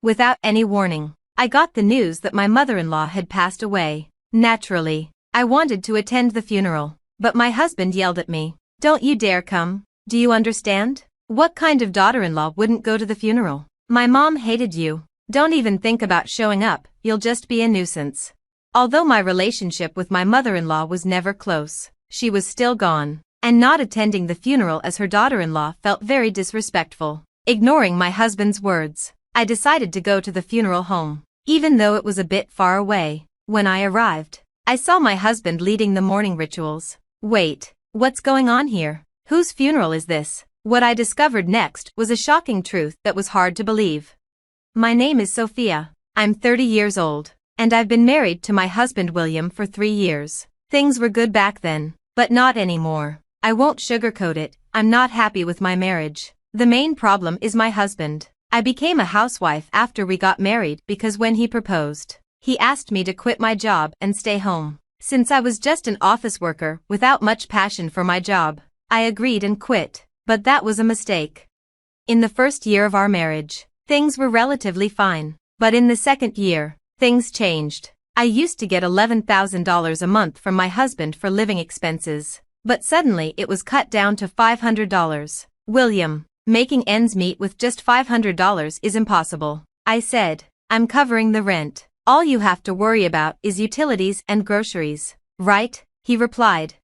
Without any warning, I got the news that my mother-in-law had passed away. Naturally, I wanted to attend the funeral, but my husband yelled at me. "Don't you dare come. Do you understand? What kind of daughter-in-law wouldn't go to the funeral? My mom hated you. Don't even think about showing up, you'll just be a nuisance." Although my relationship with my mother-in-law was never close, she was still gone, and not attending the funeral as her daughter-in-law felt very disrespectful. Ignoring my husband's words, I decided to go to the funeral home, even though it was a bit far away. When I arrived, I saw my husband leading the mourning rituals. Wait, what's going on here? Whose funeral is this? What I discovered next was a shocking truth that was hard to believe. My name is Sophia. I'm 30 years old, and I've been married to my husband William for 3 years. Things were good back then, but not anymore. I won't sugarcoat it, I'm not happy with my marriage. The main problem is my husband. I became a housewife after we got married because when he proposed, he asked me to quit my job and stay home. Since I was just an office worker without much passion for my job, I agreed and quit, but that was a mistake. In the first year of our marriage, things were relatively fine, but in the second year, things changed. I used to get $11,000 a month from my husband for living expenses, but suddenly it was cut down to $500. "William, making ends meet with just $500 is impossible," I said. "I'm covering the rent. All you have to worry about is utilities and groceries, right?" he replied.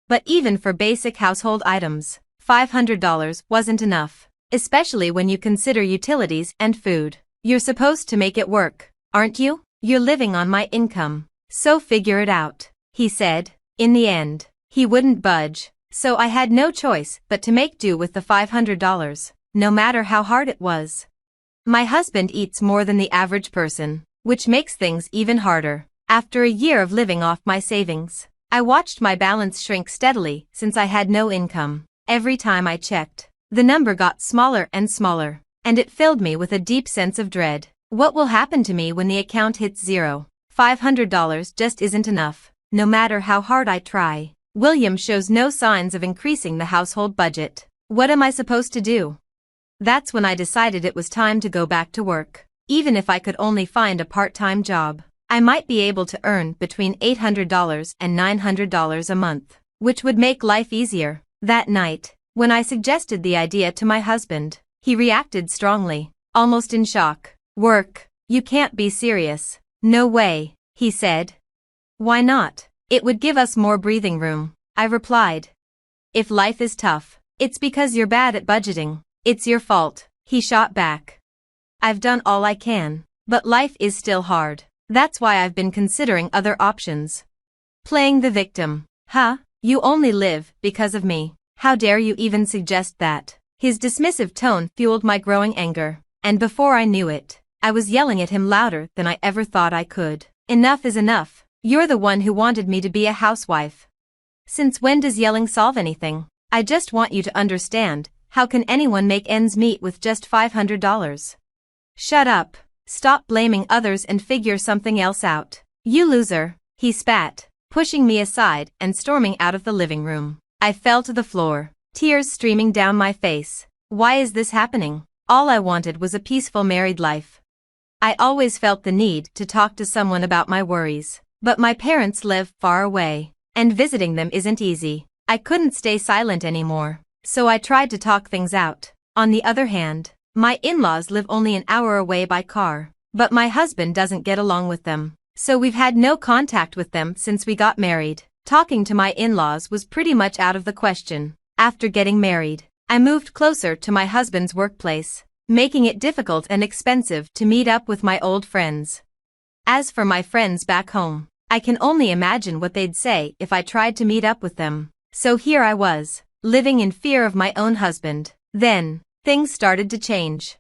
But even for basic household items, $500 wasn't enough, especially when you consider utilities and food. "You're supposed to make it work, aren't you? You're living on my income, so figure it out," he said. In the end, he wouldn't budge, so I had no choice but to make do with the $500, no matter how hard it was. My husband eats more than the average person, which makes things even harder. After a year of living off my savings, I watched my balance shrink steadily since I had no income. Every time I checked, the number got smaller and smaller, and it filled me with a deep sense of dread. What will happen to me when the account hits zero? $500 just isn't enough, no matter how hard I try. William shows no signs of increasing the household budget. What am I supposed to do? That's when I decided it was time to go back to work. Even if I could only find a part-time job, I might be able to earn between $800 and $900 a month, which would make life easier. That night, when I suggested the idea to my husband, he reacted strongly, almost in shock. "Work? You can't be serious." "No way," he said. "Why not? It would give us more breathing room," I replied. "If life is tough, it's because you're bad at budgeting. It's your fault," he shot back. "I've done all I can, but life is still hard. That's why I've been considering other options." Playing the victim. "Huh? You only live because of me. How dare you even suggest that?" His dismissive tone fueled my growing anger, and before I knew it, I was yelling at him louder than I ever thought I could. "Enough is enough. You're the one who wanted me to be a housewife. Since when does yelling solve anything? I just want you to understand, how can anyone make ends meet with just $500? Shut up. Stop blaming others and figure something else out. You loser," he spat, pushing me aside and storming out of the living room. I fell to the floor, tears streaming down my face. Why is this happening? All I wanted was a peaceful married life. I always felt the need to talk to someone about my worries, but my parents live far away, and visiting them isn't easy. I couldn't stay silent anymore, so I tried to talk things out. On the other hand, my in-laws live only an hour away by car, but my husband doesn't get along with them, so we've had no contact with them since we got married. Talking to my in-laws was pretty much out of the question. After getting married, I moved closer to my husband's workplace, making it difficult and expensive to meet up with my old friends. As for my friends back home, I can only imagine what they'd say if I tried to meet up with them. So here I was, living in fear of my own husband. Then, things started to change.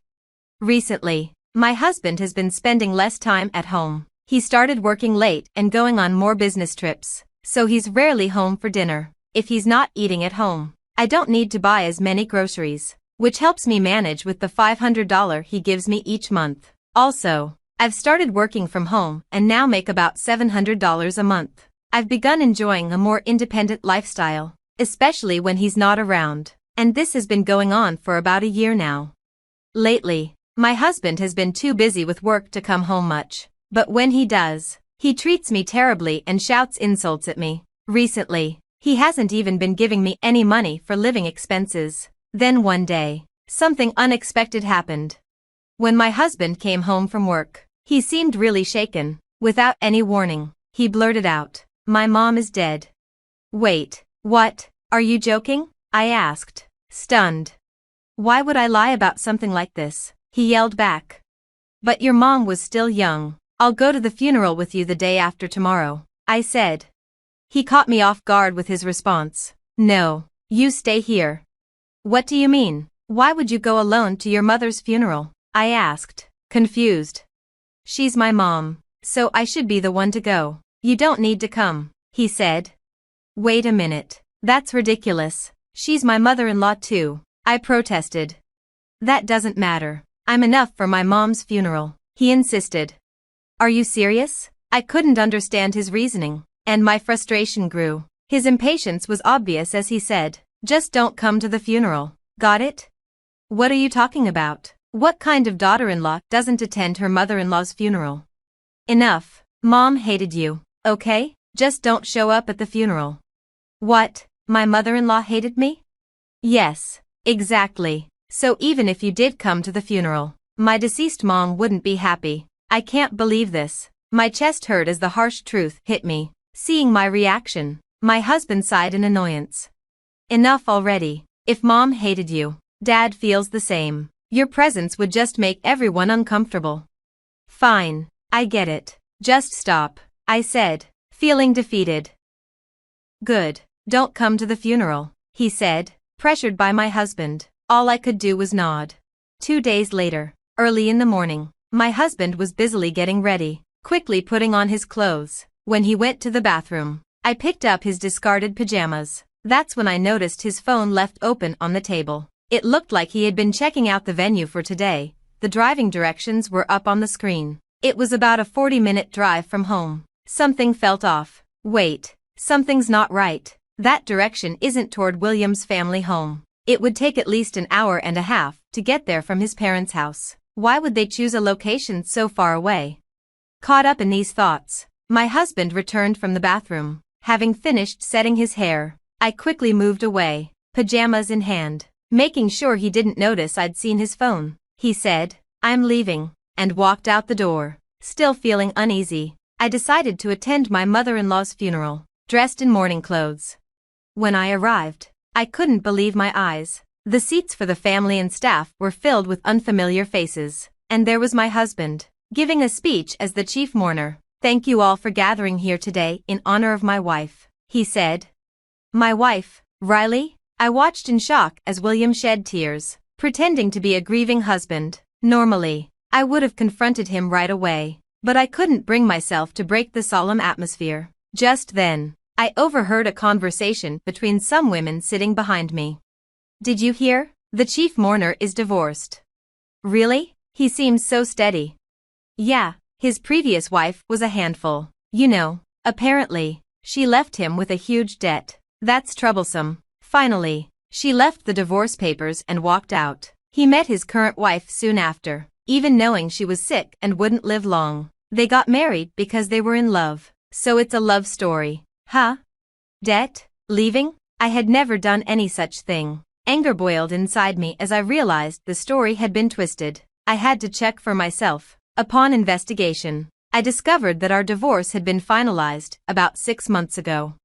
Recently, my husband has been spending less time at home. He started working late and going on more business trips, so he's rarely home for dinner. If he's not eating at home, I don't need to buy as many groceries, which helps me manage with the $500 he gives me each month. Also, I've started working from home and now make about $700 a month. I've begun enjoying a more independent lifestyle, especially when he's not around, and this has been going on for about a year now. Lately, My husband has been too busy with work to come home much, but when he does, he treats me terribly and shouts insults at me. Recently, he hasn't even been giving me any money for living expenses. Then one day, something unexpected happened. When my husband came home from work, he seemed really shaken. Without any warning, he blurted out, "My mom is dead." "Wait, what? Are you joking?" I asked, stunned. "Why would I lie about something like this?" he yelled back. "But your mom was still young. I'll go to the funeral with you the day after tomorrow," I said. He caught me off guard with his response. "No, you stay here." "What do you mean? Why would you go alone to your mother's funeral?" I asked, confused. "She's my mom, so I should be the one to go. You don't need to come," he said. "Wait a minute, that's ridiculous. She's my mother-in-law too," I protested. "That doesn't matter. I'm enough for my mom's funeral," he insisted. "Are you serious?" I couldn't understand his reasoning, and my frustration grew. His impatience was obvious as he said, "Just don't come to the funeral, got it?" "What are you talking about? What kind of daughter-in-law doesn't attend her mother-in-law's funeral?" "Enough. Mom hated you, okay? Just don't show up at the funeral." "What? My mother-in-law hated me?" "Yes, exactly. So even if you did come to the funeral, my deceased mom wouldn't be happy." I can't believe this. My chest hurt as the harsh truth hit me. Seeing my reaction, my husband sighed in annoyance. "Enough already. If mom hated you, Dad feels the same. Your presence would just make everyone uncomfortable." "Fine, I get it. Just stop," I said, feeling defeated. "Good, don't come to the funeral," he said, pressured by my husband. All I could do was nod. 2 days later, early in the morning, my husband was busily getting ready, quickly putting on his clothes. When he went to the bathroom, I picked up his discarded pajamas. That's when I noticed his phone left open on the table. It looked like he had been checking out the venue for today. The driving directions were up on the screen. It was about a 40-minute drive from home. Something felt off. Wait, something's not right. That direction isn't toward William's family home. It would take at least an hour and a half to get there from his parents' house. Why would they choose a location so far away? Caught up in these thoughts, my husband returned from the bathroom. Having finished setting his hair, I quickly moved away, pajamas in hand, making sure he didn't notice I'd seen his phone. He said, "I'm leaving," and walked out the door. Still feeling uneasy, I decided to attend my mother-in-law's funeral, dressed in mourning clothes. When I arrived, I couldn't believe my eyes. The seats for the family and staff were filled with unfamiliar faces, and there was my husband, giving a speech as the chief mourner. "Thank you all for gathering here today in honor of my wife," he said. "My wife, Riley?" I watched in shock as William shed tears, pretending to be a grieving husband. Normally, I would have confronted him right away, but I couldn't bring myself to break the solemn atmosphere. Just then, I overheard a conversation between some women sitting behind me. "Did you hear? The chief mourner is divorced." "Really? He seems so steady." "Yeah, his previous wife was a handful. You know, apparently, she left him with a huge debt. That's troublesome." Finally, she left the divorce papers and walked out. He met his current wife soon after, even knowing she was sick and wouldn't live long. They got married because they were in love. So it's a love story. Huh? Debt? Leaving? I had never done any such thing. Anger boiled inside me as I realized the story had been twisted. I had to check for myself. Upon investigation, I discovered that our divorce had been finalized about 6 months ago.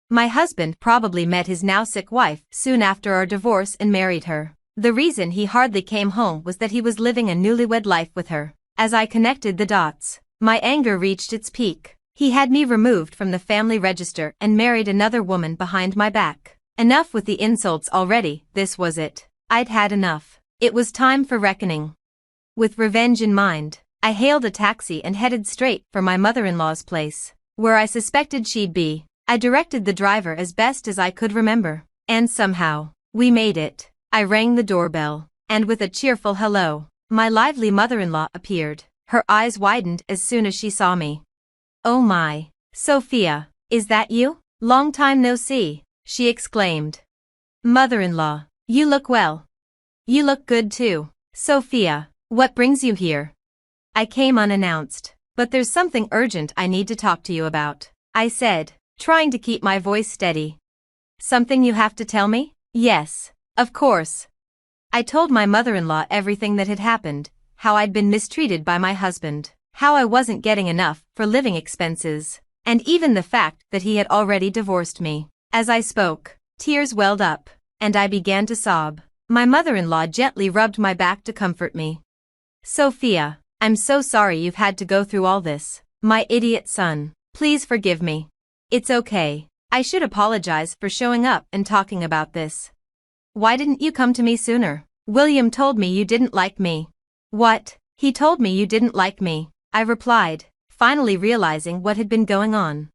My husband probably met his now sick wife soon after our divorce and married her. The reason he hardly came home was that he was living a newlywed life with her. As I connected the dots, my anger reached its peak. He had me removed from the family register and married another woman behind my back. Enough with the insults already. This was it. I'd had enough. It was time for reckoning. With revenge in mind, I hailed a taxi and headed straight for my mother-in-law's place, where I suspected she'd be. I directed the driver as best as I could remember, and somehow, we made it. I rang the doorbell, and with a cheerful hello, my lively mother-in-law appeared. Her eyes widened as soon as she saw me. "Oh my, Sophia, is that you? Long time no see," she exclaimed. "Mother-in-law, you look well. You look good too." "Sophia, What brings you here? I came unannounced, but there's something urgent I need to talk to you about, I said, trying to keep my voice steady. Something you have to tell me? Yes, of course. I told my mother-in-law everything that had happened, how I'd been mistreated by my husband, how I wasn't getting enough for living expenses, and even the fact that he had already divorced me. As I spoke, tears welled up, and I began to sob. My mother-in-law gently rubbed my back to comfort me. Sophia, I'm so sorry you've had to go through all this. My idiot son. Please forgive me. It's okay. I should apologize for showing up and talking about this. Why didn't you come to me sooner? William told me you didn't like me. What? He told me you didn't like me, I replied, finally realizing what had been going on.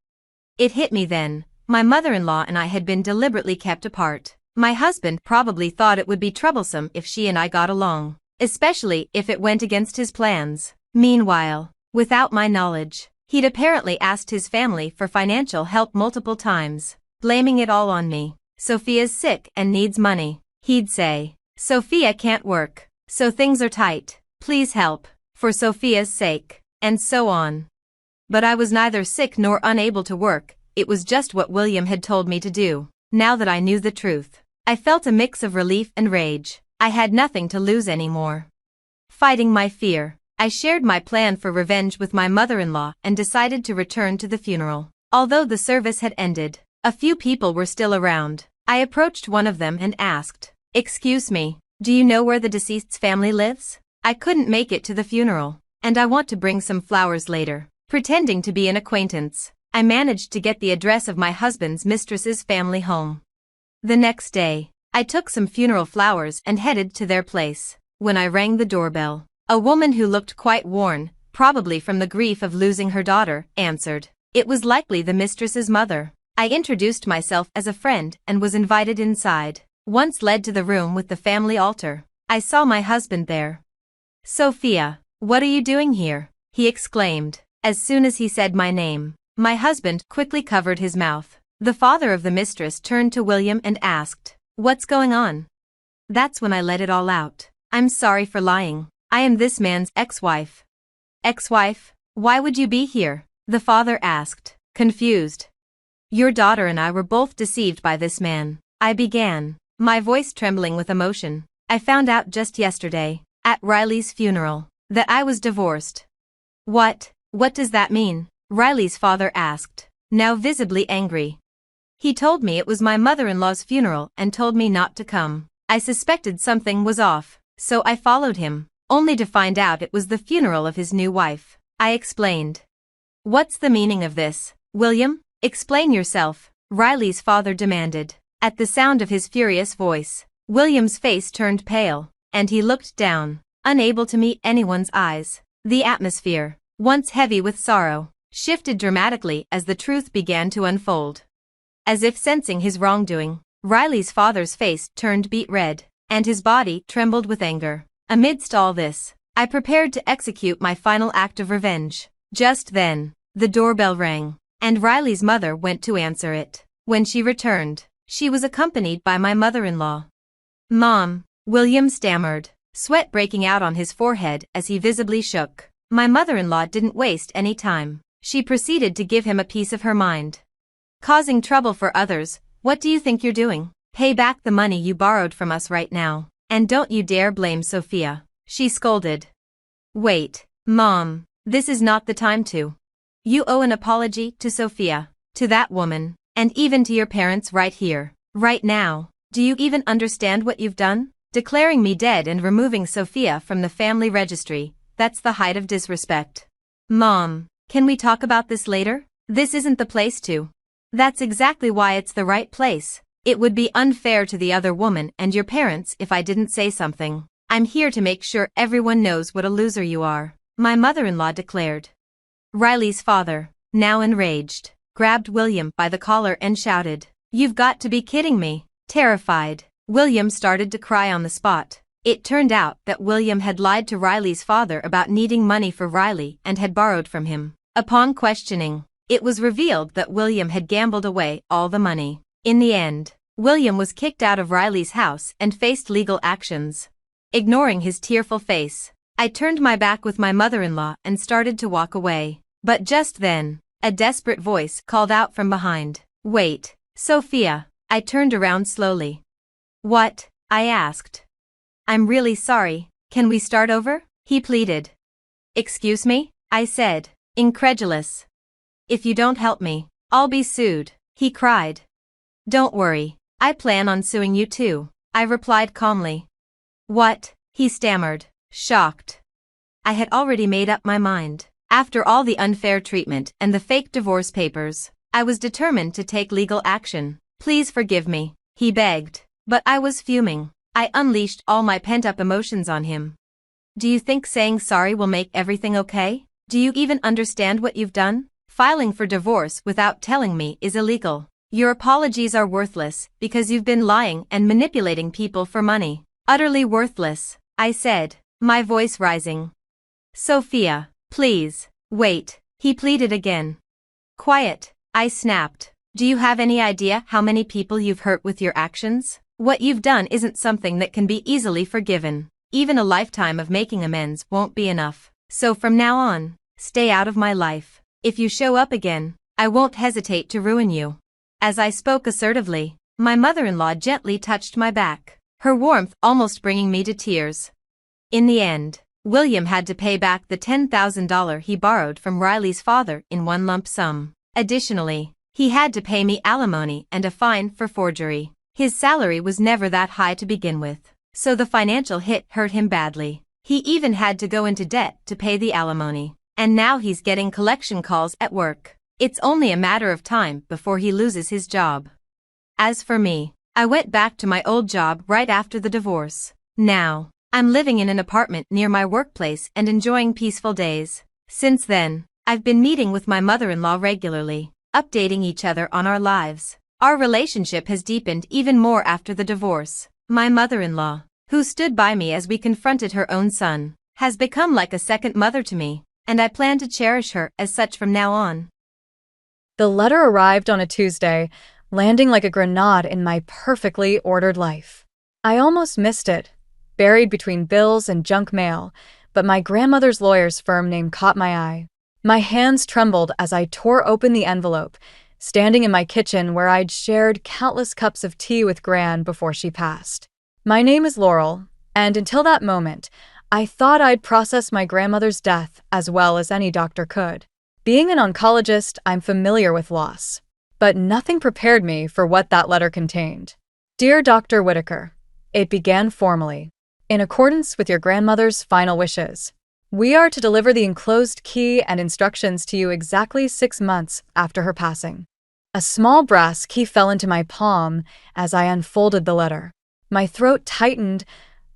It hit me then. My mother-in-law and I had been deliberately kept apart. My husband probably thought it would be troublesome if she and I got along, especially if it went against his plans. Meanwhile, without my knowledge, he'd apparently asked his family for financial help multiple times, blaming it all on me. Sophia's sick and needs money, he'd say. Sophia can't work, so things are tight. Please help, for Sophia's sake, and so on. But I was neither sick nor unable to work, it was just what William had told me to do. Now that I knew the truth, I felt a mix of relief and rage. I had nothing to lose anymore. Fighting my fear, I shared my plan for revenge with my mother-in-law and decided to return to the funeral. Although the service had ended, a few people were still around. I approached one of them and asked, "Excuse me, do you know where the deceased's family lives? I couldn't make it to the funeral, and I want to bring some flowers later." Pretending to be an acquaintance, I managed to get the address of my husband's mistress's family home. The next day, I took some funeral flowers and headed to their place. When I rang the doorbell, a woman who looked quite worn, probably from the grief of losing her daughter, answered. It was likely the mistress's mother. I introduced myself as a friend and was invited inside. Once led to the room with the family altar, I saw my husband there. "Sophia, what are you doing here?" he exclaimed, as soon as he said my name. My husband quickly covered his mouth. The father of the mistress turned to William and asked, "What's going on?" That's when I let it all out. "I'm sorry for lying. I am this man's ex-wife." "Ex-wife? Why would you be here?" the father asked, confused. "Your daughter and I were both deceived by this man," I began, my voice trembling with emotion. "I found out just yesterday, at Riley's funeral, that I was divorced." What does that mean?" Riley's father asked, now visibly angry. "He told me it was my mother-in-law's funeral and told me not to come. I suspected something was off, so I followed him, only to find out it was the funeral of his new wife," I explained. "What's the meaning of this, William? Explain yourself," Riley's father demanded. At the sound of his furious voice, William's face turned pale, and he looked down, unable to meet anyone's eyes. The atmosphere, once heavy with sorrow, shifted dramatically as the truth began to unfold. As if sensing his wrongdoing, Riley's father's face turned beet red, and his body trembled with anger. Amidst all this, I prepared to execute my final act of revenge. Just then, the doorbell rang, and Riley's mother went to answer it. When she returned, she was accompanied by my mother-in-law. "Mom," William stammered, sweat breaking out on his forehead as he visibly shook. My mother-in-law didn't waste any time. She proceeded to give him a piece of her mind. "Causing trouble for others, what do you think you're doing? Pay back the money you borrowed from us right now, and don't you dare blame Sophia," she scolded. "Wait, Mom, this is not the time to. You owe an apology to Sophia, to that woman, and even to your parents right here, right now. Do you even understand what you've done? Declaring me dead and removing Sophia from the family registry, that's the height of disrespect. Mom, can we talk about this later? This isn't the place to." "That's exactly why it's the right place. It would be unfair to the other woman and your parents if I didn't say something. I'm here to make sure everyone knows what a loser you are," my mother-in-law declared. Riley's father, now enraged, grabbed William by the collar and shouted, "You've got to be kidding me." Terrified, William started to cry on the spot. It turned out that William had lied to Riley's father about needing money for Riley and had borrowed from him. Upon questioning, it was revealed that William had gambled away all the money. In the end, William was kicked out of Riley's house and faced legal actions. Ignoring his tearful face, I turned my back with my mother-in-law and started to walk away. But just then, a desperate voice called out from behind. "Wait, Sophia." I turned around slowly. "What?" I asked. "I'm really sorry, can we start over?" he pleaded. "Excuse me?" I said, incredulous. "If you don't help me, I'll be sued," he cried. "Don't worry, I plan on suing you too," I replied calmly. "What?" he stammered, shocked. I had already made up my mind. After all the unfair treatment and the fake divorce papers, I was determined to take legal action. "Please forgive me," he begged. But I was fuming. I unleashed all my pent-up emotions on him. "Do you think saying sorry will make everything okay? Do you even understand what you've done? Filing for divorce without telling me is illegal. Your apologies are worthless because you've been lying and manipulating people for money. Utterly worthless," I said, my voice rising. "Sophia, please, wait," he pleaded again. "Quiet," I snapped. "Do you have any idea how many people you've hurt with your actions? What you've done isn't something that can be easily forgiven. Even a lifetime of making amends won't be enough. So from now on, stay out of my life. If you show up again, I won't hesitate to ruin you." As I spoke assertively, my mother-in-law gently touched my back, her warmth almost bringing me to tears. In the end, William had to pay back the $10,000 he borrowed from Riley's father in one lump sum. Additionally, he had to pay me alimony and a fine for forgery. His salary was never that high to begin with, so the financial hit hurt him badly. He even had to go into debt to pay the alimony, and now he's getting collection calls at work. It's only a matter of time before he loses his job. As for me, I went back to my old job right after the divorce. Now, I'm living in an apartment near my workplace and enjoying peaceful days. Since then, I've been meeting with my mother-in-law regularly, updating each other on our lives. Our relationship has deepened even more after the divorce. My mother-in-law, who stood by me as we confronted her own son, has become like a second mother to me, and I plan to cherish her as such from now on. The letter arrived on a Tuesday, landing like a grenade in my perfectly ordered life. I almost missed it, buried between bills and junk mail, but my grandmother's lawyer's firm name caught my eye. My hands trembled as I tore open the envelope, standing in my kitchen where I'd shared countless cups of tea with Gran before she passed. My name is Laurel, and until that moment, I thought I'd process my grandmother's death as well as any doctor could. Being an oncologist, I'm familiar with loss, but nothing prepared me for what that letter contained. Dear Dr. Whitaker, it began formally. In accordance with your grandmother's final wishes, we are to deliver the enclosed key and instructions to you exactly 6 months after her passing. A small brass key fell into my palm as I unfolded the letter. My throat tightened.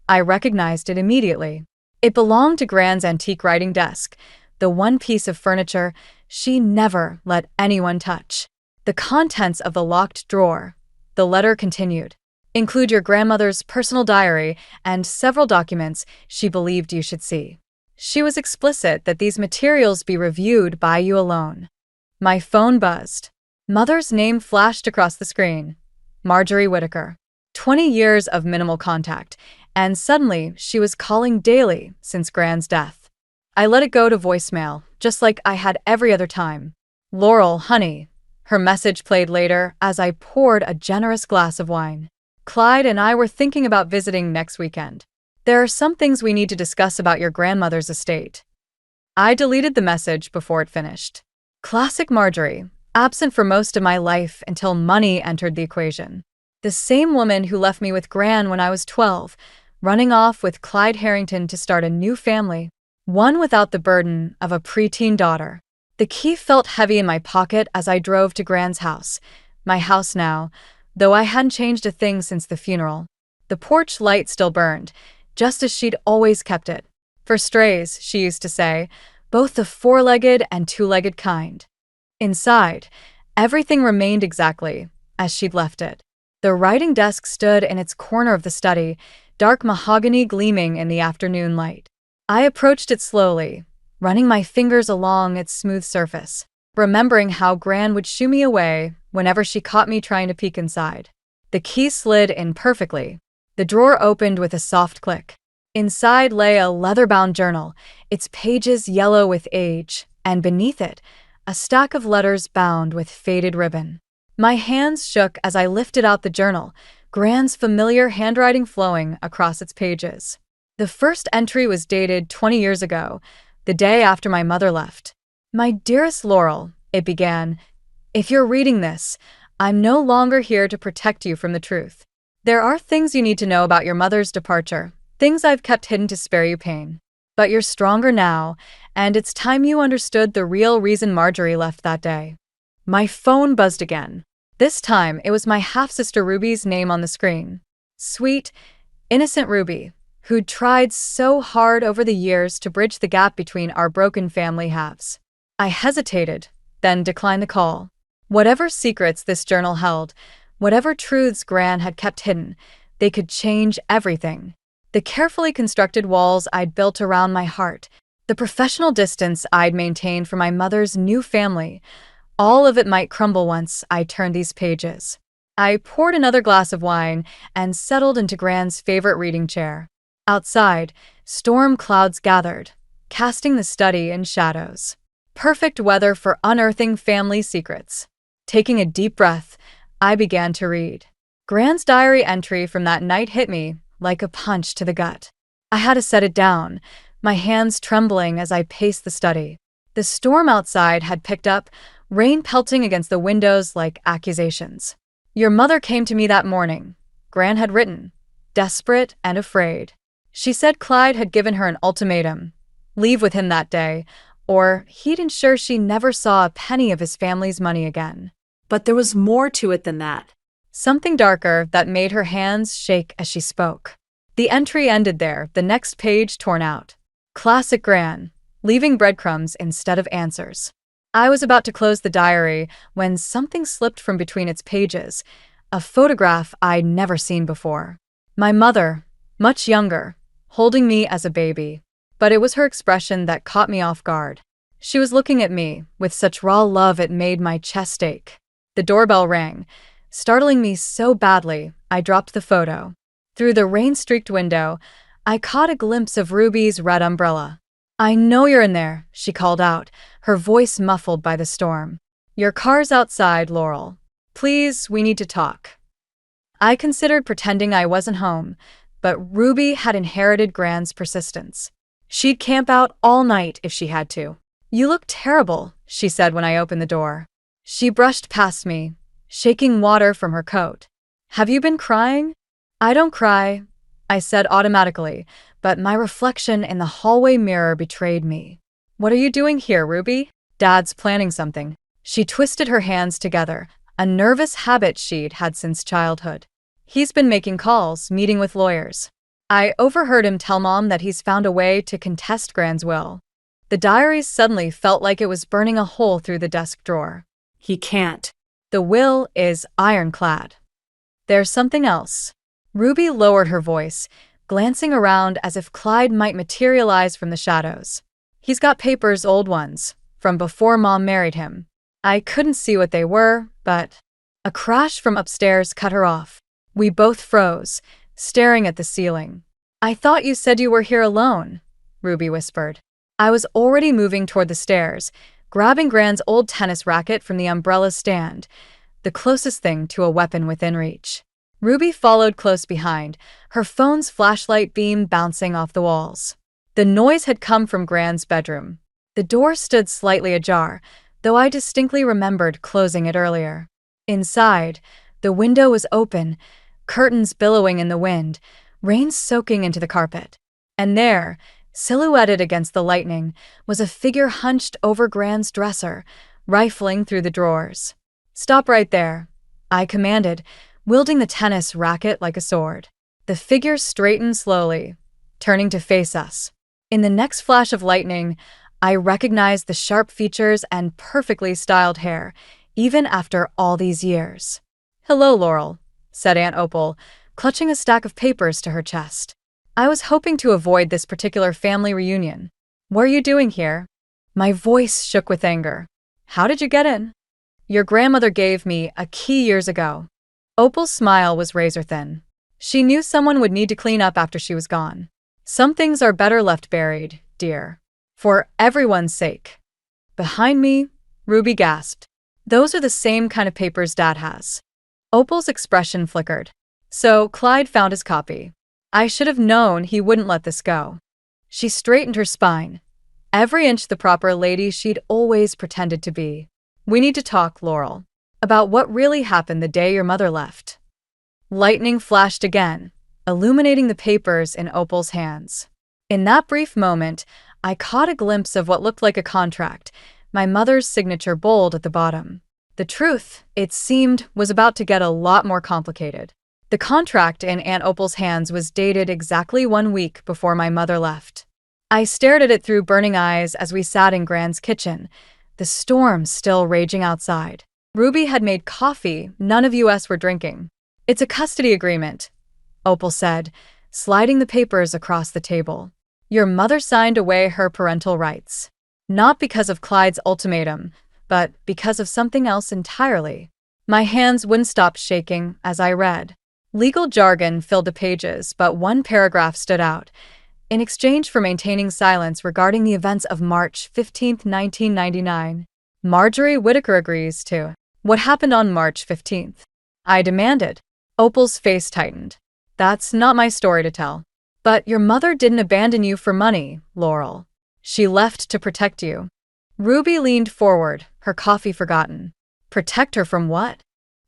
I recognized it immediately. It belonged to Gran's antique writing desk, the one piece of furniture she never let anyone touch. The contents of the locked drawer, the letter continued, include your grandmother's personal diary and several documents she believed you should see. She was explicit that these materials be reviewed by you alone. My phone buzzed. Mother's name flashed across the screen. Marjorie Whitaker. 20 years of minimal contact, and suddenly she was calling daily since Gran's death. I let it go to voicemail, just like I had every other time. Laurel, honey. Her message played later as I poured a generous glass of wine. Clyde and I were thinking about visiting next weekend. There are some things we need to discuss about your grandmother's estate. I deleted the message before it finished. Classic Marjorie, absent for most of my life until money entered the equation. The same woman who left me with Gran when I was 12, running off with Clyde Harrington to start a new family, one without the burden of a preteen daughter. The key felt heavy in my pocket as I drove to Gran's house, my house now, though I hadn't changed a thing since the funeral. The porch light still burned, just as she'd always kept it. For strays, she used to say, both the four-legged and two-legged kind. Inside, everything remained exactly as she'd left it. The writing desk stood in its corner of the study, dark mahogany gleaming in the afternoon light. I approached it slowly, running my fingers along its smooth surface, remembering how Gran would shoo me away whenever she caught me trying to peek inside. The key slid in perfectly. The drawer opened with a soft click. Inside lay a leather-bound journal, its pages yellow with age, and beneath it, a stack of letters bound with faded ribbon. My hands shook as I lifted out the journal, Gran's familiar handwriting flowing across its pages. The first entry was dated 20 years ago, the day after my mother left. "My dearest Laurel," it began, "if you're reading this, I'm no longer here to protect you from the truth. There are things you need to know about your mother's departure, things I've kept hidden to spare you pain. But you're stronger now, and it's time you understood the real reason Marjorie left that day." My phone buzzed again. This time, it was my half-sister Ruby's name on the screen. Sweet, innocent Ruby, who'd tried so hard over the years to bridge the gap between our broken family halves. I hesitated, then declined the call. Whatever secrets this journal held, whatever truths Gran had kept hidden, they could change everything. The carefully constructed walls I'd built around my heart, the professional distance I'd maintained from my mother's new family, all of it might crumble once I turned these pages. I poured another glass of wine and settled into Gran's favorite reading chair. Outside, storm clouds gathered, casting the study in shadows. Perfect weather for unearthing family secrets. Taking a deep breath, I began to read. Gran's diary entry from that night hit me like a punch to the gut. I had to set it down, my hands trembling as I paced the study. The storm outside had picked up, rain pelting against the windows like accusations. "Your mother came to me that morning," Gran had written, desperate and afraid. She said Clyde had given her an ultimatum: leave with him that day, or he'd ensure she never saw a penny of his family's money again. But there was more to it than that. Something darker that made her hands shake as she spoke. The entry ended there, the next page torn out. Classic Gran, leaving breadcrumbs instead of answers. I was about to close the diary when something slipped from between its pages, a photograph I'd never seen before. My mother, much younger, holding me as a baby. But it was her expression that caught me off guard. She was looking at me with such raw love it made my chest ache. The doorbell rang, startling me so badly I dropped the photo. Through the rain-streaked window, I caught a glimpse of Ruby's red umbrella. "I know you're in there," she called out, her voice muffled by the storm. "Your car's outside, Laurel. Please, we need to talk." I considered pretending I wasn't home, but Ruby had inherited Gran's persistence. She'd camp out all night if she had to. "You look terrible," she said when I opened the door. She brushed past me, shaking water from her coat. "Have you been crying?" "I don't cry," I said automatically, but my reflection in the hallway mirror betrayed me. "What are you doing here, Ruby?" "Dad's planning something." She twisted her hands together, a nervous habit she'd had since childhood. "He's been making calls, meeting with lawyers. I overheard him tell Mom that he's found a way to contest Gran's will." The diary suddenly felt like it was burning a hole through the desk drawer. "He can't." "The will is ironclad. There's something else." Ruby lowered her voice, glancing around as if Clyde might materialize from the shadows. "He's got papers, old ones, from before Mom married him." I couldn't see what they were, but a crash from upstairs cut her off. We both froze, staring at the ceiling. "I thought you said you were here alone," Ruby whispered. I was already moving toward the stairs, grabbing Gran's old tennis racket from the umbrella stand, the closest thing to a weapon within reach. Ruby followed close behind, her phone's flashlight beam bouncing off the walls. The noise had come from Gran's bedroom. The door stood slightly ajar, though I distinctly remembered closing it earlier. Inside, the window was open, curtains billowing in the wind, rain soaking into the carpet. And there, silhouetted against the lightning, was a figure hunched over Gran's dresser, rifling through the drawers. "Stop right there," I commanded, wielding the tennis racket like a sword. The figure straightened slowly, turning to face us. In the next flash of lightning, I recognized the sharp features and perfectly styled hair, even after all these years. "Hello, Laurel," said Aunt Opal, clutching a stack of papers to her chest. I was hoping to avoid this particular family reunion. "What are you doing here?" My voice shook with anger. "How did you get in?" "Your grandmother gave me a key years ago." Opal's smile was razor-thin. She knew someone would need to clean up after she was gone. Some things are better left buried, dear. For everyone's sake. Behind me, Ruby gasped. Those are the same kind of papers Dad has. Opal's expression flickered. So Clyde found his copy. I should have known he wouldn't let this go. She straightened her spine. Every inch the proper lady she'd always pretended to be. We need to talk, Laurel. About what really happened the day your mother left. Lightning flashed again, illuminating the papers in Opal's hands. In that brief moment, I caught a glimpse of what looked like a contract, my mother's signature bold at the bottom. The truth, it seemed, was about to get a lot more complicated. The contract in Aunt Opal's hands was dated exactly 1 week before my mother left. I stared at it through burning eyes as we sat in Gran's kitchen, the storm still raging outside. Ruby had made coffee none of us were drinking. It's a custody agreement, Opal said, sliding the papers across the table. Your mother signed away her parental rights. Not because of Clyde's ultimatum, but because of something else entirely. My hands wouldn't stop shaking as I read. Legal jargon filled the pages, but one paragraph stood out. In exchange for maintaining silence regarding the events of March 15, 1999, Marjorie Whittaker agrees to. What happened on March 15th? I demanded. Opal's face tightened. That's not my story to tell. But your mother didn't abandon you for money, Laurel. She left to protect you. Ruby leaned forward, her coffee forgotten. Protect her from what?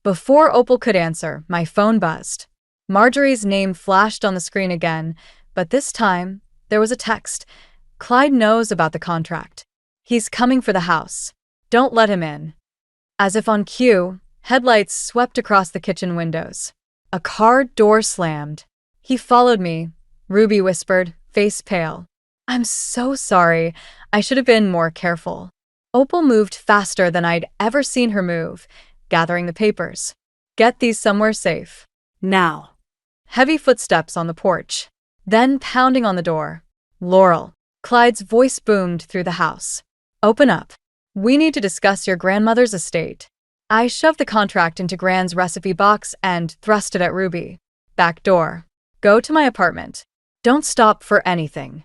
Before Opal could answer, my phone buzzed. Marjorie's name flashed on the screen again, but this time, there was a text. Clyde knows about the contract. He's coming for the house. Don't let him in. As if on cue, headlights swept across the kitchen windows. A car door slammed. He followed me, Ruby whispered, face pale. I'm so sorry. I should have been more careful. Opal moved faster than I'd ever seen her move, gathering the papers. Get these somewhere safe. Now. Heavy footsteps on the porch. Then pounding on the door. Laurel. Clyde's voice boomed through the house. Open up. We need to discuss your grandmother's estate. I shoved the contract into Gran's recipe box and thrust it at Ruby. Back door. Go to my apartment. Don't stop for anything.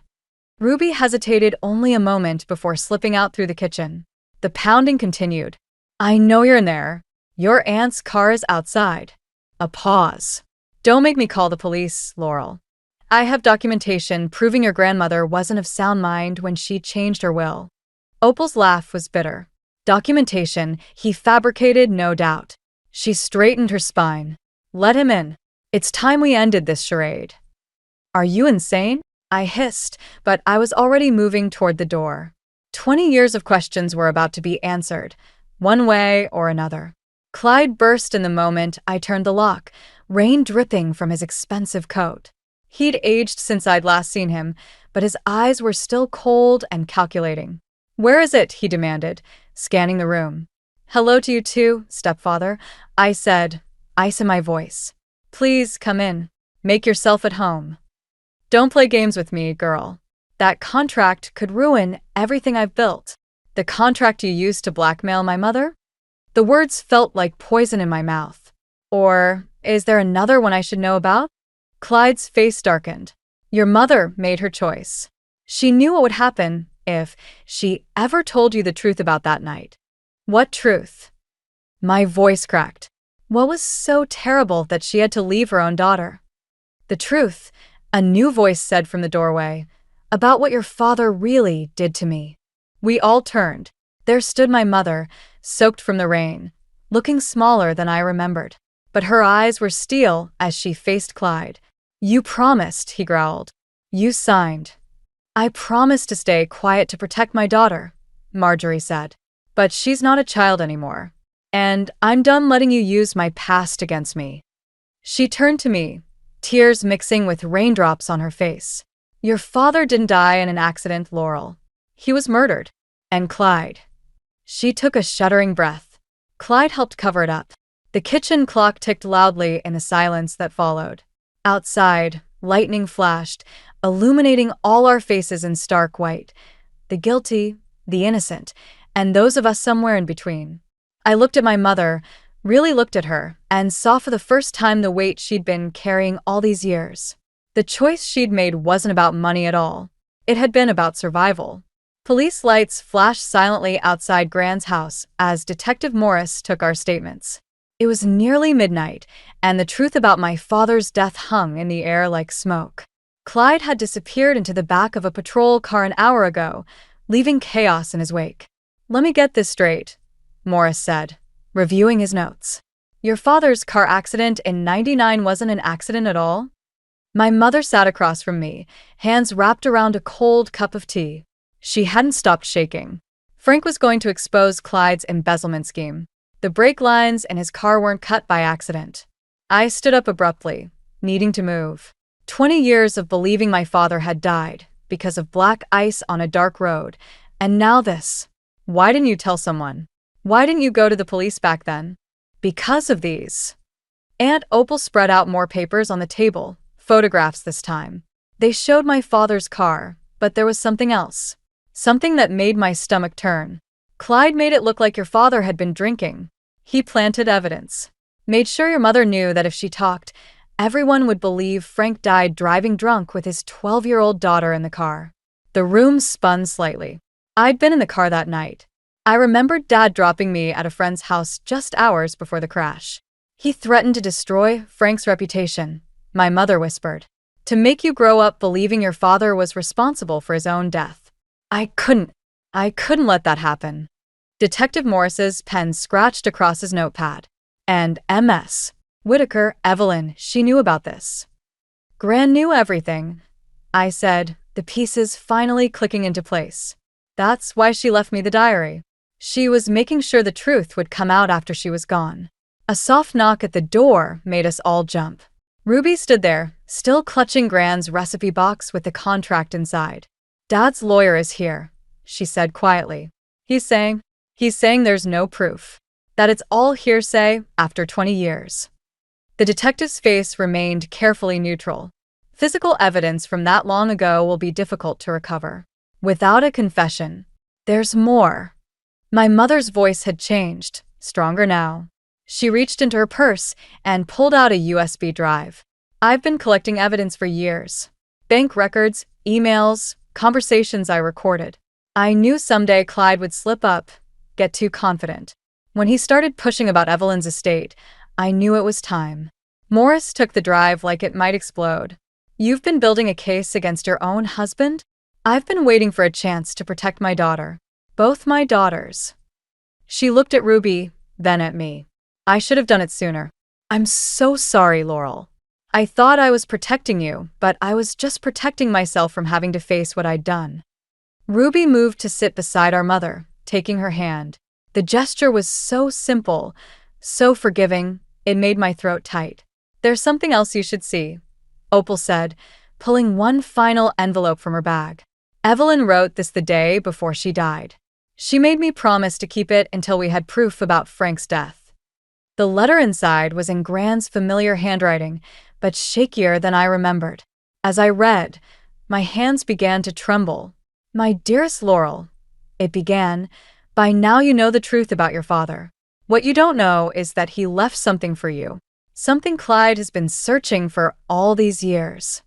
Ruby hesitated only a moment before slipping out through the kitchen. The pounding continued. I know you're in there. Your aunt's car is outside. A pause. Don't make me call the police, Laurel. I have documentation proving your grandmother wasn't of sound mind when she changed her will. Opal's laugh was bitter. Documentation he fabricated, no doubt. She straightened her spine. Let him in. It's time we ended this charade. Are you insane? I hissed, but I was already moving toward the door. 20 years of questions were about to be answered, one way or another. Clyde burst in the moment I turned the lock, rain dripping from his expensive coat. He'd aged since I'd last seen him, but his eyes were still cold and calculating. Where is it? He demanded, scanning the room. Hello to you too, stepfather, I said, ice in my voice. Please come in. Make yourself at home. Don't play games with me, girl. That contract could ruin everything I've built. The contract you used to blackmail my mother? The words felt like poison in my mouth. Or is there another one I should know about? Clyde's face darkened. Your mother made her choice. She knew what would happen if she ever told you the truth about that night. What truth? My voice cracked. What was so terrible that she had to leave her own daughter? The truth, a new voice said from the doorway, about what your father really did to me. We all turned. There stood my mother, soaked from the rain, looking smaller than I remembered. But her eyes were steel as she faced Clyde. You promised, he growled. You signed. I promised to stay quiet to protect my daughter, Marjorie said. But she's not a child anymore. And I'm done letting you use my past against me. She turned to me, tears mixing with raindrops on her face. Your father didn't die in an accident, Laurel. He was murdered. And Clyde. She took a shuddering breath. Clyde helped cover it up. The kitchen clock ticked loudly in the silence that followed. Outside, lightning flashed, illuminating all our faces in stark white. The guilty, the innocent, and those of us somewhere in between. I looked at my mother, really looked at her, and saw for the first time the weight she'd been carrying all these years. The choice she'd made wasn't about money at all. It had been about survival. Police lights flashed silently outside Gran's house as Detective Morris took our statements. It was nearly midnight, and the truth about my father's death hung in the air like smoke. Clyde had disappeared into the back of a patrol car an hour ago, leaving chaos in his wake. "Let me get this straight," Morris said, reviewing his notes. "Your father's car accident in '99 wasn't an accident at all?" My mother sat across from me, hands wrapped around a cold cup of tea. She hadn't stopped shaking. Frank was going to expose Clyde's embezzlement scheme. The brake lines in his car weren't cut by accident. I stood up abruptly, needing to move. 20 years of believing my father had died because of black ice on a dark road, and now this. Why didn't you tell someone? Why didn't you go to the police back then? Because of these. Aunt Opal spread out more papers on the table, photographs this time. They showed my father's car, but there was something else. Something that made my stomach turn. Clyde made it look like your father had been drinking. He planted evidence. Made sure your mother knew that if she talked, everyone would believe Frank died driving drunk with his 12-year-old daughter in the car. The room spun slightly. I'd been in the car that night. I remembered Dad dropping me at a friend's house just hours before the crash. "He threatened to destroy Frank's reputation," my mother whispered. "To make you grow up believing your father was responsible for his own death." I couldn't let that happen. Detective Morris's pen scratched across his notepad. And MS. Whitaker, Evelyn, she knew about this. Gran knew everything, I said, the pieces finally clicking into place. That's why she left me the diary. She was making sure the truth would come out after she was gone. A soft knock at the door made us all jump. Ruby stood there, still clutching Gran's recipe box with the contract inside. "Dad's lawyer is here," she said quietly. He's saying there's no proof. That it's all hearsay after 20 years. The detective's face remained carefully neutral. Physical evidence from that long ago will be difficult to recover. Without a confession, there's more. My mother's voice had changed, stronger now. She reached into her purse and pulled out a USB drive. "I've been collecting evidence for years. Bank records, emails, conversations I recorded. I knew someday Clyde would slip up, get too confident. When he started pushing about Evelyn's estate, I knew it was time." Morris took the drive like it might explode. "You've been building a case against your own husband?" "I've been waiting for a chance to protect my daughter. Both my daughters." She looked at Ruby, then at me. "I should have done it sooner. I'm so sorry, Laurel. I thought I was protecting you, but I was just protecting myself from having to face what I'd done." Ruby moved to sit beside our mother, taking her hand. The gesture was so simple, so forgiving, it made my throat tight. "There's something else you should see," Opal said, pulling one final envelope from her bag. "Evelyn wrote this the day before she died. She made me promise to keep it until we had proof about Frank's death." The letter inside was in Gran's familiar handwriting, but shakier than I remembered. As I read, my hands began to tremble. "My dearest Laurel," it began, "by now you know the truth about your father. What you don't know is that he left something for you. Something Clyde has been searching for all these years."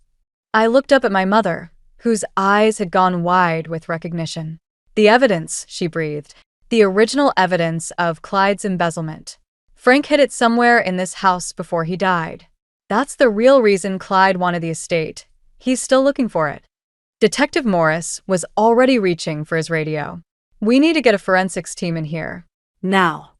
I looked up at my mother, whose eyes had gone wide with recognition. "The evidence," she breathed. "The original evidence of Clyde's embezzlement. Frank hid it somewhere in this house before he died. That's the real reason Clyde wanted the estate. He's still looking for it." Detective Morris was already reaching for his radio. "We need to get a forensics team in here. Now."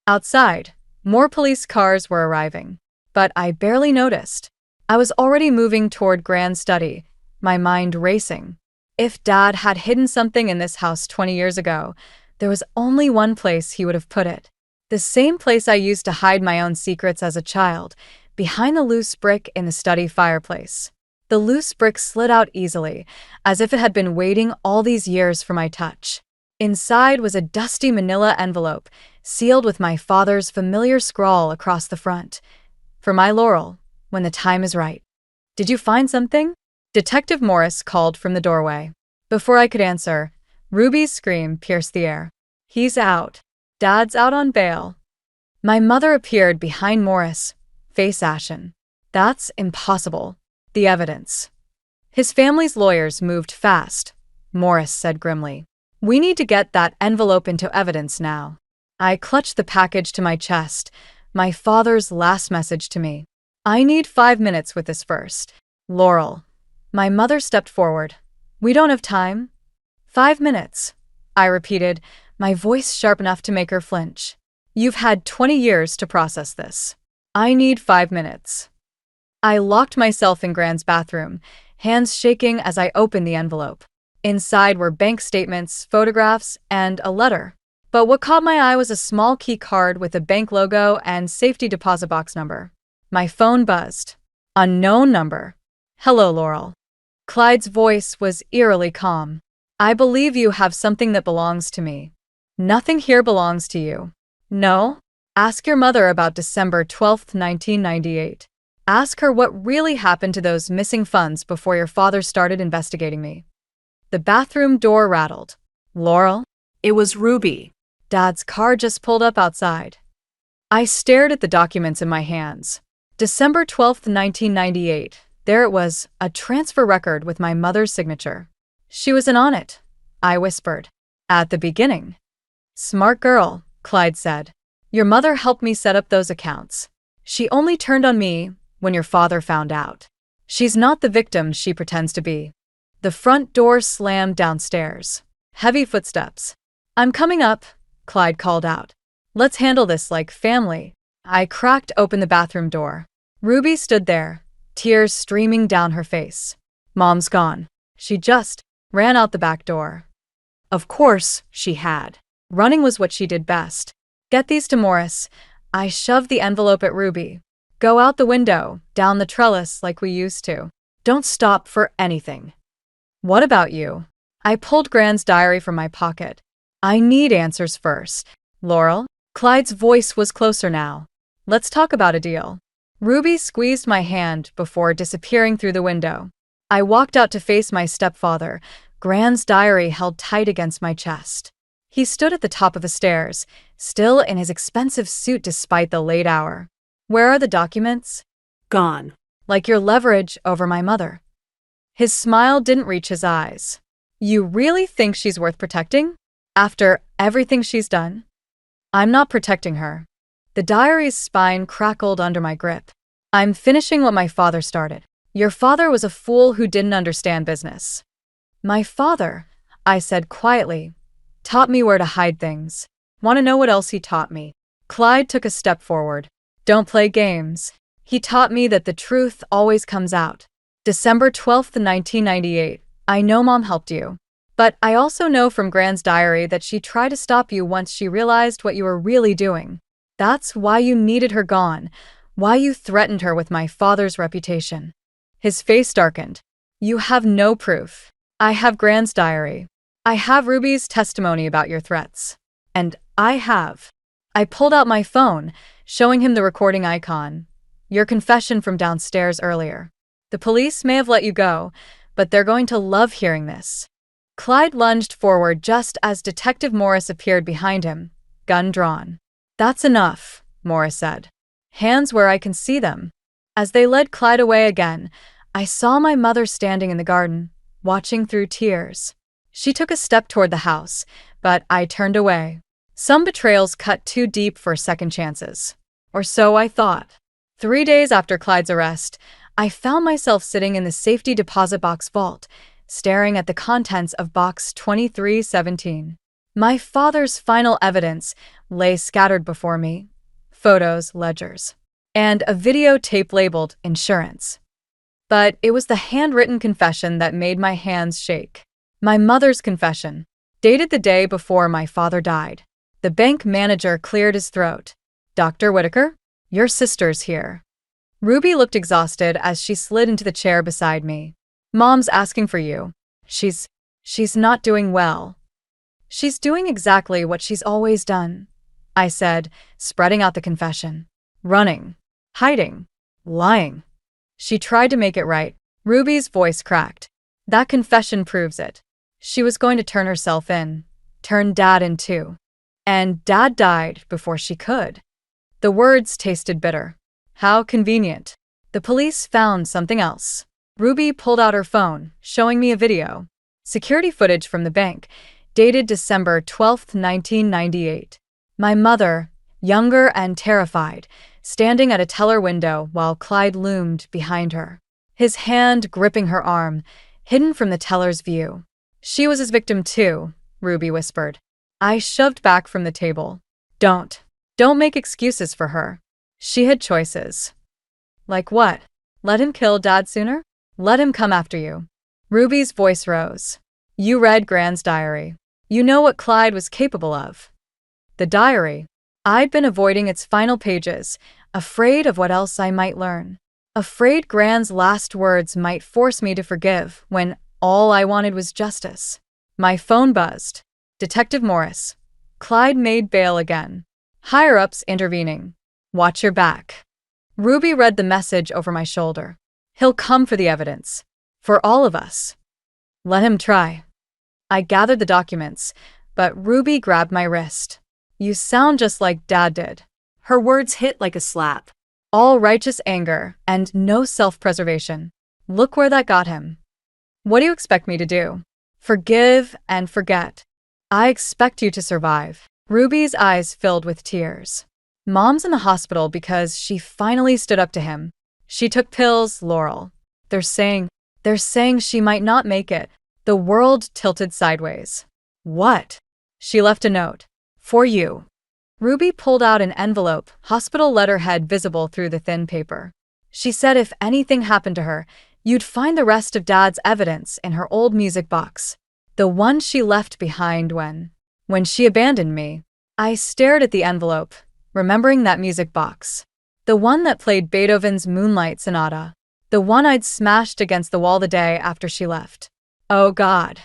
Outside, more police cars were arriving, but I barely noticed. I was already moving toward Gran's study, my mind racing. If Dad had hidden something in this house 20 years ago, there was only one place he would have put it. The same place I used to hide my own secrets as a child, behind the loose brick in the study fireplace. The loose brick slid out easily, as if it had been waiting all these years for my touch. Inside was a dusty manila envelope, sealed with my father's familiar scrawl across the front. "For my Laurel, when the time is right." "Did you find something?" Detective Morris called from the doorway. Before I could answer, Ruby's scream pierced the air. "He's out. Dad's out on bail." My mother appeared behind Morris, face ashen. "That's impossible. The evidence. His family's lawyers moved fast, Morris said grimly. We need to get that envelope into evidence now. I clutched the package to my chest, my father's last message to me. I need 5 minutes with this first. Laurel. My mother stepped forward. We don't have time. 5 minutes, I repeated, my voice sharp enough to make her flinch. You've had 20 years to process this. I need 5 minutes. I locked myself in Gran's bathroom, hands shaking as I opened the envelope. Inside were bank statements, photographs, and a letter. But what caught my eye was a small key card with a bank logo and safety deposit box number. My phone buzzed. Unknown number. Hello, Laurel. Clyde's voice was eerily calm. I believe you have something that belongs to me. Nothing here belongs to you. No? Ask your mother about December 12th, 1998. Ask her what really happened to those missing funds before your father started investigating me. The bathroom door rattled. Laurel? It was Ruby. Dad's car just pulled up outside. I stared at the documents in my hands. December 12th, 1998. There it was, a transfer record with my mother's signature. She was in on it, I whispered. At the beginning. Smart girl, Clyde said. Your mother helped me set up those accounts. She only turned on me when your father found out. She's not the victim she pretends to be. The front door slammed downstairs. Heavy footsteps. I'm coming up, Clyde called out. Let's handle this like family. I cracked open the bathroom door. Ruby stood there, tears streaming down her face. Mom's gone. She just ran out the back door. Of course, she had. Running was what she did best. Get these to Morris. I shoved the envelope at Ruby. Go out the window, down the trellis like we used to. Don't stop for anything. What about you? I pulled Gran's diary from my pocket. I need answers first. Laurel? Clyde's voice was closer now. Let's talk about a deal. Ruby squeezed my hand before disappearing through the window. I walked out to face my stepfather, Gran's diary held tight against my chest. He stood at the top of the stairs, still in his expensive suit despite the late hour. Where are the documents? Gone. Like your leverage over my mother. His smile didn't reach his eyes. You really think she's worth protecting? After everything she's done? I'm not protecting her. The diary's spine crackled under my grip. I'm finishing what my father started. Your father was a fool who didn't understand business. My father, I said quietly, taught me where to hide things. Want to know what else he taught me? Clyde took a step forward. Don't play games. He taught me that the truth always comes out. December 12th, 1998. I know Mom helped you. But I also know from Gran's diary that she tried to stop you once she realized what you were really doing. That's why you needed her gone, why you threatened her with my father's reputation. His face darkened. You have no proof. I have Gran's diary. I have Ruby's testimony about your threats. And I have. I pulled out my phone, showing him the recording icon. Your confession from downstairs earlier. The police may have let you go, but they're going to love hearing this. Clyde lunged forward just as Detective Morris appeared behind him, gun drawn. That's enough, Morris said. Hands where I can see them. As they led Clyde away again, I saw my mother standing in the garden, watching through tears. She took a step toward the house, but I turned away. Some betrayals cut too deep for second chances. Or so I thought. 3 days after Clyde's arrest, I found myself sitting in the safety deposit box vault, staring at the contents of box 2317. My father's final evidence lay scattered before me. Photos, ledgers, and a videotape labeled insurance. But it was the handwritten confession that made my hands shake. My mother's confession, dated the day before my father died. The bank manager cleared his throat. Dr. Whitaker, your sister's here. Ruby looked exhausted as she slid into the chair beside me. Mom's asking for you. She's not doing well. She's doing exactly what she's always done, I said, spreading out the confession. Running, hiding, lying. She tried to make it right. Ruby's voice cracked. That confession proves it. She was going to turn herself in, turn Dad in too. And Dad died before she could. The words tasted bitter. How convenient. The police found something else. Ruby pulled out her phone, showing me a video. Security footage from the bank, dated December 12, 1998. My mother, younger and terrified, standing at a teller window while Clyde loomed behind her, his hand gripping her arm, hidden from the teller's view. She was his victim too, Ruby whispered. I shoved back from the table. Don't make excuses for her. She had choices. Like what? Let him kill Dad sooner? Let him come after you. Ruby's voice rose. You read Gran's diary. You know what Clyde was capable of. The diary. I'd been avoiding its final pages, afraid of what else I might learn. Afraid Gran's last words might force me to forgive when all I wanted was justice. My phone buzzed. Detective Morris. Clyde made bail again. Higher-ups intervening. Watch your back. Ruby read the message over my shoulder. He'll come for the evidence. For all of us. Let him try. I gathered the documents, but Ruby grabbed my wrist. You sound just like Dad did. Her words hit like a slap. All righteous anger and no self-preservation. Look where that got him. What do you expect me to do? Forgive and forget. I expect you to survive. Ruby's eyes filled with tears. Mom's in the hospital because she finally stood up to him. She took pills, Laurel. They're saying she might not make it. The world tilted sideways. What? She left a note. For you. Ruby pulled out an envelope, hospital letterhead visible through the thin paper. She said if anything happened to her, you'd find the rest of Dad's evidence in her old music box. The one she left behind when she abandoned me. I stared at the envelope, remembering that music box. The one that played Beethoven's Moonlight Sonata. The one I'd smashed against the wall the day after she left. Oh God.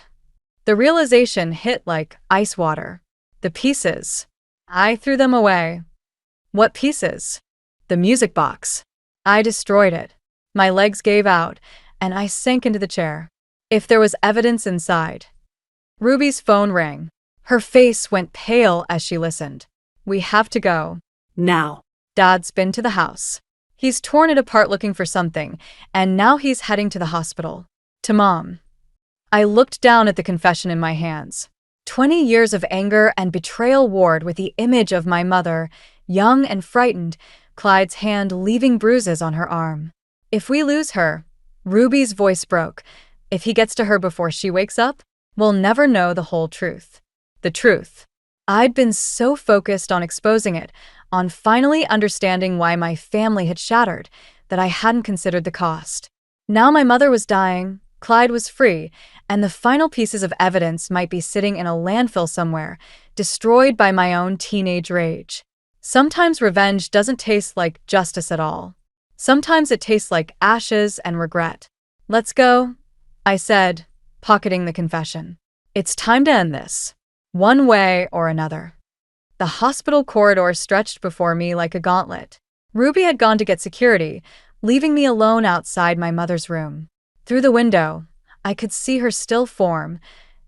The realization hit like ice water. The pieces. I threw them away. What pieces? The music box. I destroyed it. My legs gave out, and I sank into the chair. If there was evidence inside. Ruby's phone rang. Her face went pale as she listened. We have to go. Now. Dad's been to the house. He's torn it apart looking for something, and now he's heading to the hospital. To Mom. I looked down at the confession in my hands. 20 years of anger and betrayal warred with the image of my mother, young and frightened, Clyde's hand leaving bruises on her arm. If we lose her, Ruby's voice broke. If he gets to her before she wakes up, we'll never know the whole truth. The truth. I'd been so focused on exposing it, on finally understanding why my family had shattered, that I hadn't considered the cost. Now my mother was dying, Clyde was free, and the final pieces of evidence might be sitting in a landfill somewhere, destroyed by my own teenage rage. Sometimes revenge doesn't taste like justice at all. Sometimes it tastes like ashes and regret. Let's go, I said, pocketing the confession. It's time to end this. One way or another. The hospital corridor stretched before me like a gauntlet. Ruby had gone to get security, leaving me alone outside my mother's room. Through the window, I could see her still form,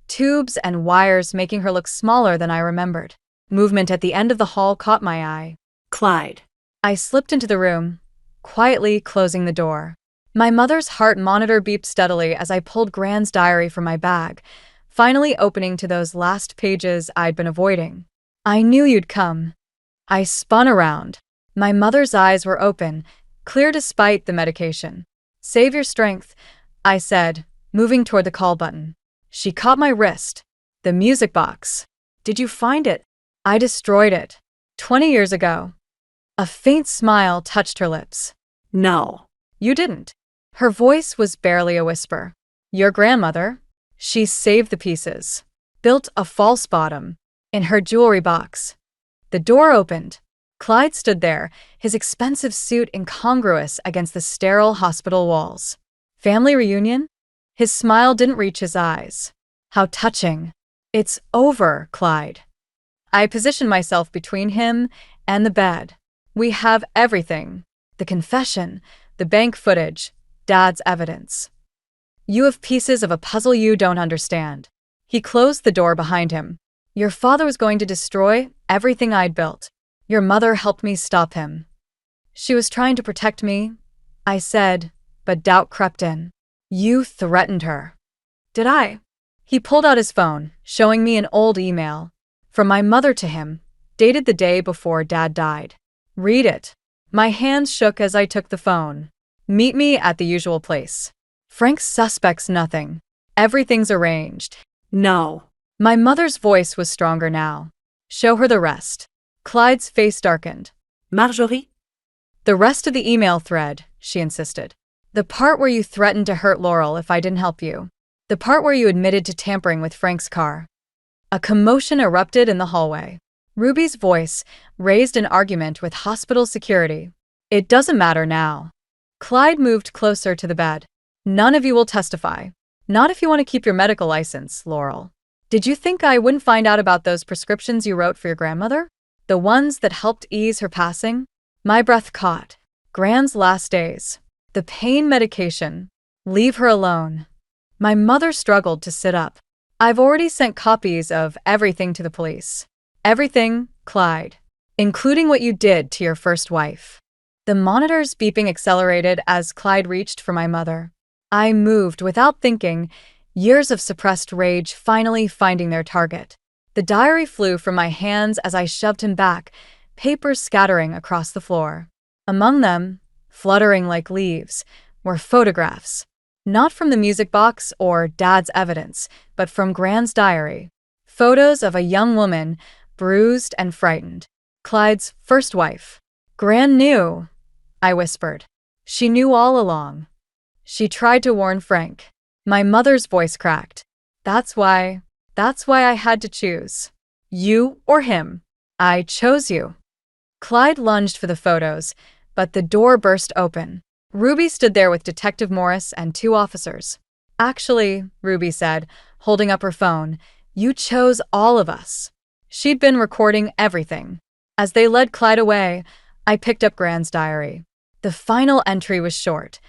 tubes and wires making her look smaller than I remembered. Movement at the end of the hall caught my eye. Clyde. I slipped into the room, quietly closing the door. My mother's heart monitor beeped steadily as I pulled Gran's diary from my bag, finally opening to those last pages I'd been avoiding. I knew you'd come. I spun around. My mother's eyes were open, clear despite the medication. Save your strength, I said, moving toward the call button. She caught my wrist. The music box. Did you find it? I destroyed it. 20 years ago. A faint smile touched her lips. No. You didn't. Her voice was barely a whisper. Your grandmother? She saved the pieces. Built a false bottom. In her jewelry box. The door opened. Clyde stood there, his expensive suit incongruous against the sterile hospital walls. Family reunion? His smile didn't reach his eyes. How touching. It's over, Clyde. I positioned myself between him and the bed. We have everything. The confession, the bank footage, Dad's evidence. You have pieces of a puzzle you don't understand. He closed the door behind him. Your father was going to destroy everything I'd built. Your mother helped me stop him. She was trying to protect me, I said, but doubt crept in. You threatened her. Did I? He pulled out his phone, showing me an old email. From my mother to him, dated the day before Dad died. Read it. My hands shook as I took the phone. Meet me at the usual place. Frank suspects nothing. Everything's arranged. No. My mother's voice was stronger now. Show her the rest. Clyde's face darkened. Marjorie? The rest of the email thread, she insisted. The part where you threatened to hurt Laurel if I didn't help you. The part where you admitted to tampering with Frank's car. A commotion erupted in the hallway. Ruby's voice raised an argument with hospital security. It doesn't matter now. Clyde moved closer to the bed. None of you will testify. Not if you want to keep your medical license, Laurel. Did you think I wouldn't find out about those prescriptions you wrote for your grandmother? The ones that helped ease her passing? My breath caught. Gran's last days. The pain medication. Leave her alone. My mother struggled to sit up. I've already sent copies of everything to the police. Everything, Clyde. Including what you did to your first wife. The monitor's beeping accelerated as Clyde reached for my mother. I moved without thinking, years of suppressed rage finally finding their target. The diary flew from my hands as I shoved him back, papers scattering across the floor. Among them, fluttering like leaves, were photographs. Not from the music box or Dad's evidence, but from Gran's diary. Photos of a young woman, bruised and frightened. Clyde's first wife. Gran knew, I whispered. She knew all along. She tried to warn Frank. My mother's voice cracked. That's why I had to choose. You or him. I chose you. Clyde lunged for the photos, but the door burst open. Ruby stood there with Detective Morris and two officers. Actually, Ruby said, holding up her phone, you chose all of us. She'd been recording everything. As they led Clyde away, I picked up Gran's diary. The final entry was short.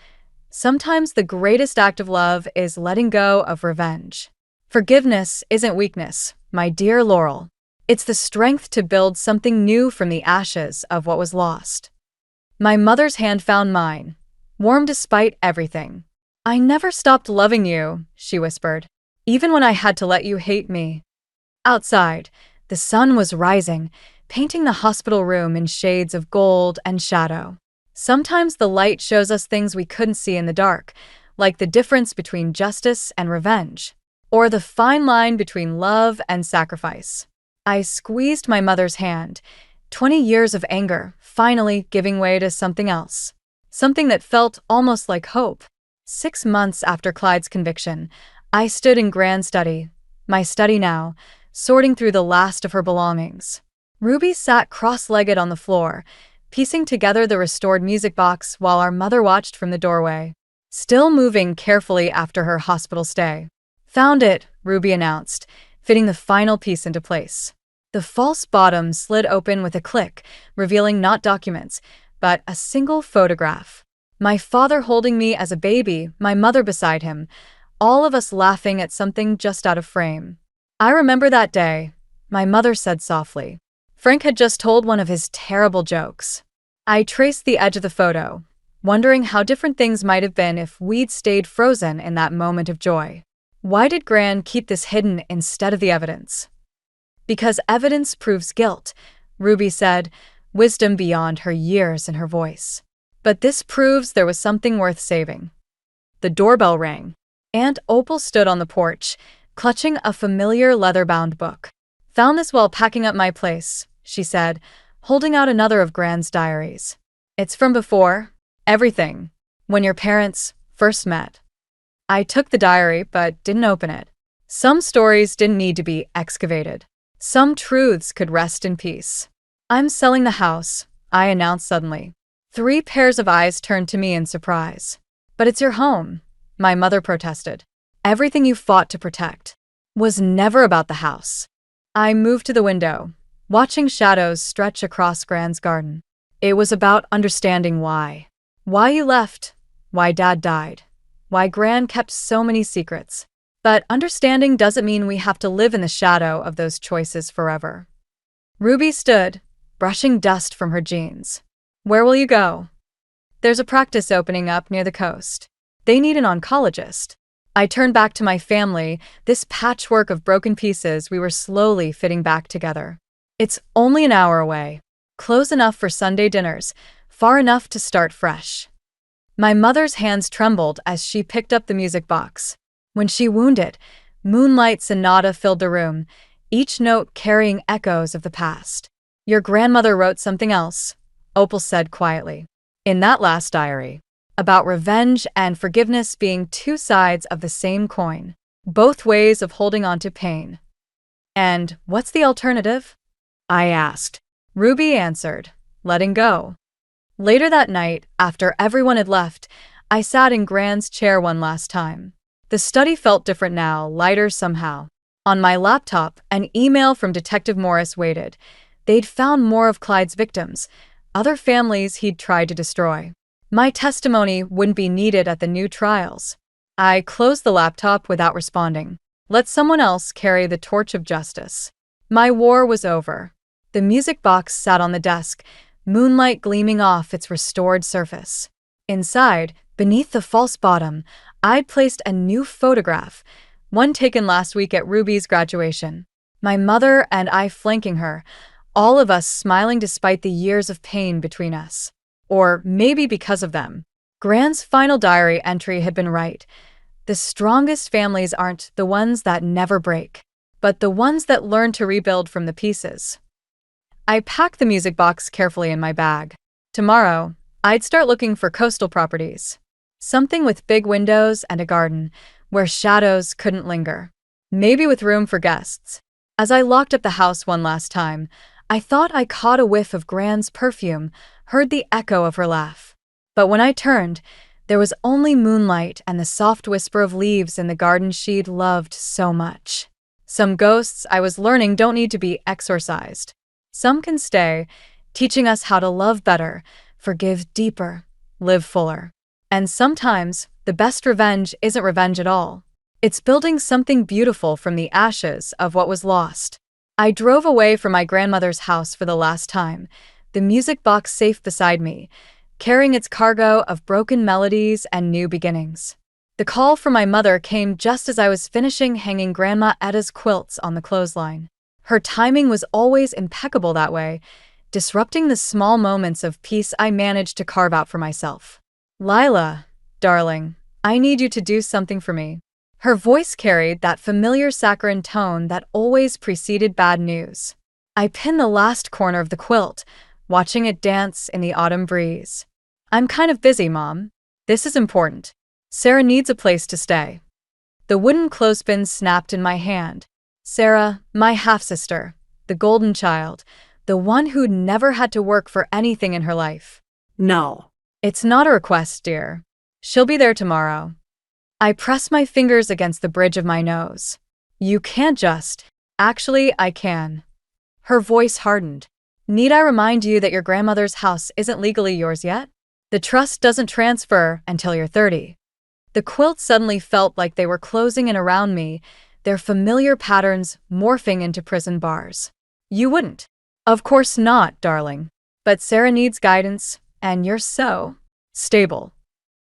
Sometimes the greatest act of love is letting go of revenge. Forgiveness isn't weakness, my dear Laurel. It's the strength to build something new from the ashes of what was lost. My mother's hand found mine, warm despite everything. I never stopped loving you, she whispered, even when I had to let you hate me. Outside, the sun was rising, painting the hospital room in shades of gold and shadow. Sometimes the light shows us things we couldn't see in the dark, like the difference between justice and revenge, or the fine line between love and sacrifice. I squeezed my mother's hand, 20 years of anger finally giving way to something else, something that felt almost like hope. 6 months after Clyde's conviction, I stood in Gran's study, my study now, sorting through the last of her belongings. Ruby sat cross-legged on the floor, piecing together the restored music box while our mother watched from the doorway, still moving carefully after her hospital stay. Found it, Ruby announced, fitting the final piece into place. The false bottom slid open with a click, revealing not documents, but a single photograph. My father holding me as a baby, my mother beside him, all of us laughing at something just out of frame. I remember that day, my mother said softly. Frank had just told one of his terrible jokes. I traced the edge of the photo, wondering how different things might have been if we'd stayed frozen in that moment of joy. Why did Gran keep this hidden instead of the evidence? Because evidence proves guilt, Ruby said, wisdom beyond her years in her voice. But this proves there was something worth saving. The doorbell rang. Aunt Opal stood on the porch, clutching a familiar leather-bound book. Found this while packing up my place, she said, holding out another of Gran's diaries. It's from before, everything, when your parents first met. I took the diary but didn't open it. Some stories didn't need to be excavated. Some truths could rest in peace. I'm selling the house, I announced suddenly. 3 pairs of eyes turned to me in surprise. But it's your home, my mother protested. Everything you fought to protect was never about the house. I moved to the window, watching shadows stretch across Gran's garden. It was about understanding why. Why you left, why Dad died, why Gran kept so many secrets. But understanding doesn't mean we have to live in the shadow of those choices forever. Ruby stood, brushing dust from her jeans. Where will you go? There's a practice opening up near the coast. They need an oncologist. I turned back to my family, this patchwork of broken pieces we were slowly fitting back together. It's only an hour away. Close enough for Sunday dinners, far enough to start fresh. My mother's hands trembled as she picked up the music box. When she wound it, Moonlight Sonata filled the room, each note carrying echoes of the past. Your grandmother wrote something else, Opal said quietly. In that last diary. About revenge and forgiveness being two sides of the same coin. Both ways of holding on to pain. And what's the alternative? I asked. Ruby answered, letting go. Later that night, after everyone had left, I sat in Gran's chair one last time. The study felt different now, lighter somehow. On my laptop, an email from Detective Morris waited. They'd found more of Clyde's victims, other families he'd tried to destroy. My testimony wouldn't be needed at the new trials. I closed the laptop without responding. Let someone else carry the torch of justice. My war was over. The music box sat on the desk, moonlight gleaming off its restored surface. Inside, beneath the false bottom, I'd placed a new photograph, one taken last week at Ruby's graduation. My mother and I flanking her, all of us smiling despite the years of pain between us. Or maybe because of them. Gran's final diary entry had been right. The strongest families aren't the ones that never break, but the ones that learn to rebuild from the pieces. I packed the music box carefully in my bag. Tomorrow, I'd start looking for coastal properties. Something with big windows and a garden, where shadows couldn't linger. Maybe with room for guests. As I locked up the house one last time, I thought I caught a whiff of Gran's perfume, heard the echo of her laugh. But when I turned, there was only moonlight and the soft whisper of leaves in the garden she'd loved so much. Some ghosts, I was learning, don't need to be exorcised. Some can stay, teaching us how to love better, forgive deeper, live fuller. And sometimes, the best revenge isn't revenge at all. It's building something beautiful from the ashes of what was lost. I drove away from my grandmother's house for the last time, the music box safe beside me, carrying its cargo of broken melodies and new beginnings. The call from my mother came just as I was finishing hanging Grandma Etta's quilts on the clothesline. Her timing was always impeccable that way, disrupting the small moments of peace I managed to carve out for myself. Lila, darling, I need you to do something for me. Her voice carried that familiar saccharine tone that always preceded bad news. I pinned the last corner of the quilt, watching it dance in the autumn breeze. I'm kind of busy, Mom. This is important. Sarah needs a place to stay. The wooden clothespin snapped in my hand. Sarah, my half-sister, the golden child, the one who'd never had to work for anything in her life. No. It's not a request, dear. She'll be there tomorrow. I pressed my fingers against the bridge of my nose. You can't just. Actually, I can. Her voice hardened. Need I remind you that your grandmother's house isn't legally yours yet? The trust doesn't transfer until you're 30. The quilts suddenly felt like they were closing in around me, their familiar patterns morphing into prison bars. You wouldn't. Of course not, darling. But Sarah needs guidance, and you're so stable.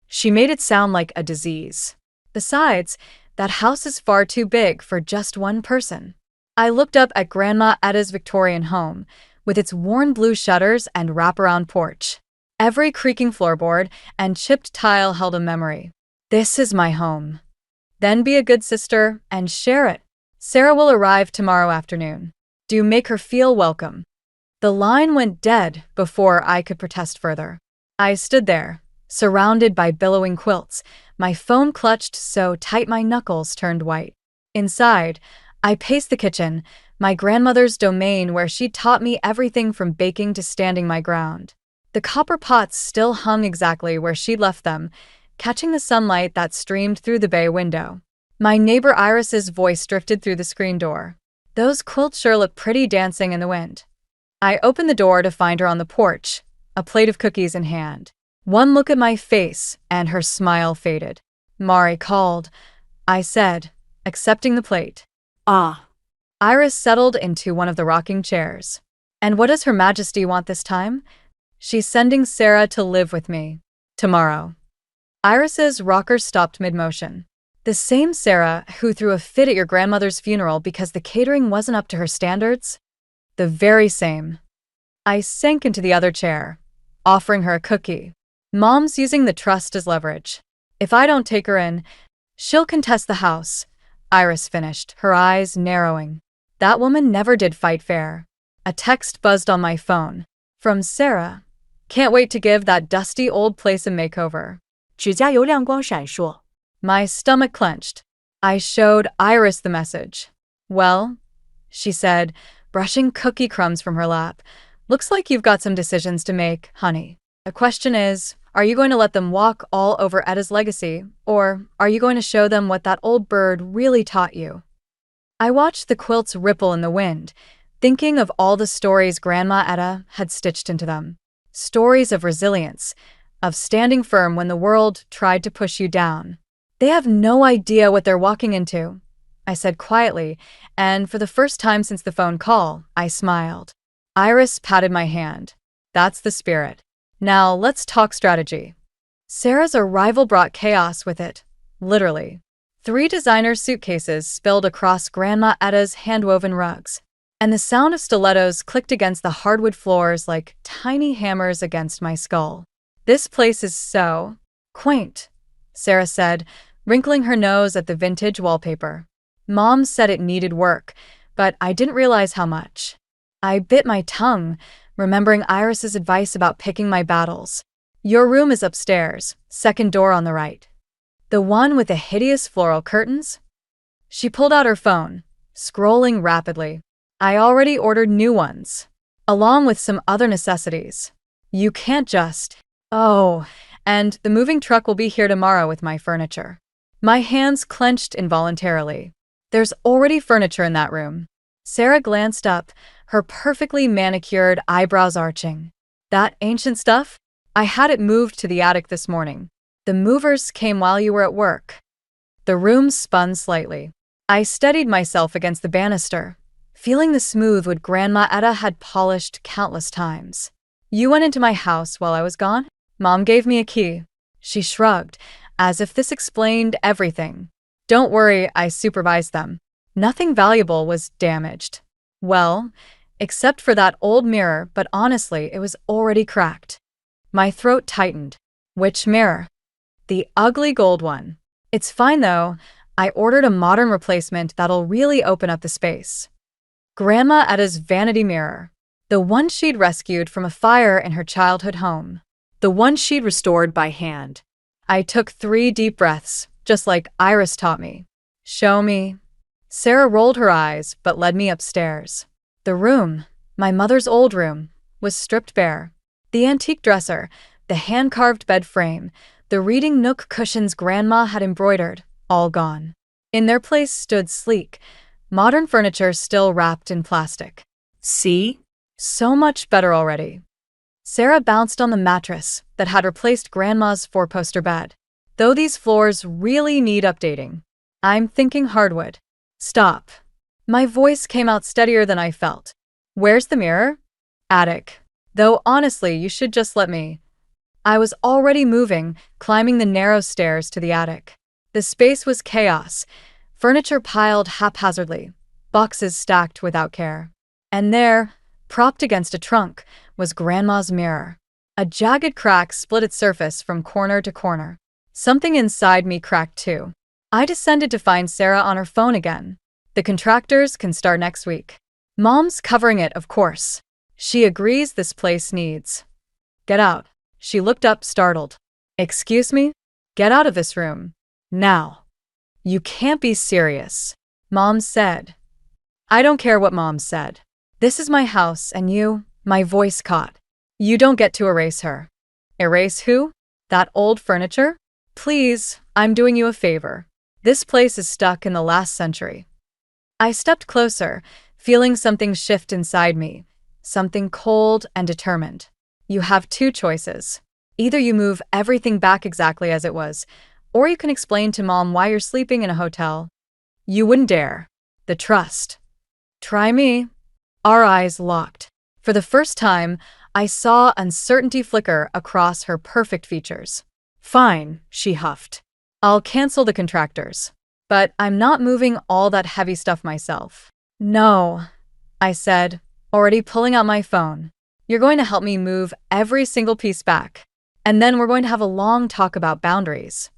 She made it sound like a disease. Besides, that house is far too big for just one person. I looked up at Grandma Etta's Victorian home, with its worn blue shutters and wraparound porch. Every creaking floorboard and chipped tile held a memory. This is my home. Then be a good sister and share it. Sarah will arrive tomorrow afternoon. Do make her feel welcome. The line went dead before I could protest further. I stood there, surrounded by billowing quilts, my phone clutched so tight my knuckles turned white. Inside, I paced the kitchen, my grandmother's domain where she'd taught me everything from baking to standing my ground. The copper pots still hung exactly where she'd left them, catching the sunlight that streamed through the bay window. My neighbor Iris's voice drifted through the screen door. Those quilts sure look pretty dancing in the wind. I opened the door to find her on the porch, a plate of cookies in hand. One look at my face, and her smile faded. Mari called, I said, accepting the plate. Ah. Iris settled into one of the rocking chairs. And what does Her Majesty want this time? She's sending Sarah to live with me. Tomorrow. Iris's rocker stopped mid-motion. The same Sarah who threw a fit at your grandmother's funeral because the catering wasn't up to her standards? The very same. I sank into the other chair, offering her a cookie. Mom's using the trust as leverage. If I don't take her in, she'll contest the house, Iris finished, her eyes narrowing. That woman never did fight fair. A text buzzed on my phone. From Sarah. Can't wait to give that dusty old place a makeover. 指甲油亮光闪烁。 My stomach clenched. I showed Iris the message. Well, she said, brushing cookie crumbs from her lap. Looks like you've got some decisions to make, honey. The question is, are you going to let them walk all over Etta's legacy, or are you going to show them what that old bird really taught you? I watched the quilts ripple in the wind, thinking of all the stories Grandma Etta had stitched into them. Stories of resilience, of standing firm when the world tried to push you down. They have no idea what they're walking into, I said quietly, and for the first time since the phone call, I smiled. Iris patted my hand. That's the spirit. Now let's talk strategy. Sarah's arrival brought chaos with it, literally. 3 designer suitcases spilled across Grandma Etta's hand-woven rugs, and the sound of stilettos clicked against the hardwood floors like tiny hammers against my skull. This place is so quaint, Sarah said, wrinkling her nose at the vintage wallpaper. Mom said it needed work, but I didn't realize how much. I bit my tongue, remembering Iris's advice about picking my battles. Your room is upstairs, second door on the right. The one with the hideous floral curtains? She pulled out her phone, scrolling rapidly. I already ordered new ones, along with some other necessities. You can't just... Oh, and the moving truck will be here tomorrow with my furniture. My hands clenched involuntarily. There's already furniture in that room. Sarah glanced up, her perfectly manicured eyebrows arching. That ancient stuff? I had it moved to the attic this morning. The movers came while you were at work. The room spun slightly. I steadied myself against the banister, feeling the smooth wood Grandma Etta had polished countless times. You went into my house while I was gone? Mom gave me a key. She shrugged, as if this explained everything. Don't worry, I supervised them. Nothing valuable was damaged. Well, except for that old mirror, but honestly, it was already cracked. My throat tightened. Which mirror? The ugly gold one. It's fine though. I ordered a modern replacement that'll really open up the space. Grandma Etta's vanity mirror. The one she'd rescued from a fire in her childhood home. The one she'd restored by hand. I took 3 deep breaths, just like Iris taught me. Show me. Sarah rolled her eyes, but led me upstairs. The room, my mother's old room, was stripped bare. The antique dresser, the hand-carved bed frame, the reading nook cushions Grandma had embroidered, all gone. In their place stood sleek, modern furniture still wrapped in plastic. See? So much better already. Sarah bounced on the mattress that had replaced Grandma's 4-poster bed. Though these floors really need updating. I'm thinking hardwood. Stop. My voice came out steadier than I felt. Where's the mirror? Attic. Though honestly, you should just let me. I was already moving, climbing the narrow stairs to the attic. The space was chaos. Furniture piled haphazardly, boxes stacked without care. And there, propped against a trunk, was Grandma's mirror. A jagged crack split its surface from corner to corner. Something inside me cracked too. I descended to find Sarah on her phone again. The contractors can start next week. Mom's covering it, of course. She agrees this place needs. Get out. She looked up, startled. Excuse me? Get out of this room. Now. You can't be serious. Mom said. I don't care what Mom said. This is my house and you, my voice caught. You don't get to erase her. Erase who? That old furniture? Please, I'm doing you a favor. This place is stuck in the last century. I stepped closer, feeling something shift inside me, something cold and determined. You have 2 choices. Either you move everything back exactly as it was, or you can explain to Mom why you're sleeping in a hotel. You wouldn't dare. The trust. Try me. Our eyes locked. For the first time, I saw uncertainty flicker across her perfect features. Fine, she huffed. I'll cancel the contractors. But I'm not moving all that heavy stuff myself. No, I said, already pulling out my phone. You're going to help me move every single piece back. And then we're going to have a long talk about boundaries.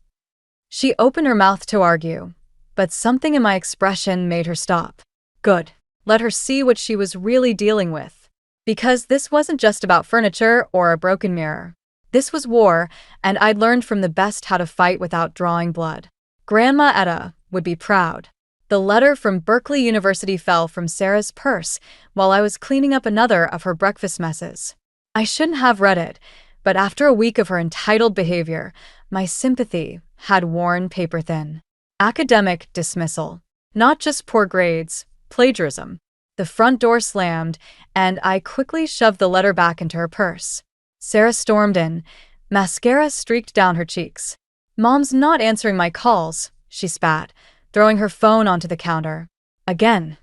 She opened her mouth to argue, but something in my expression made her stop. Good. Let her see what she was really dealing with. Because this wasn't just about furniture or a broken mirror. This was war, and I'd learned from the best how to fight without drawing blood. Grandma Etta would be proud. The letter from Berkeley University fell from Sarah's purse while I was cleaning up another of her breakfast messes. I shouldn't have read it, but after a week of her entitled behavior, my sympathy had worn paper thin. Academic dismissal. Not just poor grades, plagiarism. The front door slammed, and I quickly shoved the letter back into her purse. Sarah stormed in. Mascara streaked down her cheeks. Mom's not answering my calls, she spat, throwing her phone onto the counter. Again.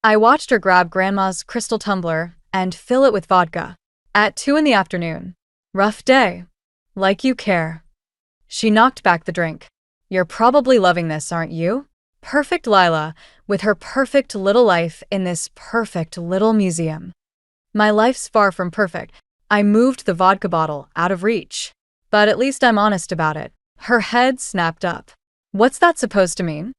I watched her grab Grandma's crystal tumbler and fill it with vodka. At 2 in the afternoon. Rough day. Like you care. She knocked back the drink. You're probably loving this, aren't you? Perfect Lila, with her perfect little life in this perfect little museum. My life's far from perfect. I moved the vodka bottle out of reach. But at least I'm honest about it. Her head snapped up. What's that supposed to mean?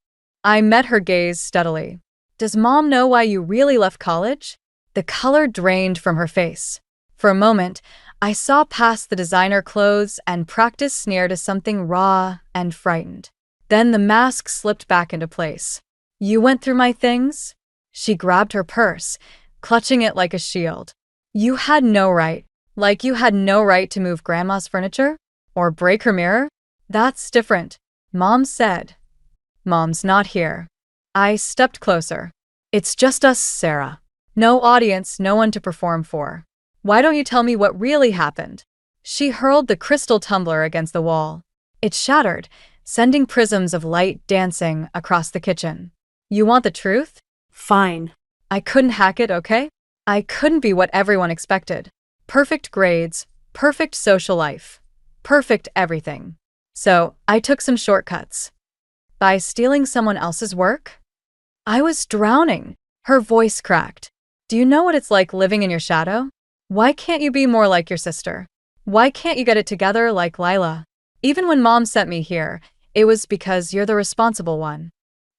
I met her gaze steadily. Does Mom know why you really left college? The color drained from her face. For a moment, I saw past the designer clothes and practiced sneer to something raw and frightened. Then the mask slipped back into place. You went through my things? She grabbed her purse, clutching it like a shield. You had no right. Like you had no right to move Grandma's furniture? Or break her mirror? That's different, Mom said. Mom's not here. I stepped closer. It's just us, Sarah. No audience, no one to perform for. Why don't you tell me what really happened? She hurled the crystal tumbler against the wall. It shattered, sending prisms of light dancing across the kitchen. You want the truth? Fine. I couldn't hack it, okay? I couldn't be what everyone expected. Perfect grades, perfect social life, perfect everything. So I took some shortcuts. By stealing someone else's work? I was drowning. Her voice cracked. Do you know what it's like living in your shadow? Why can't you be more like your sister? Why can't you get it together like Lila? Even when Mom sent me here, it was because you're the responsible one.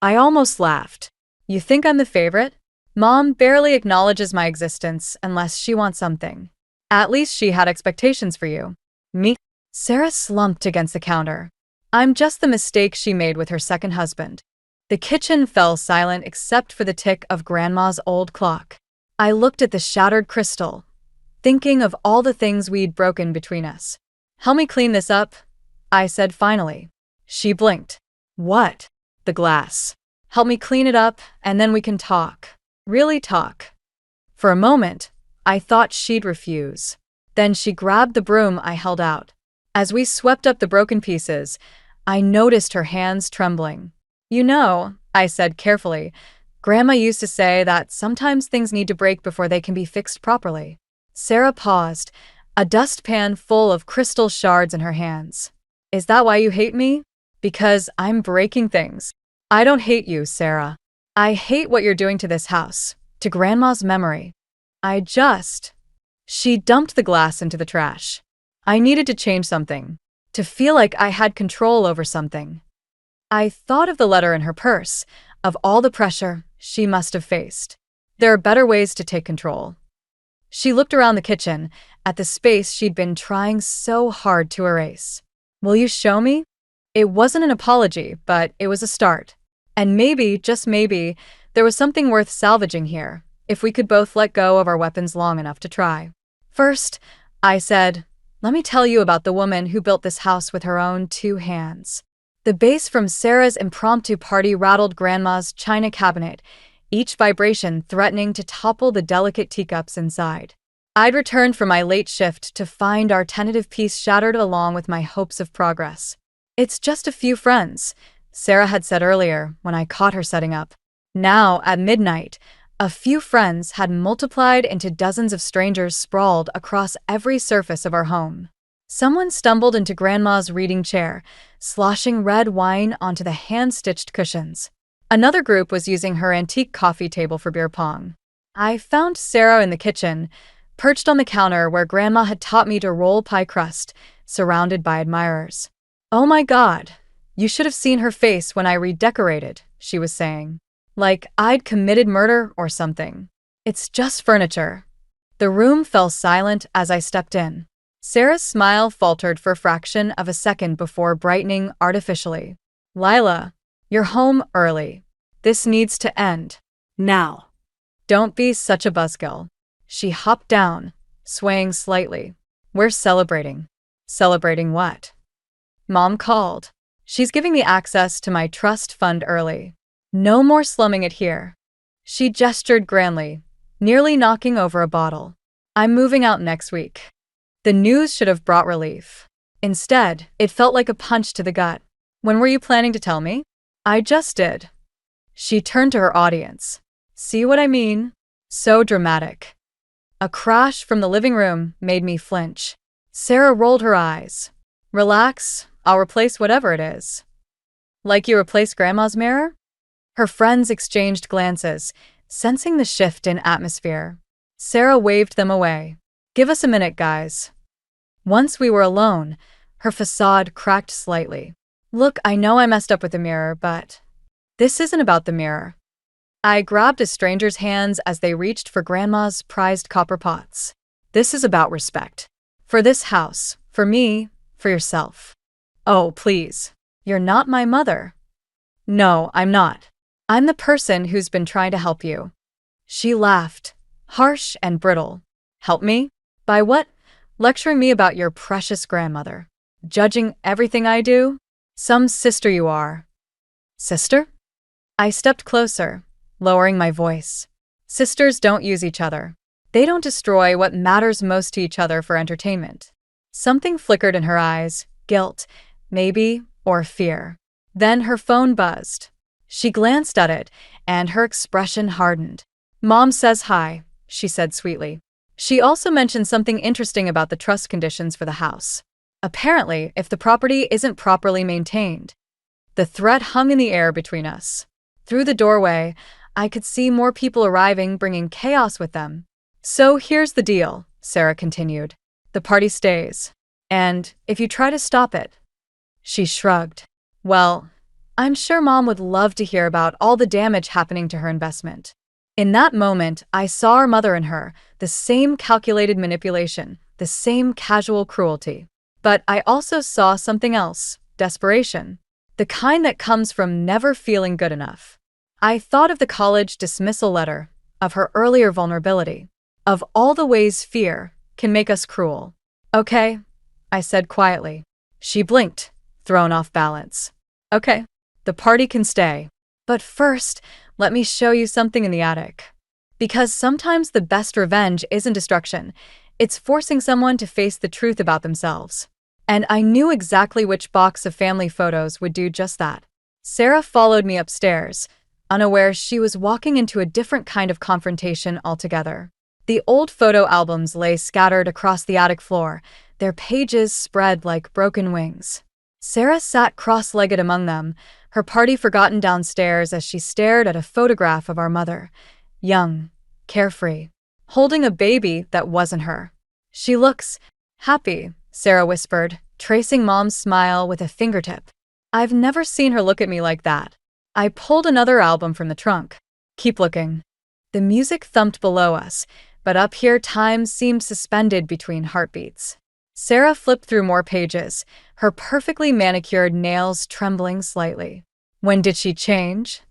I almost laughed. You think I'm the favorite? Mom barely acknowledges my existence unless she wants something. At least she had expectations for you. Me? Sarah slumped against the counter. I'm just the mistake she made with her second husband. The kitchen fell silent except for the tick of Grandma's old clock. I looked at the shattered crystal, thinking of all the things we'd broken between us. Help me clean this up, I said finally. She blinked. What? The glass. Help me clean it up, and then we can talk. Really talk. For a moment, I thought she'd refuse. Then she grabbed the broom I held out. As we swept up the broken pieces, I noticed her hands trembling. You know, I said carefully, Grandma used to say that sometimes things need to break before they can be fixed properly. Sarah paused, a dustpan full of crystal shards in her hands. Is that why you hate me? Because I'm breaking things. I don't hate you, Sarah. I hate what you're doing to this house, to Grandma's memory. She dumped the glass into the trash. I needed to change something, to feel like I had control over something. I thought of the letter in her purse, of all the pressure she must have faced. There are better ways to take control. She looked around the kitchen, at the space she'd been trying so hard to erase. Will you show me? It wasn't an apology, but it was a start. And maybe, just maybe, there was something worth salvaging here, if we could both let go of our weapons long enough to try. First, I said, let me tell you about the woman who built this house with her own 2 hands. The bass from Sarah's impromptu party rattled Grandma's china cabinet, each vibration threatening to topple the delicate teacups inside. I'd returned from my late shift to find our tentative piece shattered along with my hopes of progress. It's just a few friends, Sarah had said earlier when I caught her setting up. Now, at midnight, a few friends had multiplied into dozens of strangers sprawled across every surface of our home. Someone stumbled into Grandma's reading chair, sloshing red wine onto the hand-stitched cushions. Another group was using her antique coffee table for beer pong. I found Sarah in the kitchen, perched on the counter where Grandma had taught me to roll pie crust, surrounded by admirers. "Oh my God, you should have seen her face when I redecorated," she was saying. "Like I'd committed murder or something. It's just furniture." The room fell silent as I stepped in. Sarah's smile faltered for a fraction of a second before brightening artificially. "Lila, you're home early. This needs to end. Now. Don't be such a buzzkill." She hopped down, swaying slightly. "We're celebrating." "Celebrating what?" Mom called. "She's giving me access to my trust fund early. No more slumming it here." She gestured grandly, nearly knocking over a bottle. "I'm moving out next week." The news should have brought relief. Instead, it felt like a punch to the gut. "When were you planning to tell me?" "I just did." She turned to her audience. "See what I mean? So dramatic." A crash from the living room made me flinch. Sarah rolled her eyes. "Relax, I'll replace whatever it is." "Like you replaced Grandma's mirror?" Her friends exchanged glances, sensing the shift in atmosphere. Sarah waved them away. "Give us a minute, guys." Once we were alone, her facade cracked slightly. "Look, I know I messed up with the mirror, but this isn't about the mirror." I grabbed a stranger's hands as they reached for Grandma's prized copper pots. "This is about respect. For this house, for me, for yourself." "Oh, please. You're not my mother." "No, I'm not. I'm the person who's been trying to help you." She laughed, harsh and brittle. "Help me? By what? Lecturing me about your precious grandmother. Judging everything I do? Some sister you are." "Sister?" I stepped closer, lowering my voice. "Sisters don't use each other. They don't destroy what matters most to each other for entertainment." Something flickered in her eyes, guilt, maybe, or fear. Then her phone buzzed. She glanced at it, and her expression hardened. "Mom says hi," she said sweetly. She also mentioned something interesting about the trust conditions for the house. Apparently, if the property isn't properly maintained. The threat hung in the air between us. Through the doorway, I could see more people arriving, bringing chaos with them. "So here's the deal," Sarah continued. "The party stays. And if you try to stop it..." She shrugged. "Well, I'm sure Mom would love to hear about all the damage happening to her investment." In that moment, I saw our mother in her, the same calculated manipulation, the same casual cruelty. But I also saw something else, desperation. The kind that comes from never feeling good enough. I thought of the college dismissal letter, of her earlier vulnerability, of all the ways fear can make us cruel. "Okay," I said quietly. She blinked, thrown off balance. "Okay, the party can stay. But first, let me show you something in the attic." Because sometimes the best revenge isn't destruction, it's forcing someone to face the truth about themselves. And I knew exactly which box of family photos would do just that. Sarah followed me upstairs, unaware she was walking into a different kind of confrontation altogether. The old photo albums lay scattered across the attic floor, their pages spread like broken wings. Sarah sat cross-legged among them, her party forgotten downstairs as she stared at a photograph of our mother, young, carefree, holding a baby that wasn't her. "She looks happy," Sarah whispered, tracing Mom's smile with a fingertip. "I've never seen her look at me like that." I pulled another album from the trunk. "Keep looking." The music thumped below us, but up here time seemed suspended between heartbeats. Sarah flipped through more pages, her perfectly manicured nails trembling slightly. "When did she change?"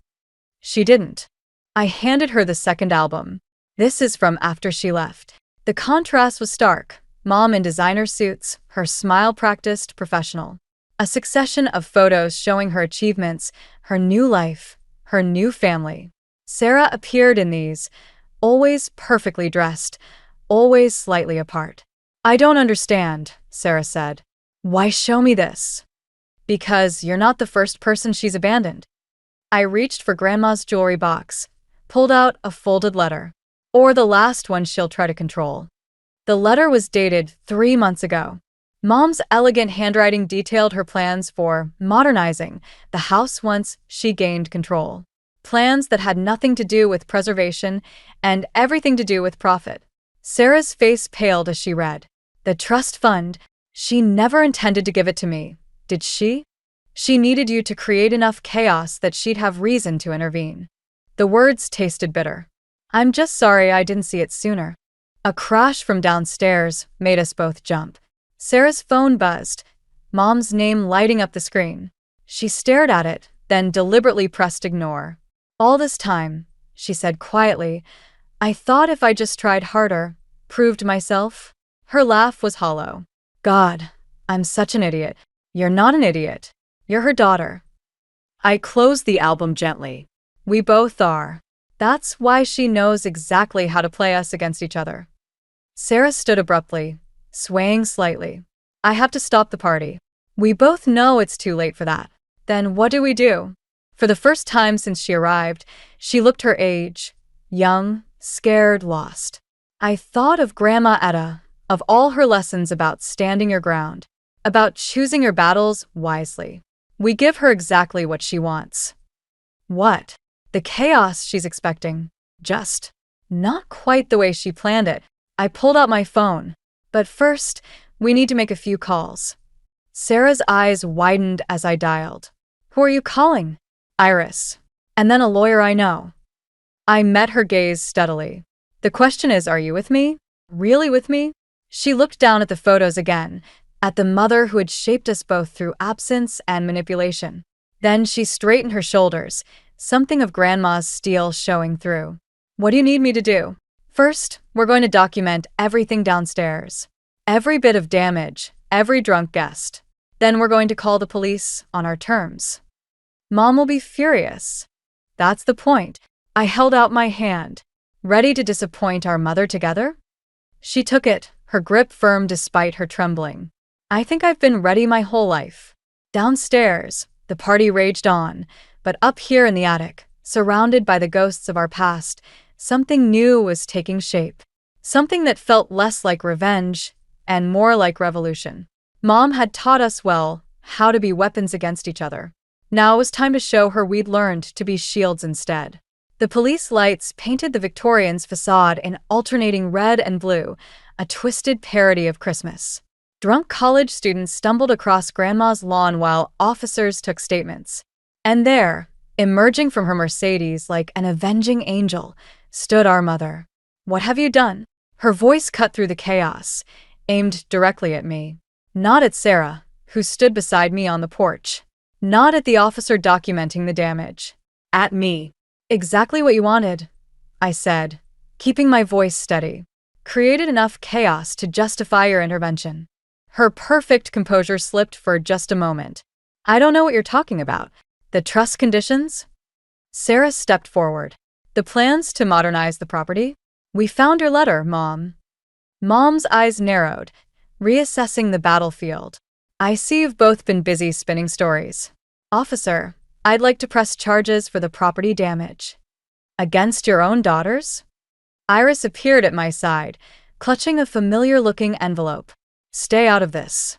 "She didn't." I handed her the second album. "This is from after she left." The contrast was stark. Mom in designer suits, her smile practiced, professional. A succession of photos showing her achievements, her new life, her new family. Sarah appeared in these, always perfectly dressed, always slightly apart. "I don't understand," Sarah said. "Why show me this?" "Because you're not the first person she's abandoned." I reached for Grandma's jewelry box, pulled out a folded letter. "Or the last one she'll try to control." The letter was dated 3 months ago. Mom's elegant handwriting detailed her plans for modernizing the house once she gained control. Plans that had nothing to do with preservation and everything to do with profit. Sarah's face paled as she read. The trust fund, she never intended to give it to me, did she? She needed you to create enough chaos that she'd have reason to intervene. The words tasted bitter. I'm just sorry I didn't see it sooner. A crash from downstairs made us both jump. Sarah's phone buzzed, Mom's name lighting up the screen. She stared at it, then deliberately pressed ignore. All this time, she said quietly, I thought if I just tried harder, proved myself. Her laugh was hollow. God, I'm such an idiot. You're not an idiot. You're her daughter. I closed the album gently. We both are. That's why she knows exactly how to play us against each other. Sarah stood abruptly, swaying slightly. I have to stop the party. We both know it's too late for that. Then what do we do? For the first time since she arrived, she looked her age. Young, scared, lost. I thought of Grandma Etta, of all her lessons about standing your ground, about choosing your battles wisely. We give her exactly what she wants. What? The chaos she's expecting. Just not quite the way she planned it. I pulled out my phone. But first, we need to make a few calls. Sarah's eyes widened as I dialed. Who are you calling? Iris. And then a lawyer I know. I met her gaze steadily. The question is, are you with me? Really with me? She looked down at the photos again, at the mother who had shaped us both through absence and manipulation. Then she straightened her shoulders, something of Grandma's steel showing through. What do you need me to do? First, we're going to document everything downstairs. Every bit of damage, every drunk guest. Then we're going to call the police on our terms. Mom will be furious. That's the point. I held out my hand, ready to disappoint our mother together. She took it, her grip firm despite her trembling. I think I've been ready my whole life. Downstairs, the party raged on, but up here in the attic, surrounded by the ghosts of our past, something new was taking shape. Something that felt less like revenge and more like revolution. Mom had taught us well how to be weapons against each other. Now it was time to show her we'd learned to be shields instead. The police lights painted the Victorians' facade in alternating red and blue, a twisted parody of Christmas. Drunk college students stumbled across Grandma's lawn while officers took statements. And there, emerging from her Mercedes like an avenging angel, stood our mother. What have you done? Her voice cut through the chaos, aimed directly at me. Not at Sarah, who stood beside me on the porch. Not at the officer documenting the damage. At me. Exactly what you wanted, I said, keeping my voice steady. Created enough chaos to justify your intervention. Her perfect composure slipped for just a moment. I don't know what you're talking about. The trust conditions? Sarah stepped forward. The plans to modernize the property? We found your letter, Mom. Mom's eyes narrowed, reassessing the battlefield. I see you've both been busy spinning stories. Officer, I'd like to press charges for the property damage. Against your own daughters? Iris appeared at my side, clutching a familiar-looking envelope. Stay out of this.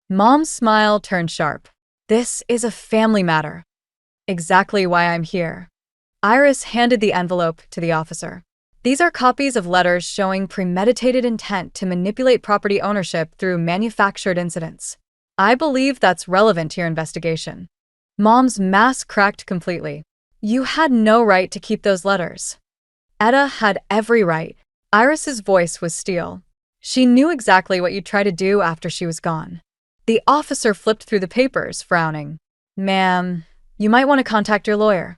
Mom's smile turned sharp. This is a family matter. Exactly why I'm here. Iris handed the envelope to the officer. These are copies of letters showing premeditated intent to manipulate property ownership through manufactured incidents. I believe that's relevant to your investigation. Mom's mask cracked completely. You had no right to keep those letters. Etta had every right. Iris's voice was steel. She knew exactly what you'd try to do after she was gone. The officer flipped through the papers, frowning. Ma'am, you might want to contact your lawyer.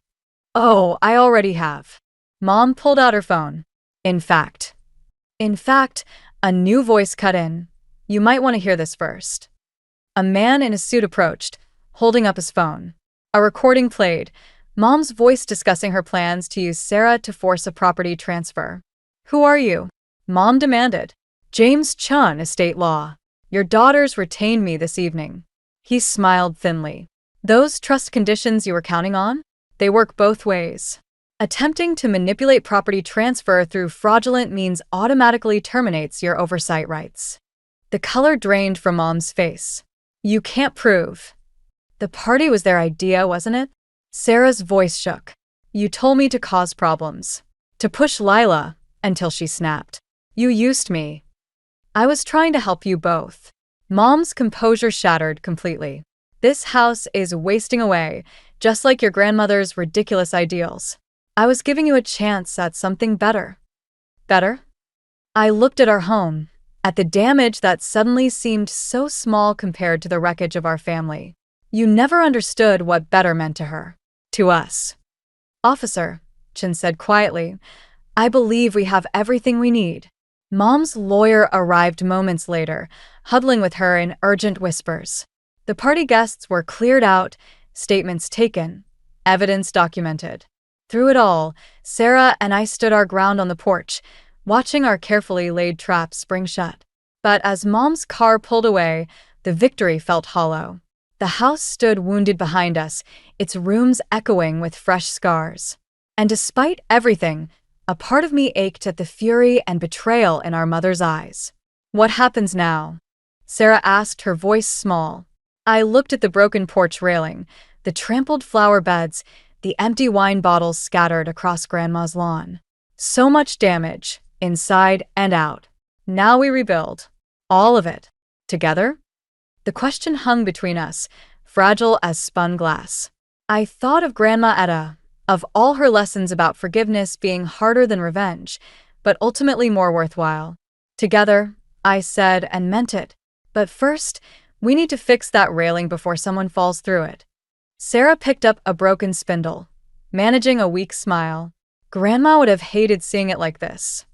Oh, I already have. Mom pulled out her phone. In fact, a new voice cut in. You might want to hear this first. A man in a suit approached, holding up his phone. A recording played, Mom's voice discussing her plans to use Sarah to force a property transfer. Who are you? Mom demanded. James Chun, Estate Law. Your daughters retained me this evening. He smiled thinly. Those trust conditions you were counting on? They work both ways. Attempting to manipulate property transfer through fraudulent means automatically terminates your oversight rights. The color drained from Mom's face. You can't prove. The party was their idea, wasn't it? Sarah's voice shook. You told me to cause problems. To push Lila until she snapped. You used me. I was trying to help you both. Mom's composure shattered completely. This house is wasting away, just like your grandmother's ridiculous ideals. I was giving you a chance at something better. Better? I looked at our home, at the damage that suddenly seemed so small compared to the wreckage of our family. You never understood what better meant to her. To us. Officer, Chin said quietly, I believe we have everything we need. Mom's lawyer arrived moments later, huddling with her in urgent whispers. The party guests were cleared out, statements taken, evidence documented. Through it all, Sarah and I stood our ground on the porch, watching our carefully laid traps spring shut. But as Mom's car pulled away, the victory felt hollow. The house stood wounded behind us, its rooms echoing with fresh scars. And despite everything, a part of me ached at the fury and betrayal in our mother's eyes. What happens now? Sarah asked, her voice small. I looked at the broken porch railing, the trampled flower beds, the empty wine bottles scattered across Grandma's lawn. So much damage, inside and out. Now we rebuild. All of it. Together? The question hung between us, fragile as spun glass. I thought of Grandma Etta, of all her lessons about forgiveness being harder than revenge, but ultimately more worthwhile. Together, I said and meant it. But first, we need to fix that railing before someone falls through it. Sarah picked up a broken spindle, managing a weak smile. Grandma would have hated seeing it like this.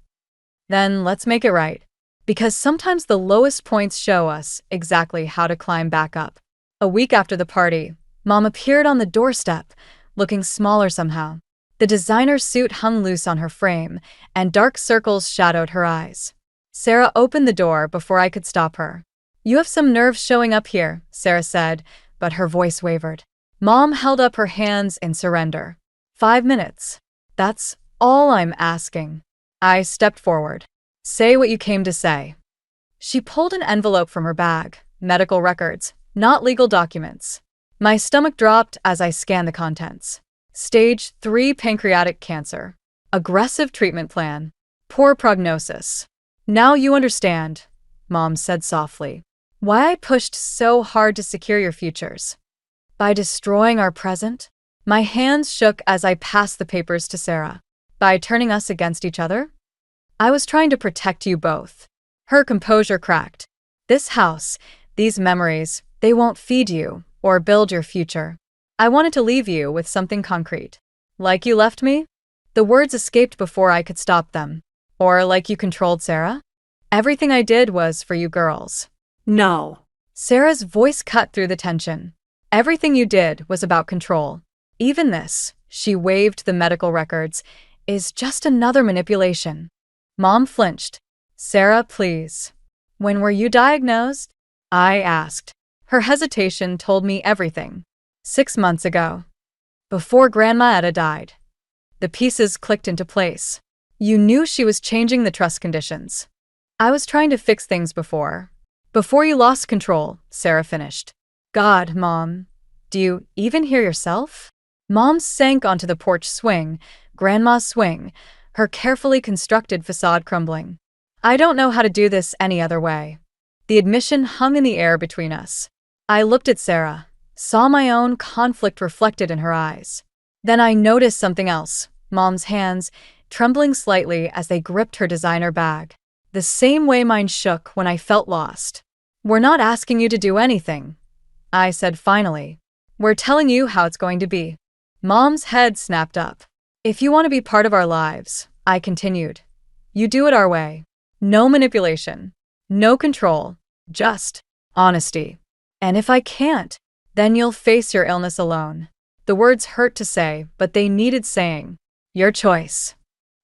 Then let's make it right. Because sometimes the lowest points show us exactly how to climb back up. A week after the party, Mom appeared on the doorstep, looking smaller somehow. The designer suit hung loose on her frame, and dark circles shadowed her eyes. Sarah opened the door before I could stop her. You have some nerve showing up here, Sarah said, but her voice wavered. Mom held up her hands in surrender. 5 minutes. That's all I'm asking. I stepped forward. Say what you came to say. She pulled an envelope from her bag. Medical records, not legal documents. My stomach dropped as I scanned the contents. Stage 3 pancreatic cancer. Aggressive treatment plan. Poor prognosis. Now you understand, Mom said softly, why I pushed so hard to secure your futures. By destroying our present? My hands shook as I passed the papers to Sarah. By turning us against each other? I was trying to protect you both. Her composure cracked. This house, these memories, they won't feed you or build your future. I wanted to leave you with something concrete. Like you left me? The words escaped before I could stop them. Or like you controlled Sarah? Everything I did was for you girls. No. Sarah's voice cut through the tension. Everything you did was about control. Even this, she waved the medical records, is just another manipulation. Mom flinched. Sarah, please. When were you diagnosed? I asked. Her hesitation told me everything. 6 months ago. Before Grandma Etta died. The pieces clicked into place. You knew she was changing the trust conditions. I was trying to fix things before. Before you lost control, Sarah finished. God, Mom. Do you even hear yourself? Mom sank onto the porch swing, Grandma's swing, her carefully constructed facade crumbling. I don't know how to do this any other way. The admission hung in the air between us. I looked at Sarah, saw my own conflict reflected in her eyes. Then I noticed something else, Mom's hands, trembling slightly as they gripped her designer bag. The same way mine shook when I felt lost. We're not asking you to do anything, I said finally. We're telling you how it's going to be. Mom's head snapped up. If you want to be part of our lives, I continued, you do it our way. No manipulation. No control. Just honesty. And if I can't, then you'll face your illness alone. The words hurt to say, but they needed saying. Your choice.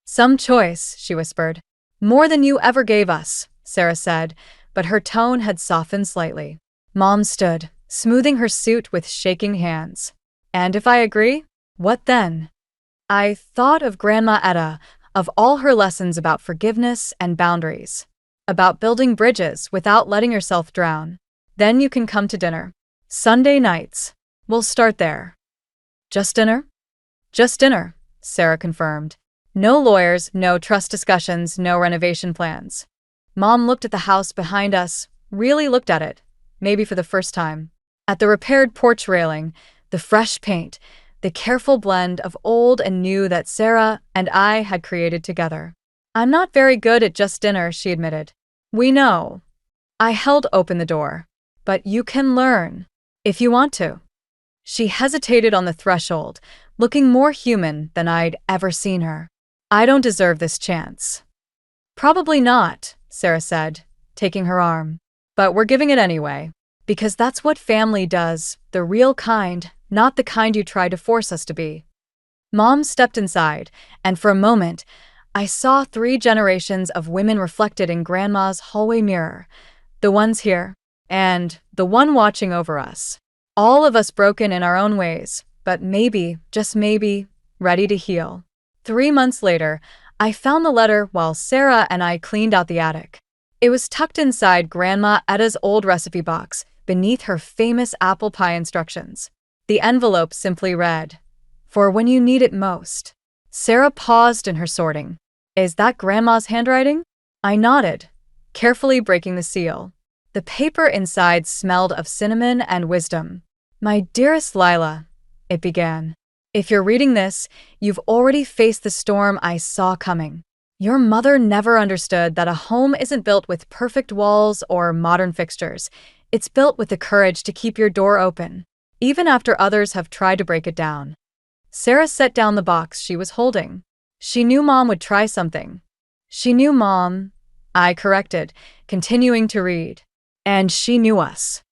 Some choice, she whispered. More than you ever gave us, Sarah said, but her tone had softened slightly. Mom stood, smoothing her suit with shaking hands. And if I agree? What then? I thought of Grandma Etta, of all her lessons about forgiveness and boundaries. about building bridges without letting yourself drown. Then you can come to dinner. Sunday nights. We'll start there. Just dinner? Just dinner, Sarah confirmed. No lawyers, no trust discussions, no renovation plans. Mom looked at the house behind us, really looked at it, maybe for the first time. At the repaired porch railing, the fresh paint, the careful blend of old and new that Sarah and I had created together. I'm not very good at just dinner, she admitted. We know. I held open the door. But you can learn, if you want to. She hesitated on the threshold, looking more human than I'd ever seen her. I don't deserve this chance. Probably not, Sarah said, taking her arm. But we're giving it anyway. Because that's what family does, the real kind, not the kind you try to force us to be. Mom stepped inside, and for a moment, I saw 3 generations of women reflected in Grandma's hallway mirror. The ones here, and the one watching over us. All of us broken in our own ways, but maybe, just maybe, ready to heal. 3 months later, I found the letter while Sarah and I cleaned out the attic. It was tucked inside Grandma Etta's old recipe box, beneath her famous apple pie instructions. The envelope simply read, "For when you need it most." Sarah paused in her sorting. Is that Grandma's handwriting? I nodded, carefully breaking the seal. The paper inside smelled of cinnamon and wisdom. My dearest Lila, it began. If you're reading this, you've already faced the storm I saw coming. Your mother never understood that a home isn't built with perfect walls or modern fixtures. It's built with the courage to keep your door open, even after others have tried to break it down. Sarah set down the box she was holding. She knew Mom would try something. She knew Mom, I corrected, continuing to read. And she knew us.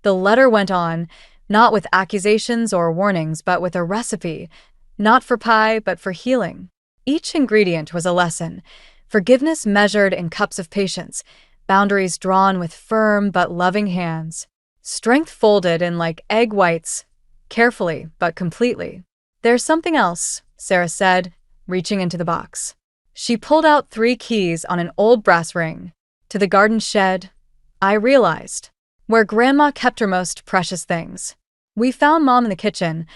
The letter went on, not with accusations or warnings, but with a recipe, not for pie, but for healing. Each ingredient was a lesson, forgiveness measured in cups of patience, boundaries drawn with firm but loving hands, strength folded in like egg whites, carefully but completely. There's something else, Sarah said, reaching into the box. She pulled out 3 keys on an old brass ring. To the garden shed, I realized, where Grandma kept her most precious things. We found Mom in the kitchen,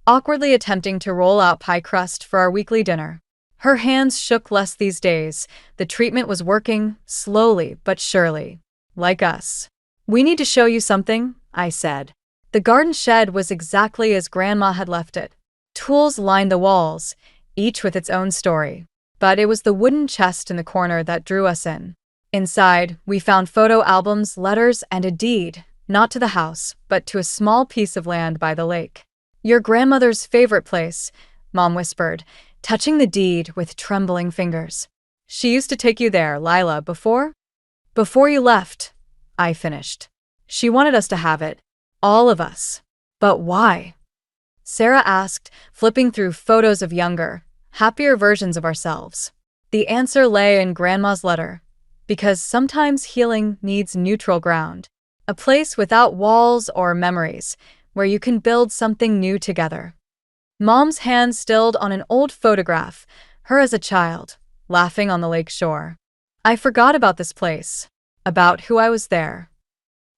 awkwardly attempting to roll out pie crust for our weekly dinner. Her hands shook less these days. The treatment was working, slowly but surely. Like us. We need to show you something, I said. The garden shed was exactly as Grandma had left it. Tools lined the walls, each with its own story. But it was the wooden chest in the corner that drew us in. Inside, we found photo albums, letters, and a deed, not to the house, but to a small piece of land by the lake. Your grandmother's favorite place, Mom whispered, touching the deed with trembling fingers. She used to take you there, Lila, before? Before you left, I finished. She wanted us to have it. All of us. But why? Sarah asked, flipping through photos of younger, happier versions of ourselves. The answer lay in Grandma's letter. Because sometimes healing needs neutral ground. A place without walls or memories, where you can build something new together. Mom's hand stilled on an old photograph, her as a child, laughing on the lake shore. I forgot about this place, about who I was there.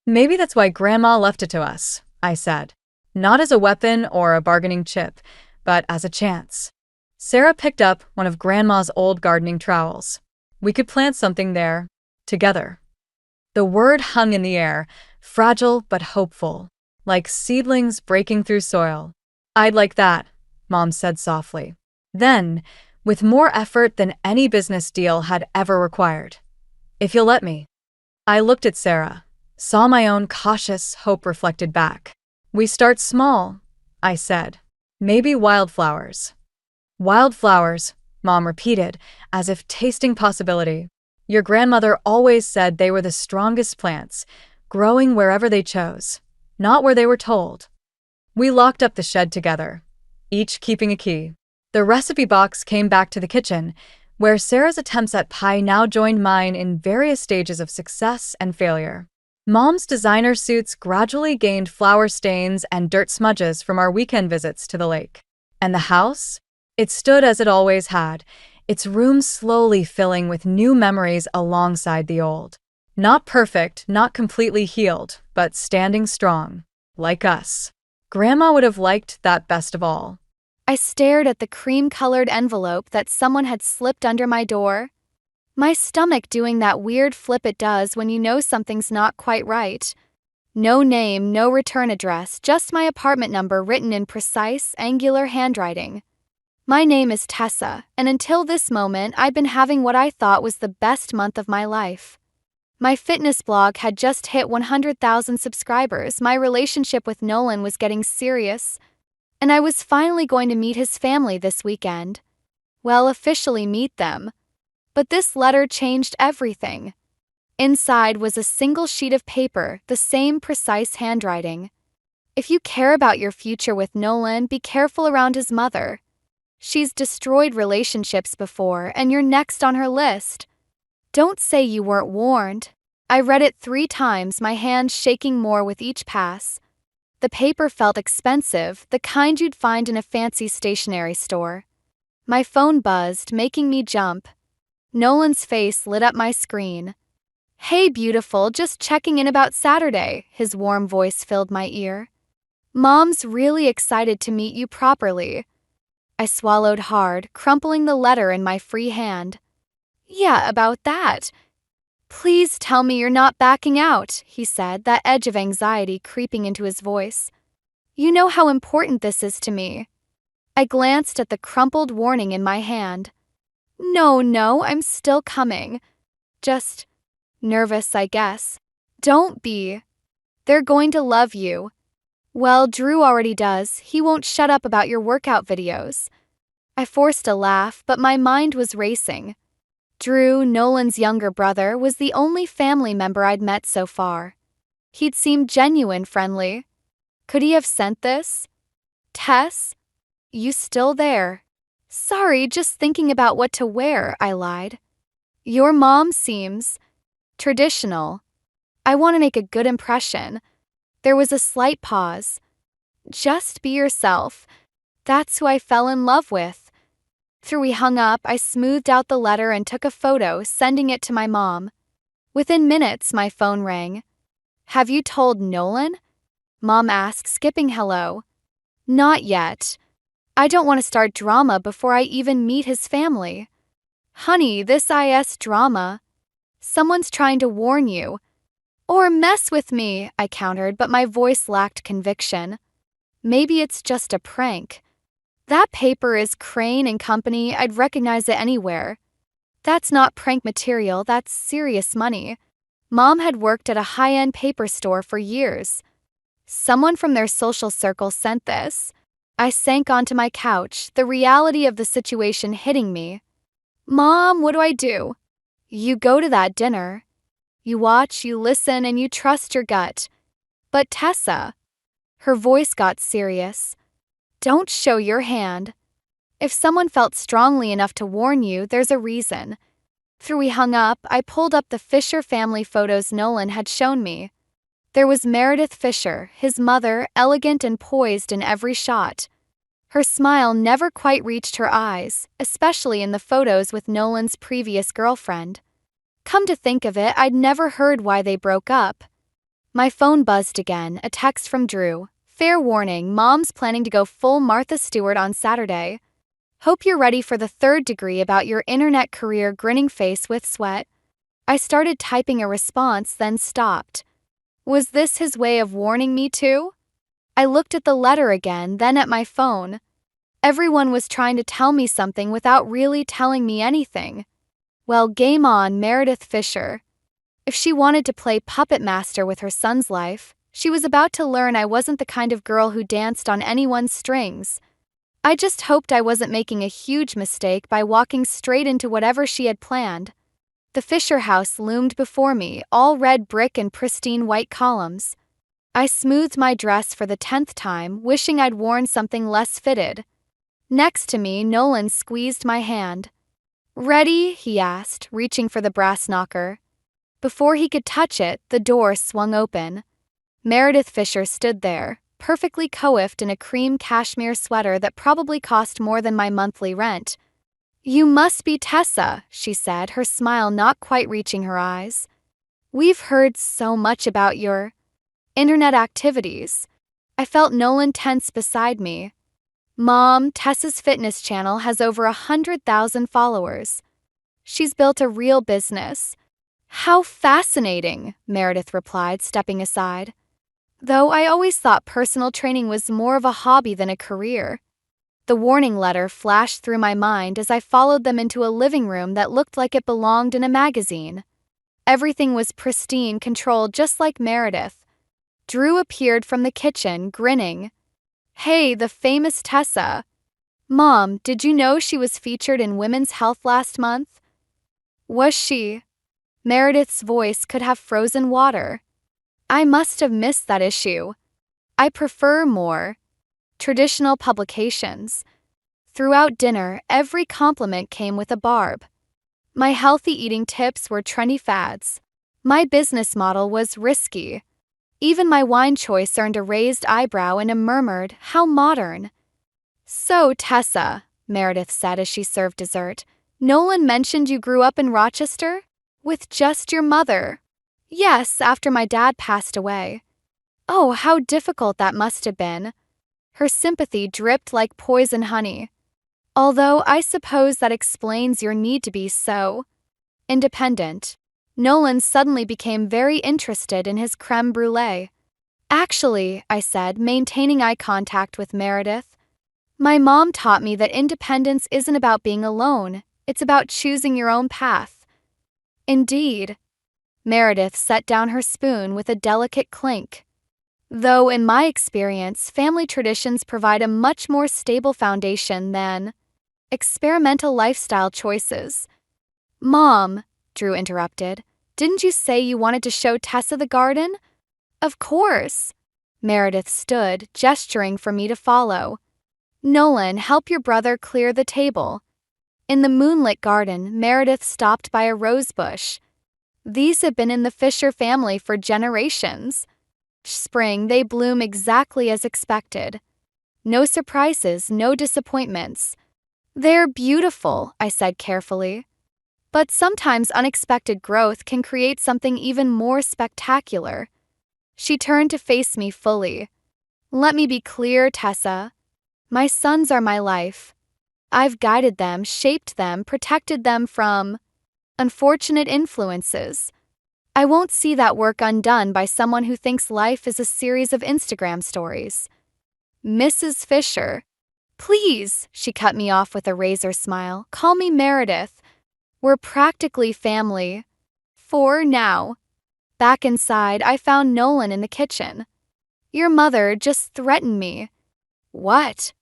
Maybe that's why Grandma left it to us, I said. Not as a weapon or a bargaining chip, but as a chance. Sarah picked up one of Grandma's old gardening trowels. We could plant something there, together. The word hung in the air, fragile but hopeful, like seedlings breaking through soil. I'd like that, Mom said softly. Then, with more effort than any business deal had ever required. If you'll let me. I looked at Sarah, saw my own cautious hope reflected back. We start small, I said. Maybe wildflowers. Wildflowers, Mom repeated, as if tasting possibility. Your grandmother always said they were the strongest plants, growing wherever they chose, not where they were told. We locked up the shed together, each keeping a key. The recipe box came back to the kitchen, where Sarah's attempts at pie now joined mine in various stages of success and failure. Mom's designer suits gradually gained flour stains and dirt smudges from our weekend visits to the lake. And the house? It stood as it always had, its room slowly filling with new memories alongside the old. Not perfect, not completely healed, but standing strong, like us. Grandma would have liked that best of all. I stared at the cream-colored envelope that someone had slipped under my door, my stomach doing that weird flip it does when you know something's not quite right. No name, no return address, just my apartment number written in precise, angular handwriting. My name is Tessa, and until this moment, I'd been having what I thought was the best month of my life. My fitness blog had just hit 100,000 subscribers, my relationship with Nolan was getting serious, and I was finally going to meet his family this weekend. Well, officially meet them. But this letter changed everything. Inside was a single sheet of paper, the same precise handwriting. If you care about your future with Nolan, be careful around his mother. She's destroyed relationships before, and you're next on her list. Don't say you weren't warned. I read it 3 times, my hand shaking more with each pass. The paper felt expensive, the kind you'd find in a fancy stationery store. My phone buzzed, making me jump. Nolan's face lit up my screen. "Hey, beautiful, just checking in about Saturday," his warm voice filled my ear. "Mom's really excited to meet you properly." I swallowed hard, crumpling the letter in my free hand. "Yeah, about that. Please tell me you're not backing out," he said, that edge of anxiety creeping into his voice. "You know how important this is to me." I glanced at the crumpled warning in my hand. No, I'm still coming. Just nervous, I guess." "Don't be. They're going to love you." "Well, Drew already does. He won't shut up about your workout videos." I forced a laugh, but my mind was racing. Drew, Nolan's younger brother, was the only family member I'd met so far. He'd seemed genuine friendly. Could he have sent this? "Tess? You still there?" "Sorry, just thinking about what to wear," I lied. "Your mom seems traditional. I want to make a good impression." There was a slight pause. "Just be yourself. That's who I fell in love with." After we hung up, I smoothed out the letter and took a photo, sending it to my mom. Within minutes, my phone rang. "Have you told Nolan?" Mom asked, skipping hello. "Not yet. I don't want to start drama before I even meet his family." "Honey, this is drama. Someone's trying to warn you." "Or mess with me," I countered, but my voice lacked conviction. "Maybe it's just a prank." "That paper is Crane and Company, I'd recognize it anywhere." "That's not prank material, that's serious money." Mom had worked at a high-end paper store for years. "Someone from their social circle sent this." I sank onto my couch, the reality of the situation hitting me. "Mom, what do I do?" "You go to that dinner. You watch, you listen, and you trust your gut." "But Tessa." Her voice got serious. "Don't show your hand. If someone felt strongly enough to warn you, there's a reason." After we hung up, I pulled up the Fisher family photos Nolan had shown me. There was Meredith Fisher, his mother, elegant and poised in every shot. Her smile never quite reached her eyes, especially in the photos with Nolan's previous girlfriend. Come to think of it, I'd never heard why they broke up. My phone buzzed again, a text from Drew. "Fair warning, Mom's planning to go full Martha Stewart on Saturday. Hope you're ready for the 3rd degree about your internet career, grinning face with sweat." I started typing a response, then stopped. Was this his way of warning me too? I looked at the letter again, then at my phone. Everyone was trying to tell me something without really telling me anything. Well, game on, Meredith Fisher. If she wanted to play puppet master with her son's life, she was about to learn I wasn't the kind of girl who danced on anyone's strings. I just hoped I wasn't making a huge mistake by walking straight into whatever she had planned. The Fisher house loomed before me, all red brick and pristine white columns. I smoothed my dress for the 10th time, wishing I'd worn something less fitted. Next to me, Nolan squeezed my hand. "Ready?" he asked, reaching for the brass knocker. Before he could touch it, the door swung open. Meredith Fisher stood there, perfectly coiffed in a cream cashmere sweater that probably cost more than my monthly rent. You must be Tessa, she said, her smile not quite reaching her eyes. We've heard so much about your internet activities. I felt Nolan tense beside me. Mom, Tessa's fitness channel has over 100,000 followers. She's built a real business. How fascinating, Meredith replied, stepping aside. Though I always thought personal training was more of a hobby than a career. The warning letter flashed through my mind as I followed them into a living room that looked like it belonged in a magazine. Everything was pristine, controlled just like Meredith. Drew appeared from the kitchen, grinning. Hey, the famous Tessa. Mom, did you know she was featured in Women's Health last month? Was she? Meredith's voice could have frozen water. I must have missed that issue. I prefer more traditional publications. Throughout dinner, every compliment came with a barb. My healthy eating tips were trendy fads. My business model was risky. Even my wine choice earned a raised eyebrow and a murmured, "How modern." So, Tessa, Meredith said as she served dessert, Nolan mentioned you grew up in Rochester? With just your mother? Yes, after my dad passed away. Oh, how difficult that must have been. Her sympathy dripped like poison honey. Although I suppose that explains your need to be so independent. Nolan suddenly became very interested in his creme brulee. Actually, I said, maintaining eye contact with Meredith, my mom taught me that independence isn't about being alone, it's about choosing your own path. Indeed. Meredith set down her spoon with a delicate clink. Though in my experience, family traditions provide a much more stable foundation than experimental lifestyle choices. Mom, Drew interrupted, didn't you say you wanted to show Tessa the garden? Of course. Meredith stood, gesturing for me to follow. Nolan, help your brother clear the table. In the moonlit garden, Meredith stopped by a rose bush. These have been in the Fisher family for generations. Spring, they bloom exactly as expected. No surprises, no disappointments. They're beautiful, I said carefully. But sometimes unexpected growth can create something even more spectacular. She turned to face me fully. Let me be clear, Tessa. My sons are my life. I've guided them, shaped them, protected them from unfortunate influences. I won't see that work undone by someone who thinks life is a series of Instagram stories. Mrs. Fisher. Please, she cut me off with a razor smile. Call me Meredith. We're practically family. For now. Back inside, I found Nolan in the kitchen. Your mother just threatened me. What?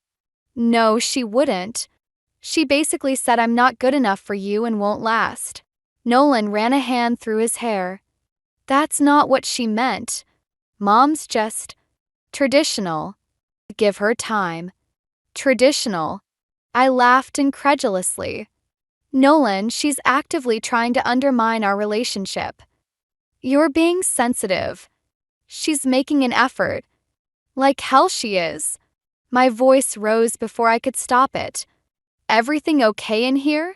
No, she wouldn't. She basically said I'm not good enough for you and won't last. Nolan ran a hand through his hair. That's not what she meant. Mom's just traditional. Give her time. Traditional. I laughed incredulously. Nolan, she's actively trying to undermine our relationship. You're being sensitive. She's making an effort. Like hell she is. My voice rose before I could stop it. Everything okay in here?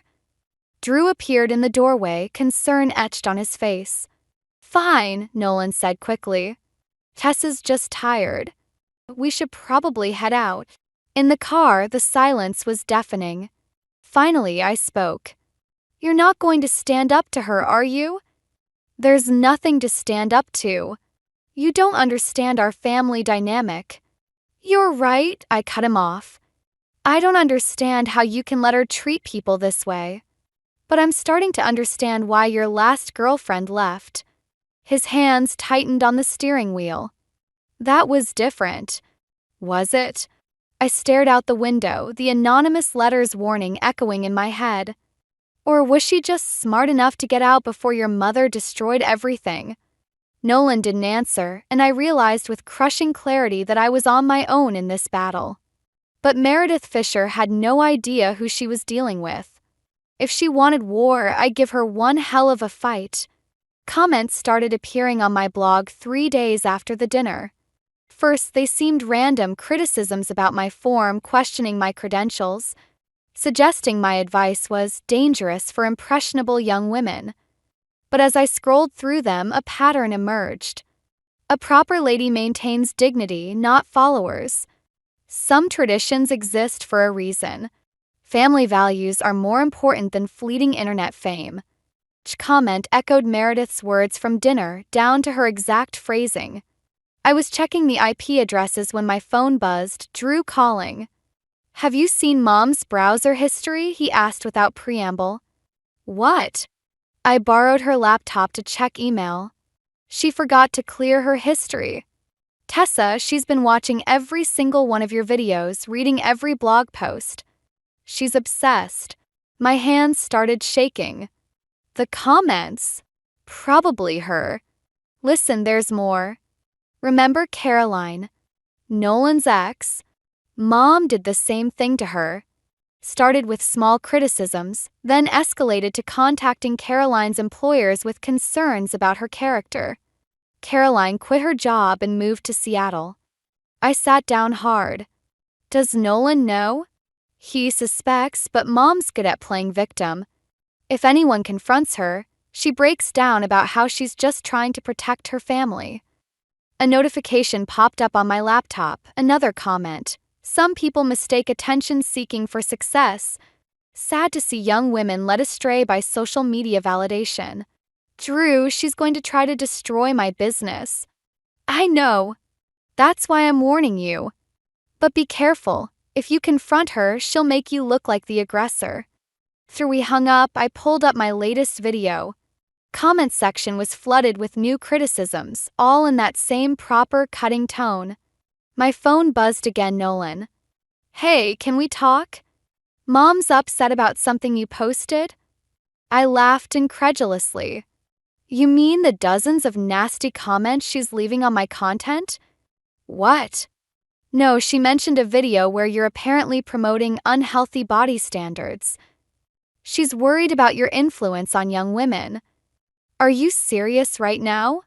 Drew appeared in the doorway, concern etched on his face. Fine, Nolan said quickly. Tessa's just tired. We should probably head out. In the car, the silence was deafening. Finally, I spoke. You're not going to stand up to her, are you? There's nothing to stand up to. You don't understand our family dynamic. You're right, I cut him off. I don't understand how you can let her treat people this way. But I'm starting to understand why your last girlfriend left. His hands tightened on the steering wheel. That was different. Was it? I stared out the window, the anonymous letter's warning echoing in my head. Or was she just smart enough to get out before your mother destroyed everything? Nolan didn't answer, and I realized with crushing clarity that I was on my own in this battle. But Meredith Fisher had no idea who she was dealing with. If she wanted war, I'd give her one hell of a fight. Comments started appearing on my blog 3 days after the dinner. First, they seemed random criticisms about my form, questioning my credentials. suggesting my advice was dangerous for impressionable young women. But as I scrolled through them, a pattern emerged. A proper lady maintains dignity, not followers. Some traditions exist for a reason. Family values are more important than fleeting internet fame. Each comment echoed Meredith's words from dinner down to her exact phrasing. I was checking the IP addresses when my phone buzzed, Drew calling. "Have you seen Mom's browser history?" he asked without preamble. "What?" I borrowed her laptop to check email. She forgot to clear her history. "Tessa, she's been watching every single one of your videos, reading every blog post. She's obsessed." My hands started shaking. The comments? Probably her. Listen, there's more. "Remember Caroline, Nolan's ex? Mom did the same thing to her." Started with small criticisms, then escalated to contacting Caroline's employers with concerns about her character. Caroline quit her job and moved to Seattle. I sat down hard. Does Nolan know? He suspects, but Mom's good at playing victim. If anyone confronts her, she breaks down about how she's just trying to protect her family. A notification popped up on my laptop, another comment. "Some people mistake attention-seeking for success. Sad to see young women led astray by social media validation. Drew, she's going to try to destroy my business." I know. That's why I'm warning you. But be careful. If you confront her, she'll make you look like the aggressor. After we hung up, I pulled up my latest video. Comment section was flooded with new criticisms, all in that same proper, cutting tone. My phone buzzed again. "Nolan. Hey, can we talk? Mom's upset about something you posted." I laughed incredulously. "You mean the dozens of nasty comments she's leaving on my content?" "What?" "No, she mentioned a video where you're apparently promoting unhealthy body standards. She's worried about your influence on young women." Are you serious right now?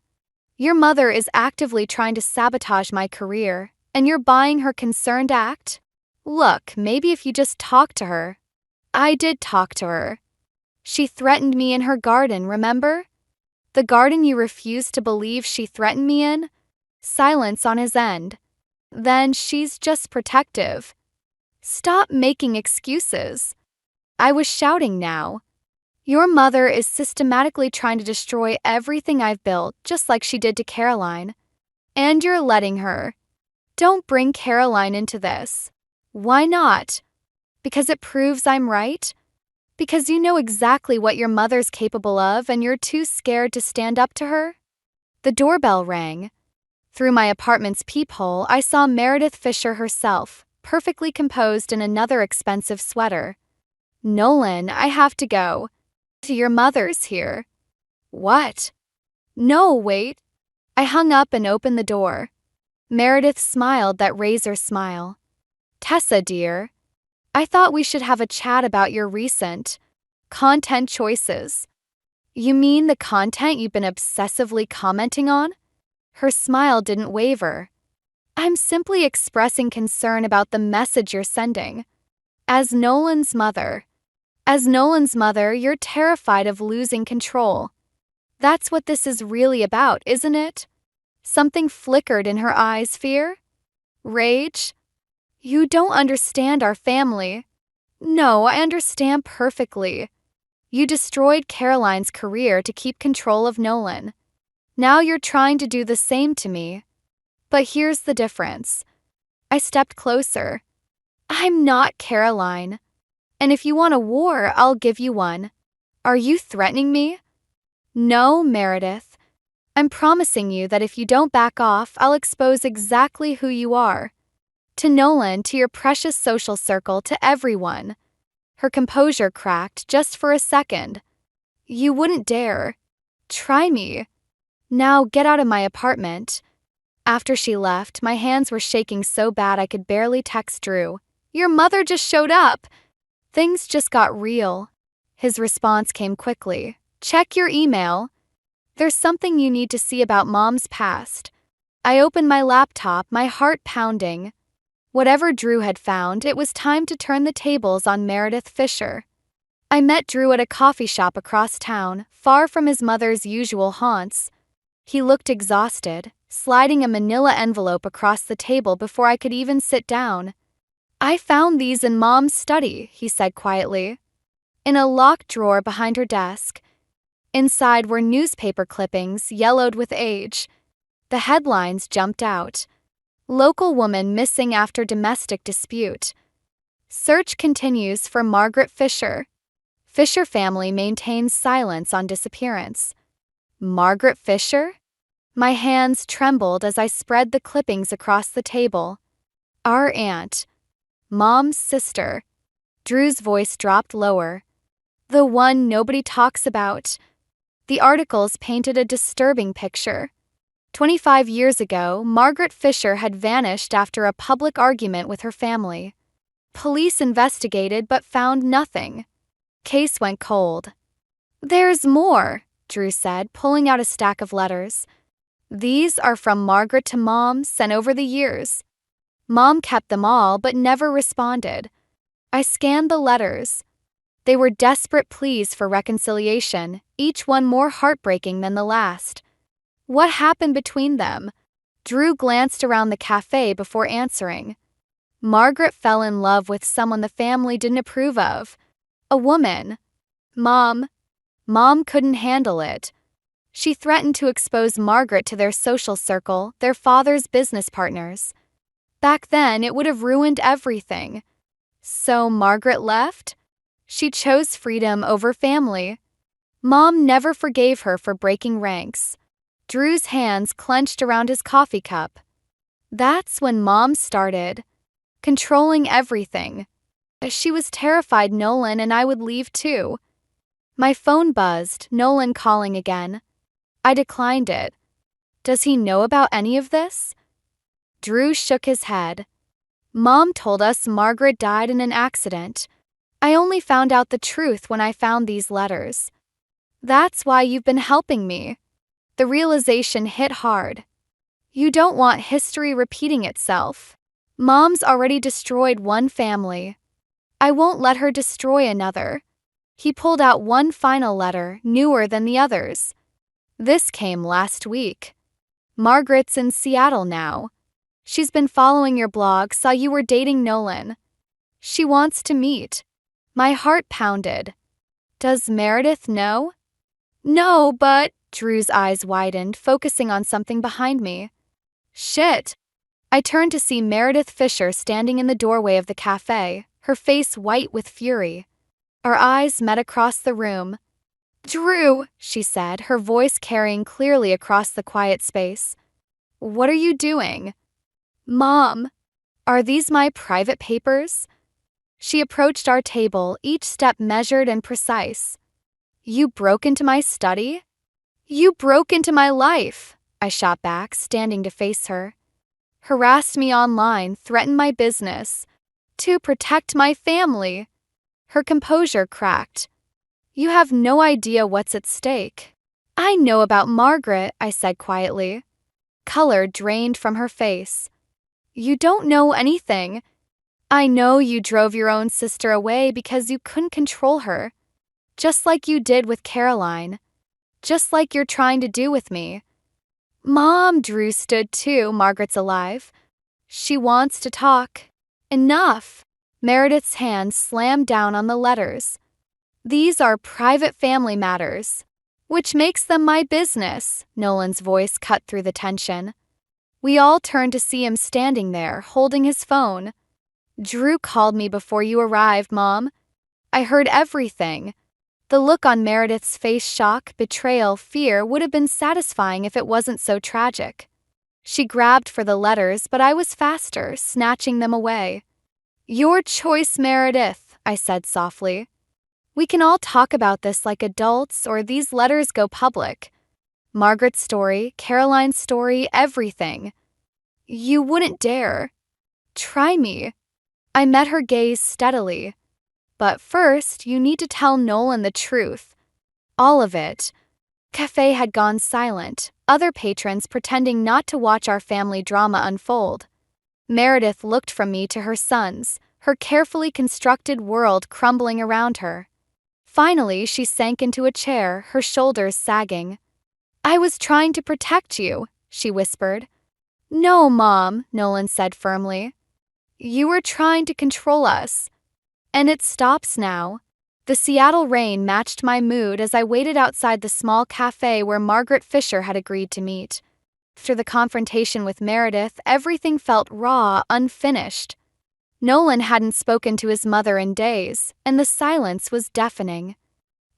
Your mother is actively trying to sabotage my career, and you're buying her concerned act? Look, maybe if you just talk to her. I did talk to her. She threatened me in her garden, remember? The garden you refused to believe she threatened me in? Silence on his end. Then she's just protective. Stop making excuses. I was shouting now. Your mother is systematically trying to destroy everything I've built, just like she did to Caroline. And you're letting her. Don't bring Caroline into this. Why not? Because it proves I'm right? Because you know exactly what your mother's capable of and you're too scared to stand up to her? The doorbell rang. Through my apartment's peephole, I saw Meredith Fisher herself, perfectly composed in another expensive sweater. "Nolan, I have to go. Your mother's here." "What?" "No, wait." I hung up and opened the door. Meredith smiled that razor smile. "Tessa, dear, I thought we should have a chat about your recent content choices." "You mean the content you've been obsessively commenting on?" Her smile didn't waver. "I'm simply expressing concern about the message you're sending. As Nolan's mother, you're terrified of losing control. That's what this is really about, isn't it?" Something flickered in her eyes. Fear? Rage? "You don't understand our family." "No, I understand perfectly. You destroyed Caroline's career to keep control of Nolan. Now you're trying to do the same to me. But here's the difference." I stepped closer. "I'm not Caroline. And if you want a war, I'll give you one. Are you threatening me?" "No, Meredith. I'm promising you that if you don't back off, I'll expose exactly who you are. To Nolan, to your precious social circle, to everyone." Her composure cracked just for a second. "You wouldn't dare. Try me. Now get out of my apartment." After she left, my hands were shaking so bad I could barely text Drew. "Your mother just showed up." Things just got real. His response came quickly. "Check your email. There's something you need to see about Mom's past." I opened my laptop, my heart pounding. Whatever Drew had found, it was time to turn the tables on Meredith Fisher. I met Drew at a coffee shop across town, far from his mother's usual haunts. He looked exhausted, sliding a manila envelope across the table before I could even sit down. "I found these in Mom's study," he said quietly. In a locked drawer behind her desk. Inside were newspaper clippings, yellowed with age. The headlines jumped out. "Local woman missing after domestic dispute." "Search continues for Margaret Fisher." "Fisher family maintains silence on disappearance." Margaret Fisher? My hands trembled as I spread the clippings across the table. Our aunt. Mom's sister. Drew's voice dropped lower. The one nobody talks about. The articles painted a disturbing picture. 25 years ago, Margaret Fisher had vanished after a public argument with her family. Police investigated but found nothing. Case went cold. "There's more," Drew said, pulling out a stack of letters. "These are from Margaret to Mom, sent over the years. Mom kept them all but never responded." I scanned the letters. They were desperate pleas for reconciliation, each one more heartbreaking than the last. What happened between them? Drew glanced around the cafe before answering. Margaret fell in love with someone the family didn't approve of. A woman. Mom couldn't handle it. She threatened to expose Margaret to their social circle, their father's business partners. Back then, it would have ruined everything. So Margaret left? She chose freedom over family. Mom never forgave her for breaking ranks. Drew's hands clenched around his coffee cup. That's when Mom started. Controlling everything. She was terrified Nolan and I would leave too. My phone buzzed, Nolan calling again. I declined it. Does he know about any of this? Drew shook his head. Mom told us Margaret died in an accident. I only found out the truth when I found these letters. That's why you've been helping me. The realization hit hard. You don't want history repeating itself. Mom's already destroyed one family. I won't let her destroy another. He pulled out one final letter, newer than the others. This came last week. Margaret's in Seattle now. She's been following your blog, saw you were dating Nolan. She wants to meet. My heart pounded. Does Meredith know? No, but... Drew's eyes widened, focusing on something behind me. Shit. I turned to see Meredith Fisher standing in the doorway of the cafe, her face white with fury. Our eyes met across the room. Drew, she said, her voice carrying clearly across the quiet space. What are you doing? Mom, are these my private papers? She approached our table, each step measured and precise. You broke into my study? You broke into my life, I shot back, standing to face her. Harassed me online, threatened my business. To protect my family. Her composure cracked. You have no idea what's at stake. I know about Margaret, I said quietly. Color drained from her face. You don't know anything. I know you drove your own sister away because you couldn't control her. Just like you did with Caroline. Just like you're trying to do with me. Mom, Drew stood too, Margaret's alive. She wants to talk. Enough. Meredith's hand slammed down on the letters. These are private family matters. Which makes them my business, Nolan's voice cut through the tension. We all turned to see him standing there, holding his phone. Drew called me before you arrived, Mom. I heard everything. The look on Meredith's face, shock, betrayal, fear, would have been satisfying if it wasn't so tragic. She grabbed for the letters, but I was faster, snatching them away. Your choice, Meredith, I said softly. We can all talk about this like adults, or these letters go public. Margaret's story, Caroline's story, everything. You wouldn't dare. Try me. I met her gaze steadily. But first, you need to tell Nolan the truth. All of it. Cafe had gone silent, other patrons pretending not to watch our family drama unfold. Meredith looked from me to her sons, her carefully constructed world crumbling around her. Finally, she sank into a chair, her shoulders sagging. "I was trying to protect you," she whispered. "No, Mom," Nolan said firmly. "You were trying to control us. And it stops now." The Seattle rain matched my mood as I waited outside the small cafe where Margaret Fisher had agreed to meet. After the confrontation with Meredith, everything felt raw, unfinished. Nolan hadn't spoken to his mother in days, and the silence was deafening.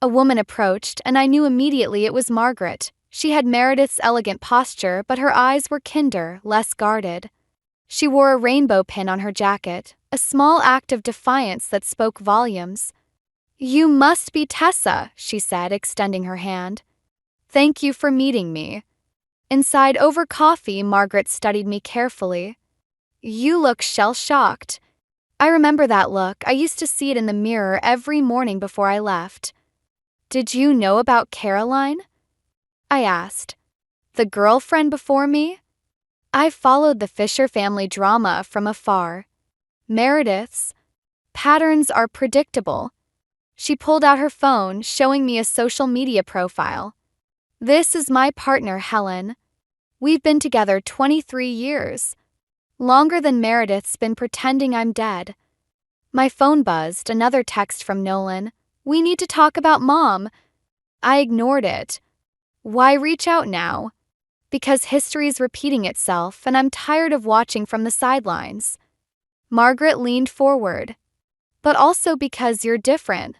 A woman approached, and I knew immediately it was Margaret. She had Meredith's elegant posture, but her eyes were kinder, less guarded. She wore a rainbow pin on her jacket, a small act of defiance that spoke volumes. "You must be Tessa," she said, extending her hand. "Thank you for meeting me." Inside, over coffee, Margaret studied me carefully. "You look shell-shocked." I remember that look. I used to see it in the mirror every morning before I left. "Did you know about Caroline?" I asked. "The girlfriend before me?" I followed the Fisher family drama from afar. Meredith's patterns are predictable. She pulled out her phone, showing me a social media profile. "This is my partner, Helen. We've been together 23 years. Longer than Meredith's been pretending I'm dead." My phone buzzed, another text from Nolan. "We need to talk about Mom." I ignored it. Why reach out now? Because history's repeating itself, and I'm tired of watching from the sidelines. Margaret leaned forward. "But also because you're different.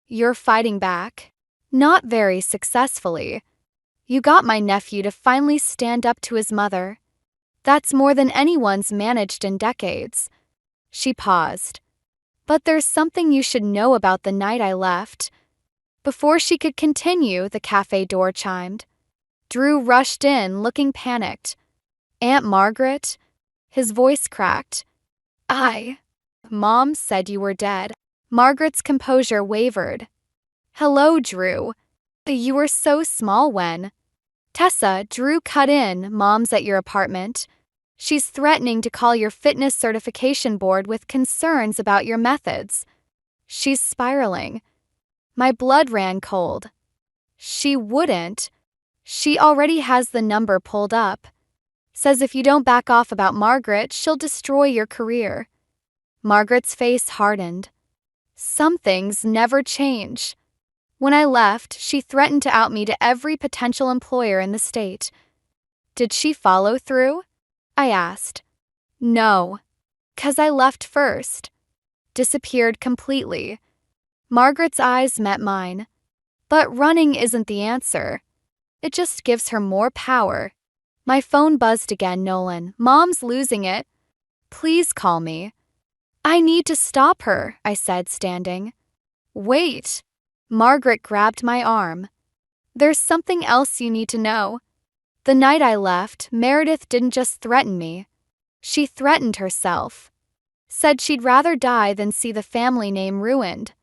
You're fighting back. Not very successfully. You got my nephew to finally stand up to his mother. That's more than anyone's managed in decades." She paused. "But there's something you should know about the night I left." Before she could continue, the cafe door chimed. Drew rushed in, looking panicked. "Aunt Margaret?" His voice cracked. Mom said you were dead." Margaret's composure wavered. "Hello, Drew. You were so small when." "Tessa," Drew cut in, "Mom's at your apartment. She's threatening to call your fitness certification board with concerns about your methods. She's spiraling." My blood ran cold. "She wouldn't. She already has the number pulled up. Says if you don't back off about Margaret, she'll destroy your career." Margaret's face hardened. "Some things never change." When I left, she threatened to out me to every potential employer in the state. "Did she follow through?" I asked. "No. 'Cause I left first." Disappeared completely. Margaret's eyes met mine. "But running isn't the answer. It just gives her more power." My phone buzzed again. "Nolan, Mom's losing it. Please call me." "I need to stop her," I said, standing. "Wait." Margaret grabbed my arm. "There's something else you need to know. The night I left, Meredith didn't just threaten me. She threatened herself. Said she'd rather die than see the family name ruined.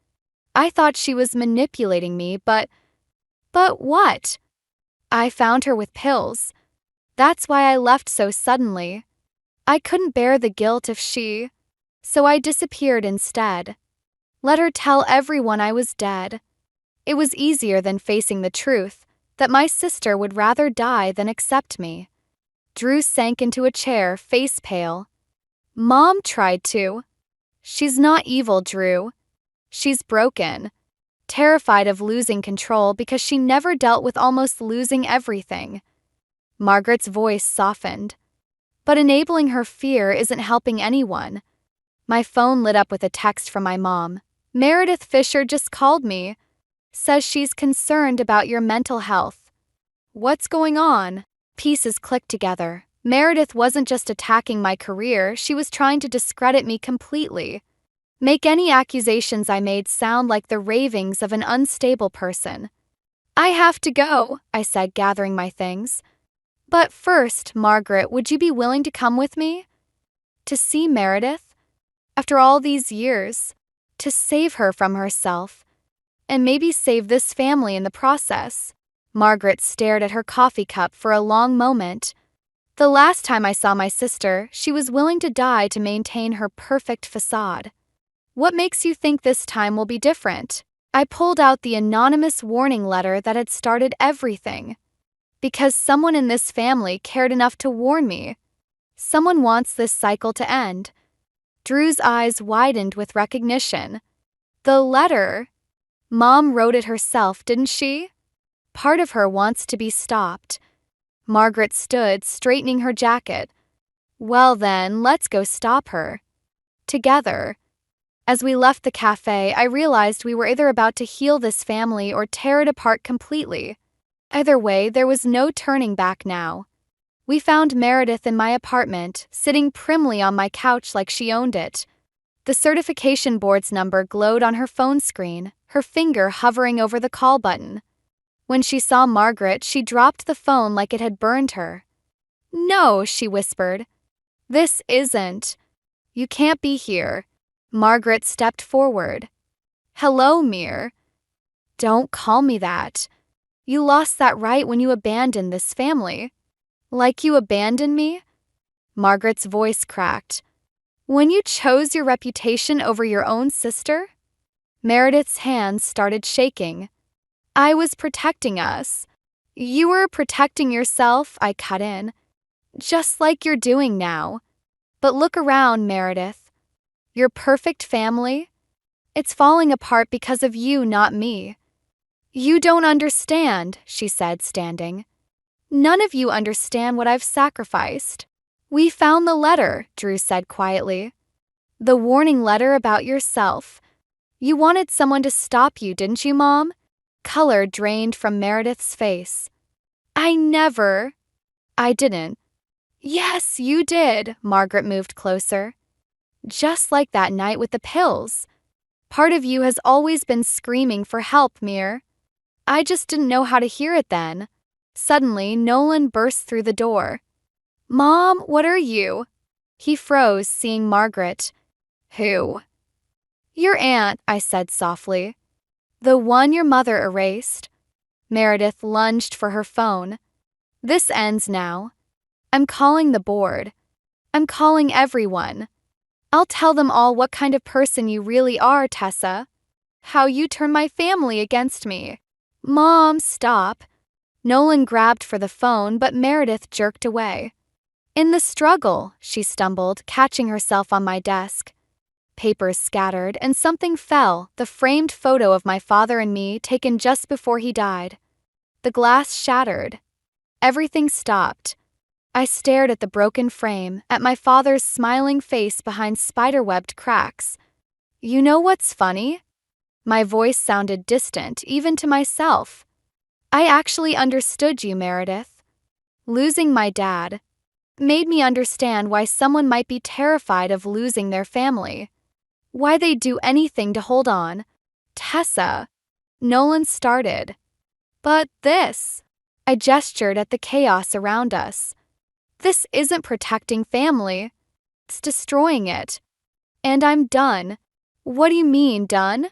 I thought she was manipulating me, but what? I found her with pills. That's why I left so suddenly. I couldn't bear the guilt if so I disappeared instead. Let her tell everyone I was dead. It was easier than facing the truth, that my sister would rather die than accept me." Drew sank into a chair, face pale. "Mom tried to." "She's not evil, Drew. She's broken. Terrified of losing control because she never dealt with almost losing everything." Margaret's voice softened. "But enabling her fear isn't helping anyone." My phone lit up with a text from my mom. "Meredith Fisher just called me. Says she's concerned about your mental health." What's going on? Pieces clicked together. Meredith wasn't just attacking my career, she was trying to discredit me completely. Make any accusations I made sound like the ravings of an unstable person. "I have to go," I said, gathering my things. "But first, Margaret, would you be willing to come with me? To see Meredith? After all these years, to save her from herself, and maybe save this family in the process." Margaret stared at her coffee cup for a long moment. The last time I saw my sister, she was willing to die to maintain her perfect facade. What makes you think this time will be different? I pulled out the anonymous warning letter that had started everything. Because someone in this family cared enough to warn me. Someone wants this cycle to end. Drew's eyes widened with recognition. The letter. Mom wrote it herself, didn't she? Part of her wants to be stopped. Margaret stood, straightening her jacket. Well then, let's go stop her. Together. As we left the cafe, I realized we were either about to heal this family or tear it apart completely. Either way, there was no turning back now. We found Meredith in my apartment, sitting primly on my couch like she owned it. The certification board's number glowed on her phone screen, her finger hovering over the call button. When she saw Margaret, she dropped the phone like it had burned her. "No," she whispered. "This isn't. You can't be here." Margaret stepped forward. "Hello, Mir." "Don't call me that. You lost that right when you abandoned this family." "Like you abandoned me?" Margaret's voice cracked. "When you chose your reputation over your own sister?" Meredith's hands started shaking. "I was protecting us." "You were protecting yourself," I cut in. "Just like you're doing now. But look around, Meredith. Your perfect family? It's falling apart because of you, not me." "You don't understand," she said, standing. "None of you understand what I've sacrificed." "We found the letter," Drew said quietly. "The warning letter about yourself. You wanted someone to stop you, didn't you, Mom?" Color drained from Meredith's face. "I never." "I didn't." "Yes, you did." Margaret moved closer. "Just like that night with the pills. Part of you has always been screaming for help, Mir. I just didn't know how to hear it then." Suddenly, Nolan burst through the door. "Mom, what are you?" He froze, seeing Margaret. "Who?" "Your aunt," I said softly. "The one your mother erased." Meredith lunged for her phone. "This ends now. I'm calling the board. I'm calling everyone. I'll tell them all what kind of person you really are, Tessa. How you turn my family against me." "Mom, stop." Nolan grabbed for the phone, but Meredith jerked away. "In the struggle," she stumbled, catching herself on my desk. Papers scattered, and something fell, the framed photo of my father and me taken just before he died. The glass shattered. Everything stopped. I stared at the broken frame, at my father's smiling face behind spider-webbed cracks. "You know what's funny?" My voice sounded distant, even to myself. "I actually understood you, Meredith. Losing my dad made me understand why someone might be terrified of losing their family. Why they'd do anything to hold on." "Tessa." Nolan started. "But this." I gestured at the chaos around us. "This isn't protecting family. It's destroying it. And I'm done." "What do you mean, done?"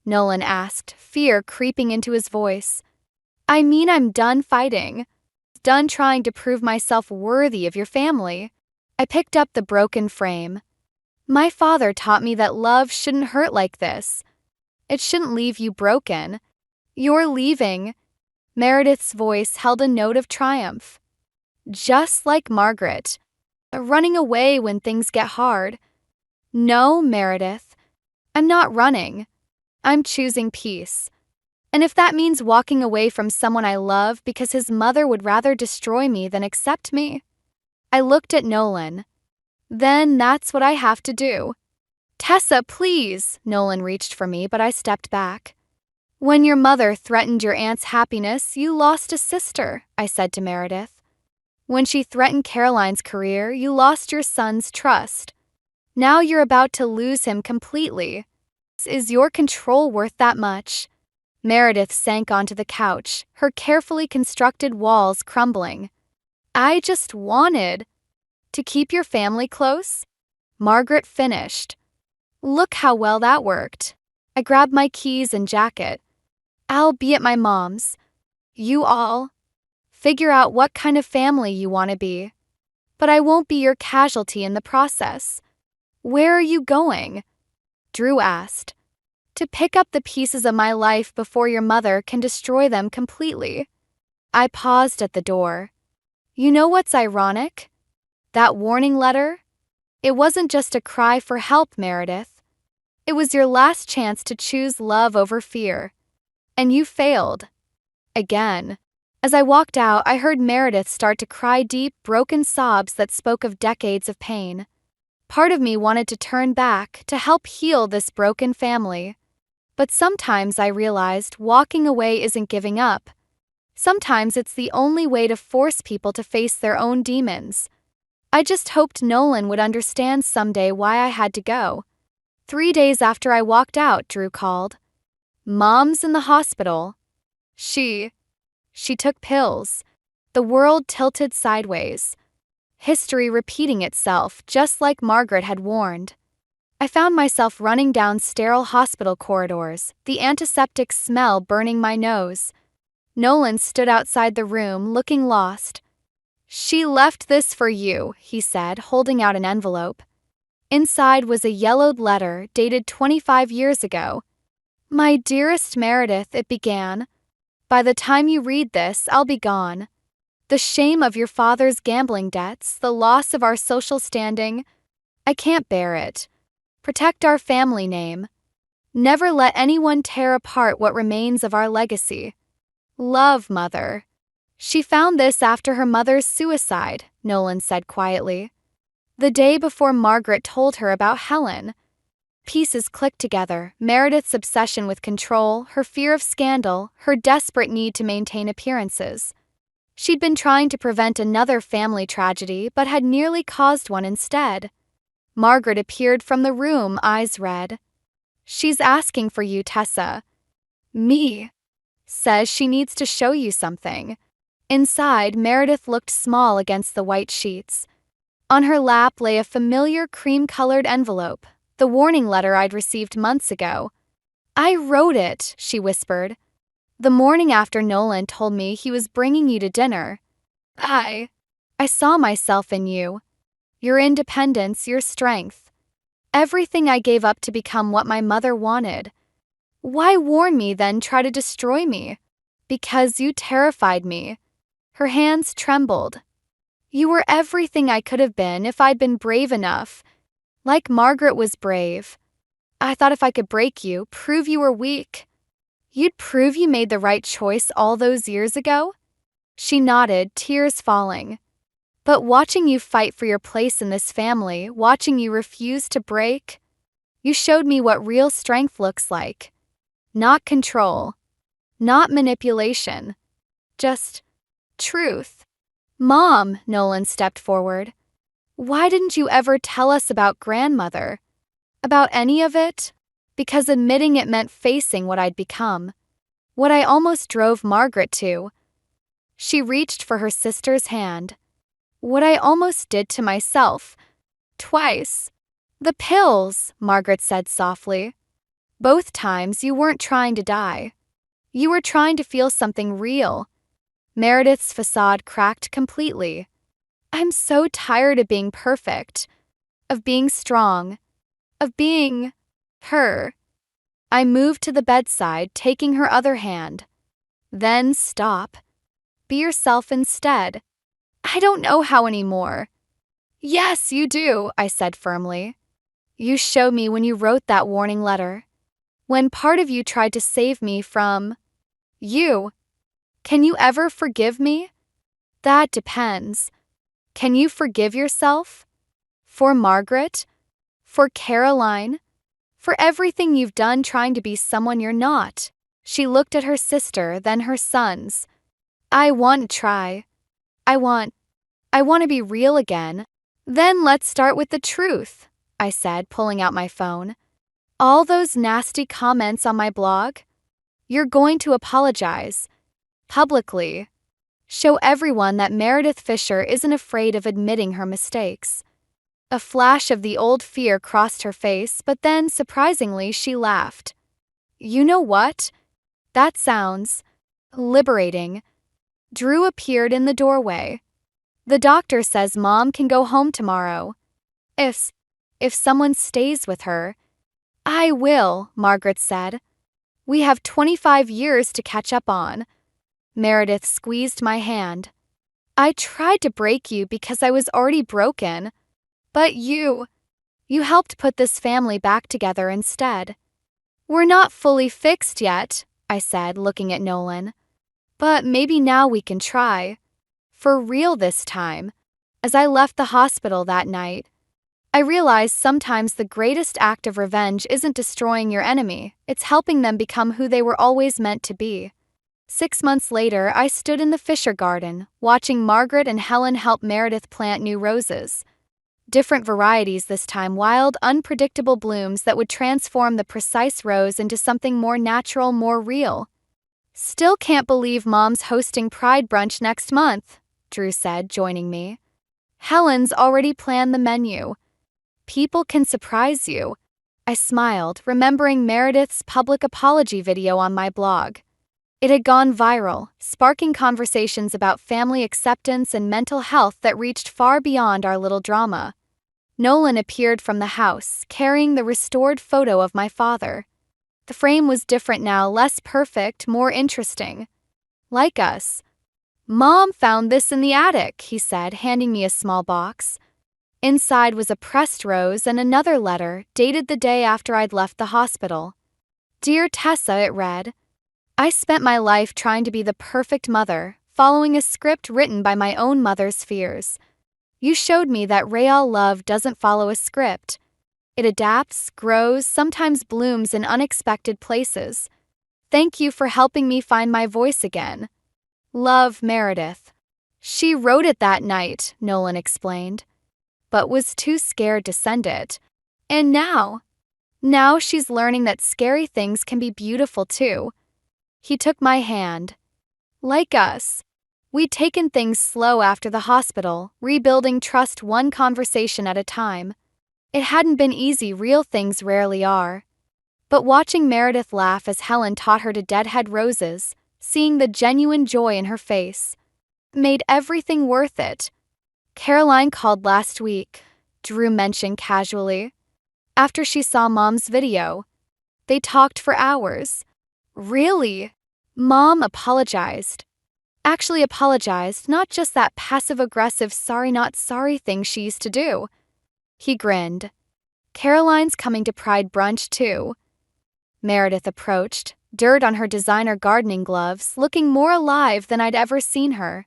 Nolan asked, fear creeping into his voice. "I mean I'm done fighting. Done trying to prove myself worthy of your family." I picked up the broken frame. "My father taught me that love shouldn't hurt like this. It shouldn't leave you broken. You're leaving." Meredith's voice held a note of triumph. "Just like Margaret. Running away when things get hard." "No, Meredith. I'm not running. I'm choosing peace. And if that means walking away from someone I love because his mother would rather destroy me than accept me." I looked at Nolan. "Then that's what I have to do." "Tessa, please." Nolan reached for me, but I stepped back. "When your mother threatened your aunt's happiness, you lost a sister," I said to Meredith. "When she threatened Caroline's career, you lost your son's trust. Now you're about to lose him completely. Is your control worth that much?" Meredith sank onto the couch, her carefully constructed walls crumbling. "I just wanted to keep your family close." Margaret finished. "Look how well that worked." I grabbed my keys and jacket. "I'll be at my mom's. You all figure out what kind of family you want to be." But I won't be your casualty in the process. Where are you going? Drew asked. To pick up the pieces of my life before your mother can destroy them completely. I paused at the door. You know what's ironic? That warning letter? It wasn't just a cry for help, Meredith. It was your last chance to choose love over fear. And you failed. Again. As I walked out, I heard Meredith start to cry deep, broken sobs that spoke of decades of pain. Part of me wanted to turn back to help heal this broken family. But sometimes I realized walking away isn't giving up. Sometimes it's the only way to force people to face their own demons. I just hoped Nolan would understand someday why I had to go. 3 days after I walked out, Drew called. Mom's in the hospital. She took pills. The world tilted sideways. History repeating itself, just like Margaret had warned. I found myself running down sterile hospital corridors, the antiseptic smell burning my nose. Nolan stood outside the room, looking lost. She left this for you, he said, holding out an envelope. Inside was a yellowed letter dated 25 years ago. My dearest Meredith, it began. By the time you read this, I'll be gone. The shame of your father's gambling debts, the loss of our social standing. I can't bear it. Protect our family name. Never let anyone tear apart what remains of our legacy. Love, Mother. She found this after her mother's suicide, Nolan said quietly. The day before Margaret told her about Helen. Pieces clicked together, Meredith's obsession with control, her fear of scandal, her desperate need to maintain appearances. She'd been trying to prevent another family tragedy, but had nearly caused one instead. Margaret appeared from the room, eyes red. She's asking for you, Tessa. Me. Says she needs to show you something. Inside, Meredith looked small against the white sheets. On her lap lay a familiar cream-colored envelope, the warning letter I'd received months ago. I wrote it, she whispered. The morning after Nolan told me he was bringing you to dinner. I saw myself in you. Your independence, your strength. Everything I gave up to become what my mother wanted. Why warn me, then try to destroy me? Because you terrified me. Her hands trembled. You were everything I could have been if I'd been brave enough. Like Margaret was brave. I thought if I could break you, prove you were weak, you'd prove you made the right choice all those years ago? She nodded, tears falling. But watching you fight for your place in this family, watching you refuse to break, you showed me what real strength looks like. Not control. Not manipulation. Just truth. Mom, Nolan stepped forward. Why didn't you ever tell us about grandmother? About any of it? Because admitting it meant facing what I'd become. What I almost drove Margaret to. She reached for her sister's hand. What I almost did to myself. Twice. The pills, Margaret said softly. Both times you weren't trying to die. You were trying to feel something real. Meredith's facade cracked completely. I'm so tired of being perfect. Of being strong. Of being her. I moved to the bedside, taking her other hand. Then stop. Be yourself instead. I don't know how anymore. Yes, you do, I said firmly. You showed me when you wrote that warning letter. When part of you tried to save me from you. Can you ever forgive me? That depends. Can you forgive yourself? For Margaret? For Caroline? For everything you've done trying to be someone you're not? She looked at her sister, then her sons. I want to try. I want to be real again. Then let's start with the truth, I said, pulling out my phone. All those nasty comments on my blog? You're going to apologize. Publicly. Show everyone that Meredith Fisher isn't afraid of admitting her mistakes. A flash of the old fear crossed her face, but then, surprisingly, she laughed. You know what? That sounds liberating. Drew appeared in the doorway. The doctor says Mom can go home tomorrow. If someone stays with her. I will, Margaret said. We have 25 years to catch up on. Meredith squeezed my hand. I tried to break you because I was already broken. But you helped put this family back together instead. We're not fully fixed yet, I said, looking at Nolan. But maybe now we can try. For real this time. As I left the hospital that night, I realized sometimes the greatest act of revenge isn't destroying your enemy, it's helping them become who they were always meant to be. 6 months later, I stood in the Fisher garden, watching Margaret and Helen help Meredith plant new roses. Different varieties this time, wild, unpredictable blooms that would transform the precise rose into something more natural, more real. Still can't believe Mom's hosting Pride Brunch next month, Drew said, joining me. Helen's already planned the menu. People can surprise you. I smiled, remembering Meredith's public apology video on my blog. It had gone viral, sparking conversations about family acceptance and mental health that reached far beyond our little drama. Nolan appeared from the house, carrying the restored photo of my father. The frame was different now, less perfect, more interesting. Like us. Mom found this in the attic, he said, handing me a small box. Inside was a pressed rose and another letter, dated the day after I'd left the hospital. Dear Tessa, it read. I spent my life trying to be the perfect mother, following a script written by my own mother's fears. You showed me that real love doesn't follow a script. It adapts, grows, sometimes blooms in unexpected places. Thank you for helping me find my voice again. Love, Meredith. She wrote it that night, Nolan explained, but was too scared to send it. And now she's learning that scary things can be beautiful too. He took my hand. Like us. We'd taken things slow after the hospital, rebuilding trust one conversation at a time. It hadn't been easy, real things rarely are. But watching Meredith laugh as Helen taught her to deadhead roses, seeing the genuine joy in her face, made everything worth it. Caroline called last week, Drew mentioned casually. After she saw Mom's video, they talked for hours. Really? Mom apologized. Actually apologized, not just that passive-aggressive sorry not sorry thing she used to do. He grinned. Caroline's coming to Pride Brunch too. Meredith approached, dirt on her designer gardening gloves, looking more alive than I'd ever seen her.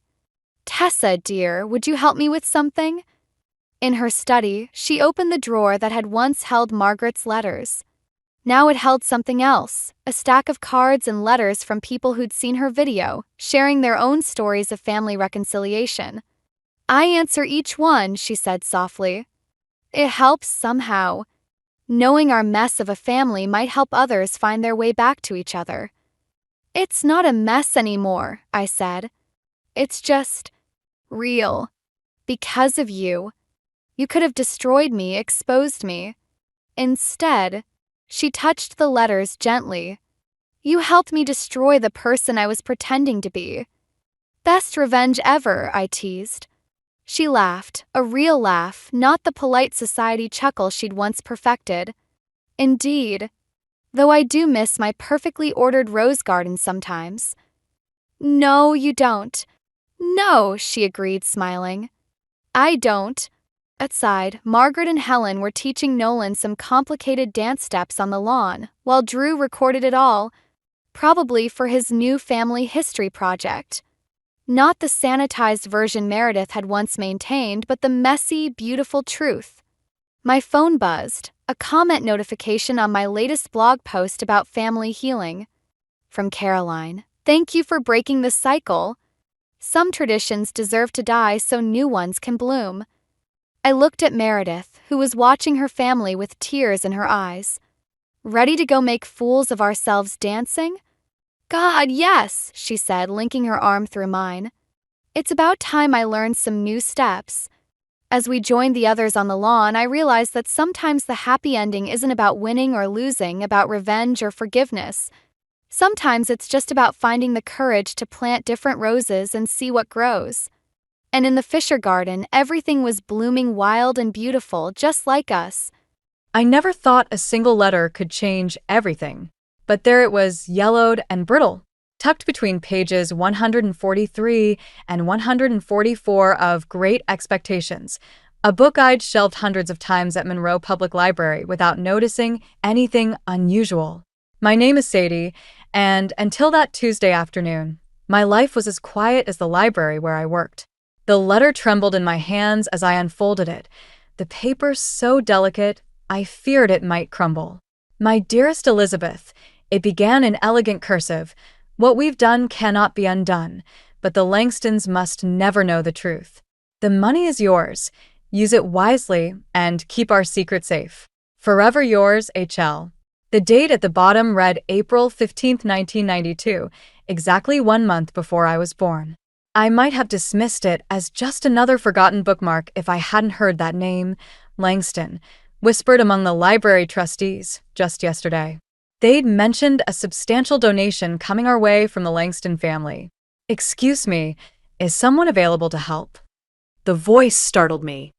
Tessa, dear, would you help me with something? In her study, she opened the drawer that had once held Margaret's letters. Now it held something else, a stack of cards and letters from people who'd seen her video, sharing their own stories of family reconciliation. I answer each one, she said softly. It helps somehow. Knowing our mess of a family might help others find their way back to each other. It's not a mess anymore, I said. It's just real. Because of you. You could have destroyed me, exposed me. Instead, she touched the letters gently. You helped me destroy the person I was pretending to be. Best revenge ever, I teased. She laughed, a real laugh, not the polite society chuckle she'd once perfected. Indeed. Though I do miss my perfectly ordered rose garden sometimes. No, you don't. No, she agreed, smiling. I don't. Outside, Margaret and Helen were teaching Nolan some complicated dance steps on the lawn, while Drew recorded it all, probably for his new family history project. Not the sanitized version Meredith had once maintained, but the messy, beautiful truth. My phone buzzed, a comment notification on my latest blog post about family healing. From Caroline, thank you for breaking the cycle. Some traditions deserve to die so new ones can bloom. I looked at Meredith, who was watching her family with tears in her eyes. Ready to go make fools of ourselves dancing? God, yes, she said, linking her arm through mine. It's about time I learned some new steps. As we joined the others on the lawn, I realized that sometimes the happy ending isn't about winning or losing, about revenge or forgiveness. Sometimes it's just about finding the courage to plant different roses and see what grows. And in the Fisher Garden, everything was blooming wild and beautiful, just like us. I never thought a single letter could change everything. But there it was, yellowed and brittle, tucked between pages 143 and 144 of Great Expectations, a book I'd shelved hundreds of times at Monroe Public Library without noticing anything unusual. My name is Sadie, and until that Tuesday afternoon, my life was as quiet as the library where I worked. The letter trembled in my hands as I unfolded it, the paper so delicate I feared it might crumble. My dearest Elizabeth, it began in elegant cursive. What we've done cannot be undone, but the Langstons must never know the truth. The money is yours. Use it wisely and keep our secret safe. Forever yours, HL. The date at the bottom read April 15, 1992, exactly 1 month before I was born. I might have dismissed it as just another forgotten bookmark if I hadn't heard that name, Langston, whispered among the library trustees just yesterday. They'd mentioned a substantial donation coming our way from the Langston family. Excuse me, is someone available to help? The voice startled me.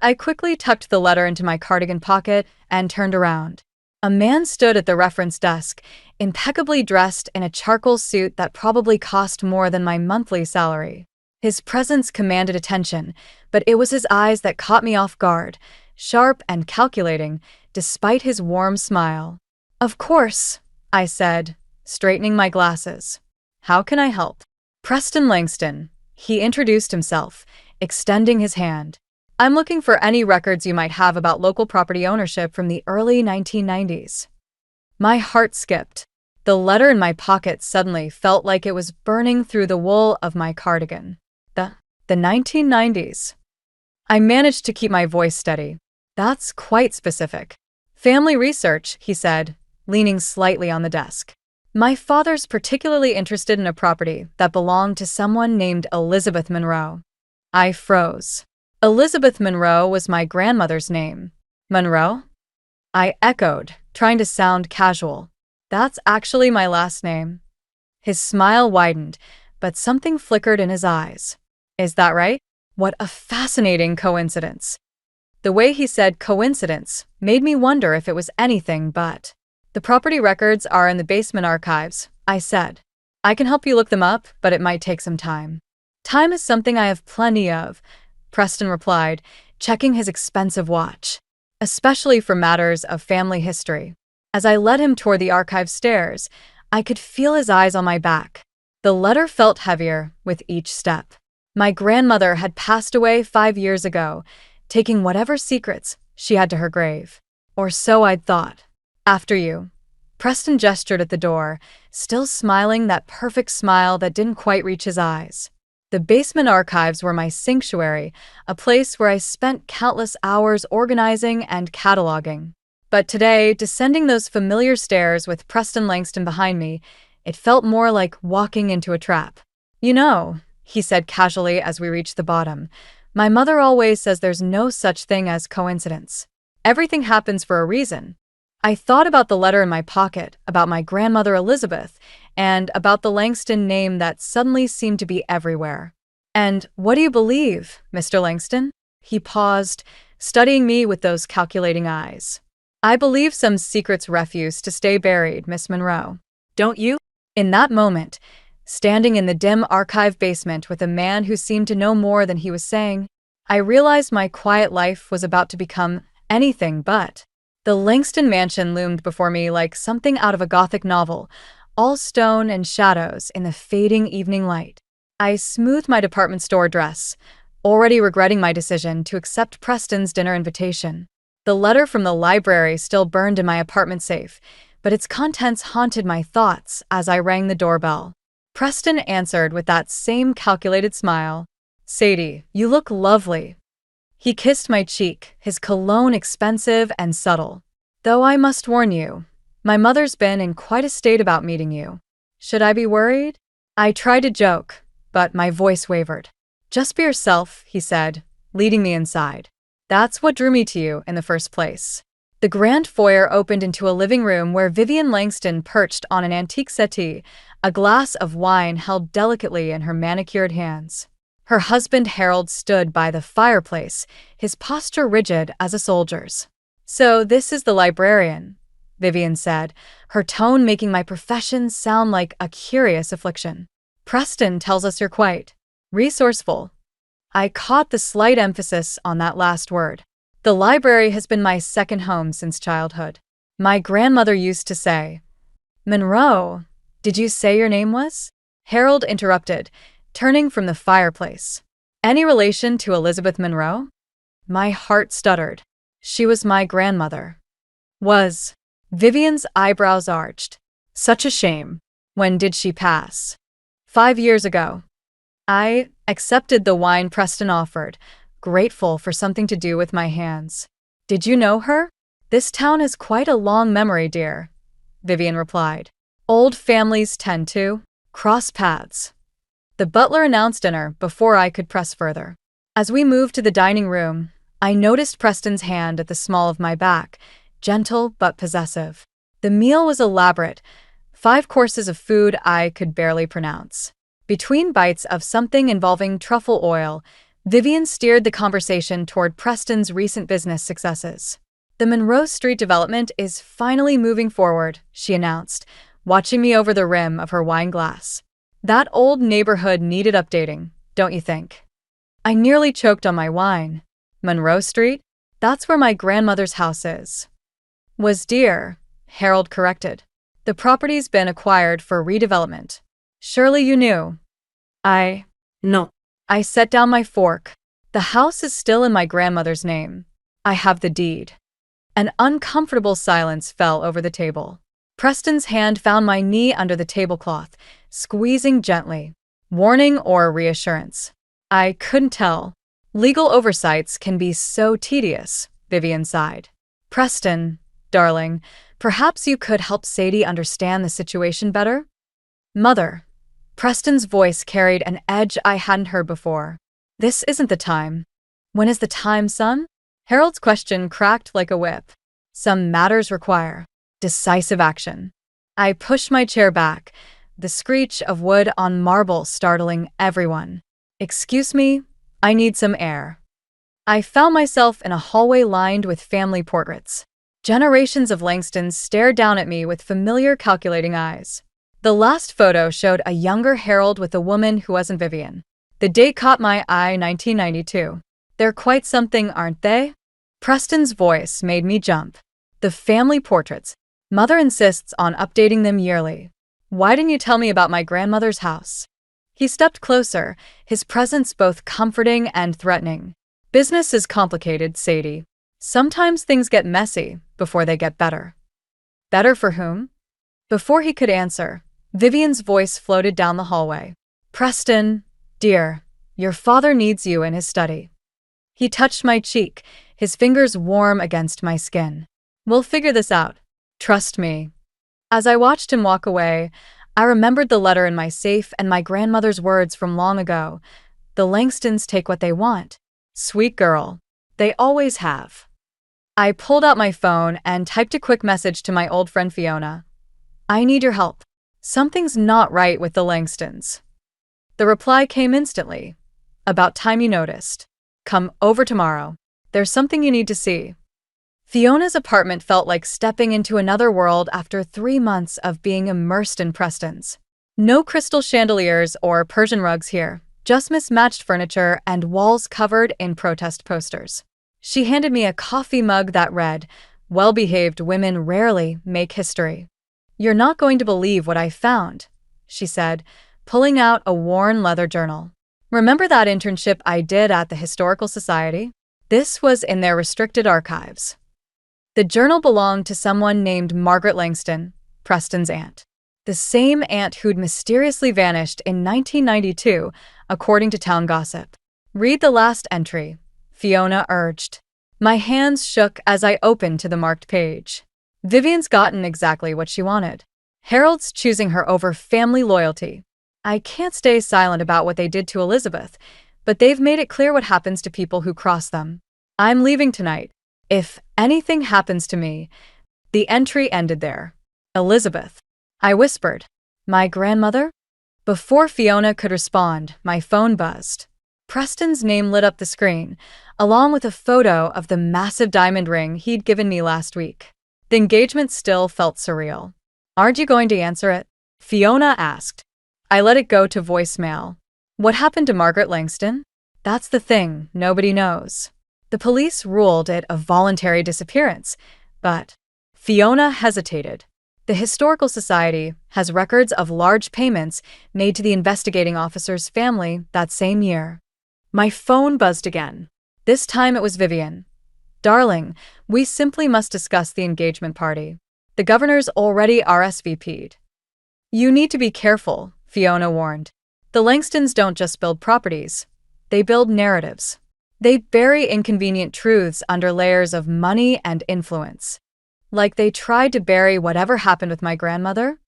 I quickly tucked the letter into my cardigan pocket and turned around. A man stood at the reference desk, impeccably dressed in a charcoal suit that probably cost more than my monthly salary. His presence commanded attention, but it was his eyes that caught me off guard, sharp and calculating, despite his warm smile. Of course, I said, straightening my glasses. How can I help? Preston Langston. He introduced himself, extending his hand. I'm looking for any records you might have about local property ownership from the early 1990s. My heart skipped. The letter in my pocket suddenly felt like it was burning through the wool of my cardigan. The 1990s. I managed to keep my voice steady. That's quite specific. Family research, he said, leaning slightly on the desk. My father's particularly interested in a property that belonged to someone named Elizabeth Monroe. I froze. Elizabeth Monroe was my grandmother's name. Monroe? I echoed, trying to sound casual. That's actually my last name. His smile widened, but something flickered in his eyes. Is that right? What a fascinating coincidence. The way he said coincidence made me wonder if it was anything but. The property records are in the basement archives, I said. I can help you look them up, but it might take some time. Time is something I have plenty of, Preston replied, checking his expensive watch, especially for matters of family history. As I led him toward the archive stairs, I could feel his eyes on my back. The letter felt heavier with each step. My grandmother had passed away 5 years ago, taking whatever secrets she had to her grave. Or so I'd thought. After you. Preston gestured at the door, still smiling that perfect smile that didn't quite reach his eyes. The basement archives were my sanctuary, a place where I spent countless hours organizing and cataloging. But today, descending those familiar stairs with Preston Langston behind me, it felt more like walking into a trap. You know, he said casually as we reached the bottom, my mother always says there's no such thing as coincidence. Everything happens for a reason. I thought about the letter in my pocket, about my grandmother Elizabeth, and about the Langston name that suddenly seemed to be everywhere. And what do you believe, Mr. Langston? He paused, studying me with those calculating eyes. I believe some secrets refuse to stay buried, Miss Monroe. Don't you? In that moment, standing in the dim archive basement with a man who seemed to know more than he was saying, I realized my quiet life was about to become anything but. The Langston mansion loomed before me like something out of a Gothic novel, all stone and shadows in the fading evening light. I smoothed my department store dress, already regretting my decision to accept Preston's dinner invitation. The letter from the library still burned in my apartment safe, but its contents haunted my thoughts as I rang the doorbell. Preston answered with that same calculated smile. Sadie, you look lovely. He kissed my cheek, his cologne expensive and subtle. Though I must warn you, my mother's been in quite a state about meeting you. Should I be worried? I tried to joke, but my voice wavered. Just be yourself, he said, leading me inside. That's what drew me to you in the first place. The grand foyer opened into a living room where Vivian Langston perched on an antique settee, a glass of wine held delicately in her manicured hands. Her husband Harold stood by the fireplace, his posture rigid as a soldier's. "So this is the librarian," Vivian said, her tone making my profession sound like a curious affliction. "Preston tells us you're quite resourceful." I caught the slight emphasis on that last word. "The library has been my second home since childhood. My grandmother used to say." "Monroe, did you say your name was?" Harold interrupted, turning from the fireplace. "Any relation to Elizabeth Monroe?" My heart stuttered. She was my grandmother. Was. Vivian's eyebrows arched. "Such a shame. When did she pass?" 5 years ago." I accepted the wine Preston offered, grateful for something to do with my hands. "Did you know her?" "This town has quite a long memory, dear," Vivian replied. "Old families tend to cross paths." The butler announced dinner before I could press further. As we moved to the dining room, I noticed Preston's hand at the small of my back, gentle but possessive. The meal was elaborate, 5 courses of food I could barely pronounce. Between bites of something involving truffle oil, Vivian steered the conversation toward Preston's recent business successes. "The Monroe Street development is finally moving forward," she announced, watching me over the rim of her wine glass. "That old neighborhood needed updating, don't you think?" I nearly choked on my wine. "Monroe Street? That's where my grandmother's house is." "Was dear," Harold corrected. "The property's been acquired for redevelopment. Surely you knew." No. I set down my fork. "The house is still in my grandmother's name. I have the deed." An uncomfortable silence fell over the table. Preston's hand found my knee under the tablecloth, squeezing gently. Warning or reassurance? I couldn't tell. "Legal oversights can be so tedious," Vivian sighed. "Preston, darling, perhaps you could help Sadie understand the situation better?" "Mother." Preston's voice carried an edge I hadn't heard before. "This isn't the time." "When is the time, son?" Harold's question cracked like a whip. "Some matters require decisive action." I pushed my chair back, the screech of wood on marble startling everyone. "Excuse me, I need some air." I found myself in a hallway lined with family portraits. Generations of Langstons stared down at me with familiar calculating eyes. The last photo showed a younger Harold with a woman who wasn't Vivian. The date caught my eye, 1992. "They're quite something, aren't they?" Preston's voice made me jump. "The family portraits. Mother insists on updating them yearly. Why didn't you tell me about my grandmother's house?" He stepped closer, his presence both comforting and threatening. "Business is complicated, Sadie. Sometimes things get messy before they get better." "Better for whom?" Before he could answer, Vivian's voice floated down the hallway. "Preston, dear, your father needs you in his study." He touched my cheek, his fingers warm against my skin. "We'll figure this out. Trust me." As I watched him walk away, I remembered the letter in my safe and my grandmother's words from long ago. "The Langstons take what they want. Sweet girl. They always have." I pulled out my phone and typed a quick message to my old friend Fiona. "I need your help. Something's not right with the Langstons." The reply came instantly. "About time you noticed. Come over tomorrow. There's something you need to see." Fiona's apartment felt like stepping into another world after 3 months of being immersed in Preston's. No crystal chandeliers or Persian rugs here, just mismatched furniture and walls covered in protest posters. She handed me a coffee mug that read, "Well-behaved women rarely make history." "You're not going to believe what I found," she said, pulling out a worn leather journal. "Remember that internship I did at the Historical Society? This was in their restricted archives." The journal belonged to someone named Margaret Langston, Preston's aunt. The same aunt who'd mysteriously vanished in 1992, according to town gossip. "Read the last entry," Fiona urged. My hands shook as I opened to the marked page. Vivian's gotten exactly what she wanted. Harold's choosing her over family loyalty. I can't stay silent about what they did to Elizabeth, but they've made it clear what happens to people who cross them. "I'm leaving tonight. If anything happens to me..." The entry ended there. "Elizabeth," I whispered. "My grandmother?" Before Fiona could respond, my phone buzzed. Preston's name lit up the screen, along with a photo of the massive diamond ring he'd given me last week. The engagement still felt surreal. "Aren't you going to answer it?" Fiona asked. I let it go to voicemail. What happened to Margaret Langston? That's the thing, nobody knows. The police ruled it a voluntary disappearance, but Fiona hesitated. The Historical Society has records of large payments made to the investigating officer's family that same year. My phone buzzed again. This time it was Vivian. "Darling, we simply must discuss the engagement party. The governor's already RSVP'd." "You need to be careful," Fiona warned. "The Langstons don't just build properties. They build narratives. They bury inconvenient truths under layers of money and influence. Like they tried to bury whatever happened with my grandmother."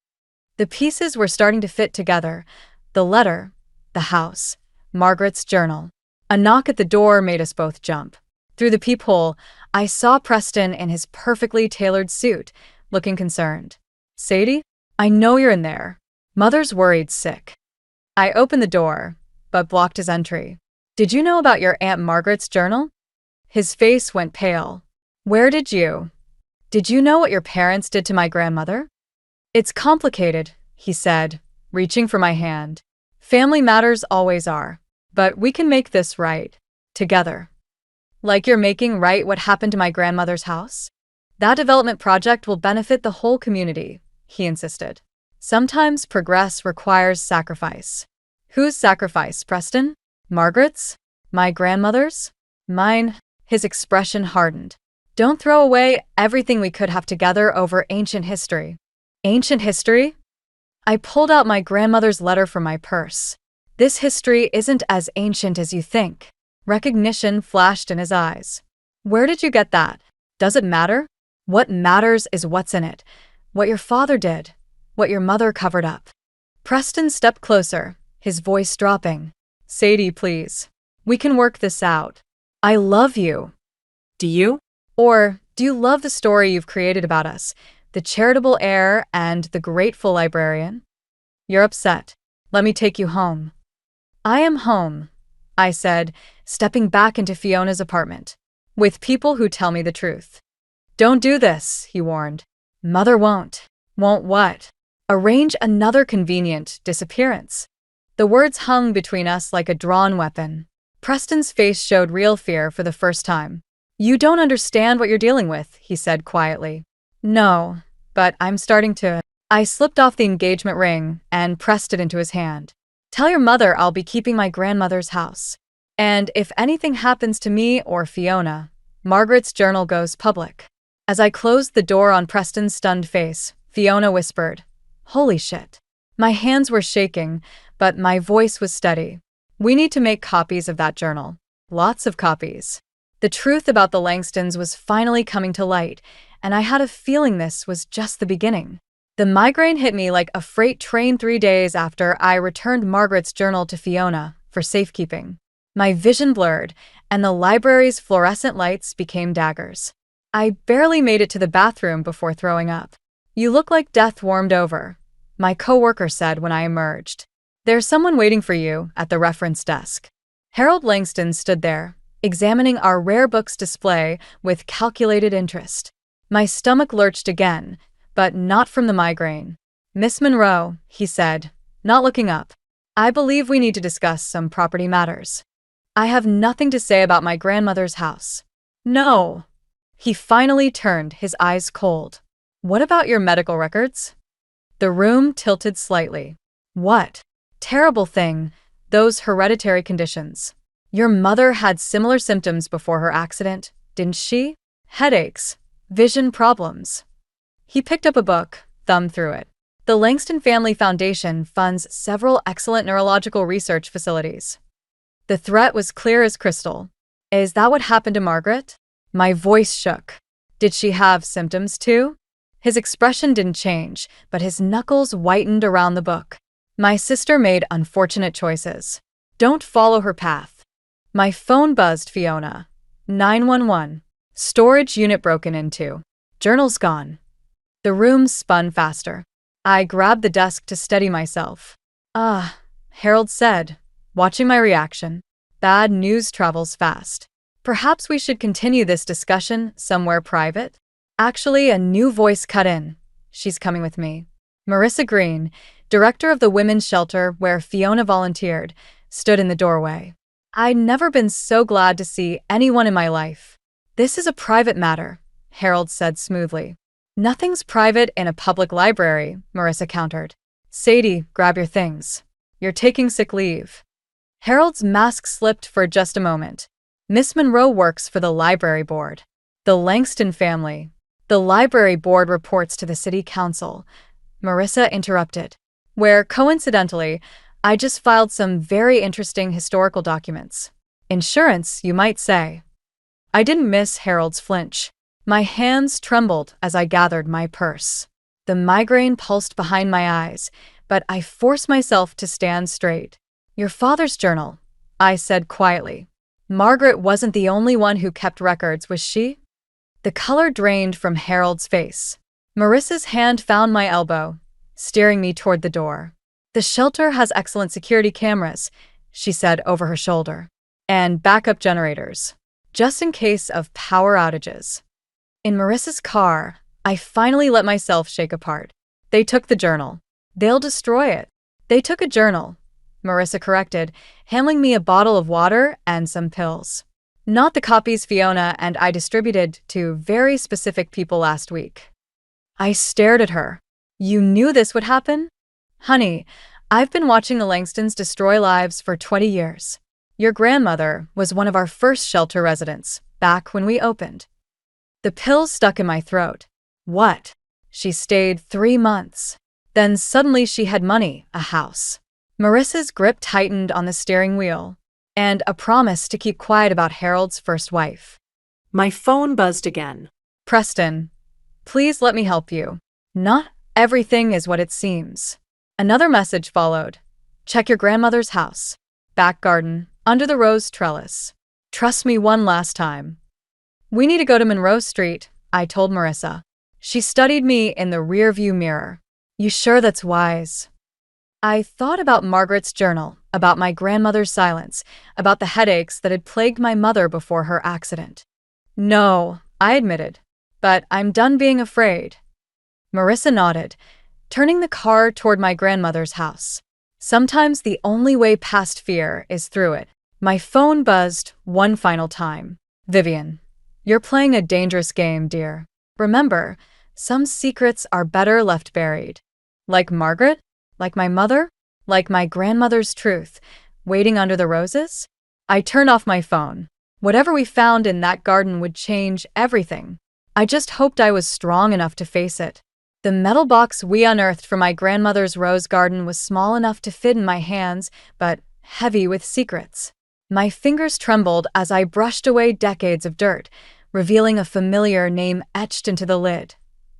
The pieces were starting to fit together. The letter, the house, Margaret's journal. A knock at the door made us both jump. Through the peephole, I saw Preston in his perfectly tailored suit, looking concerned. "Sadie, I know you're in there. Mother's worried sick." I opened the door, but blocked his entry. "Did you know about your Aunt Margaret's journal?" His face went pale. Did you know what your parents did to my grandmother?" "It's complicated," he said, reaching for my hand. "Family matters always are. But we can make this right. Together." "Like you're making right what happened to my grandmother's house?" "That development project will benefit the whole community," he insisted. "Sometimes progress requires sacrifice." "Whose sacrifice, Preston? Margaret's? My grandmother's? Mine?" His expression hardened. "Don't throw away everything we could have together over ancient history." "Ancient history?" I pulled out my grandmother's letter from my purse. "This history isn't as ancient as you think." Recognition flashed in his eyes. "Where did you get that? Does it matter? What matters is what's in it. What your father did. What your mother covered up." Preston stepped closer, his voice dropping. "Sadie, please. We can work this out. I love you." Do you? Or do you love the story you've created about us, the charitable heir and the grateful librarian? "You're upset. Let me take you home." "I am home," I said, stepping back into Fiona's apartment, "with people who tell me the truth." "Don't do this," he warned. "Mother won't." "Won't what?" "Arrange another convenient disappearance." The words hung between us like a drawn weapon. Preston's face showed real fear for the first time. "You don't understand what you're dealing with," he said quietly. "No, but I'm starting to." I slipped off the engagement ring and pressed it into his hand. "Tell your mother I'll be keeping my grandmother's house. And if anything happens to me or Fiona, Margaret's journal goes public." As I closed the door on Preston's stunned face, Fiona whispered, "Holy shit." My hands were shaking, but my voice was steady. "We need to make copies of that journal. Lots of copies." The truth about the Langstons was finally coming to light, and I had a feeling this was just the beginning. The migraine hit me like a freight train 3 days after I returned Margaret's journal to Fiona for safekeeping. My vision blurred, and the library's fluorescent lights became daggers. I barely made it to the bathroom before throwing up. "You look like death warmed over," my coworker said when I emerged. "There's someone waiting for you at the reference desk." Harold Langston stood there, examining our rare books display with calculated interest. My stomach lurched again, but not from the migraine. "Miss Monroe," he said, not looking up, "I believe we need to discuss some property matters. I have nothing to say about my grandmother's house." "No." He finally turned, his eyes cold. "What about your medical records?" The room tilted slightly. "What?" "Terrible thing, those hereditary conditions. Your mother had similar symptoms before her accident, didn't she? Headaches, vision problems." He picked up a book, thumbed through it. The Langston Family Foundation funds several excellent neurological research facilities. The threat was clear as crystal. "Is that what happened to Margaret?" My voice shook. "Did she have symptoms too?" His expression didn't change, but his knuckles whitened around the book. "My sister made unfortunate choices. Don't follow her path." My phone buzzed. "Fiona. 911. Storage unit broken into. Journal's gone." The room spun faster. I grabbed the desk to steady myself. Harold said, watching my reaction. bad news travels fast. Perhaps we should continue this discussion somewhere private? Actually, a new voice cut in. She's coming with me. Marissa Green, director of the women's shelter where Fiona volunteered, stood in the doorway. I'd never been so glad to see anyone in my life. This is a private matter, Harold said smoothly. Nothing's private in a public library, Marissa countered. Sadie, grab your things. You're taking sick leave. Harold's mask slipped for just a moment. Miss Monroe works for the library board. The Langston family. The library board reports to the city council. Marissa interrupted. Where, coincidentally, I just filed some very interesting historical documents. Insurance, you might say. I didn't miss Harold's flinch. My hands trembled as I gathered my purse. The migraine pulsed behind my eyes, but I forced myself to stand straight. Your father's journal, I said quietly. Margaret wasn't the only one who kept records, was she? The color drained from Harold's face. Marissa's hand found my elbow, steering me toward the door. The shelter has excellent security cameras, she said over her shoulder. And backup generators, just in case of power outages. In Marissa's car, I finally let myself shake apart. They took the journal. They'll destroy it. They took a journal, Marissa corrected, handing me a bottle of water and some pills. Not the copies Fiona and I distributed to very specific people last week. I stared at her. You knew this would happen? Honey, I've been watching the Langstons destroy lives for 20 years. Your grandmother was one of our first shelter residents, back when we opened. The pills stuck in my throat. What? She stayed 3 months. Then suddenly she had money, a house. Marissa's grip tightened on the steering wheel, and a promise to keep quiet about Harold's first wife. My phone buzzed again. Preston, please let me help you. Not everything is what it seems. Another message followed. Check your grandmother's house. Back garden, under the rose trellis. Trust me one last time. We need to go to Monroe Street, I told Marissa. She studied me in the rearview mirror. You sure that's wise? I thought about Margaret's journal, about my grandmother's silence, about the headaches that had plagued my mother before her accident. No, I admitted, but I'm done being afraid. Marissa nodded, turning the car toward my grandmother's house. Sometimes the only way past fear is through it. My phone buzzed one final time. Vivian, you're playing a dangerous game, dear. Remember, some secrets are better left buried. Like Margaret? Like my mother? Like my grandmother's truth, waiting under the roses? I turned off my phone. Whatever we found in that garden would change everything. I just hoped I was strong enough to face it. The metal box we unearthed from my grandmother's rose garden was small enough to fit in my hands, but heavy with secrets. My fingers trembled as I brushed away decades of dirt, revealing a familiar name etched into the lid.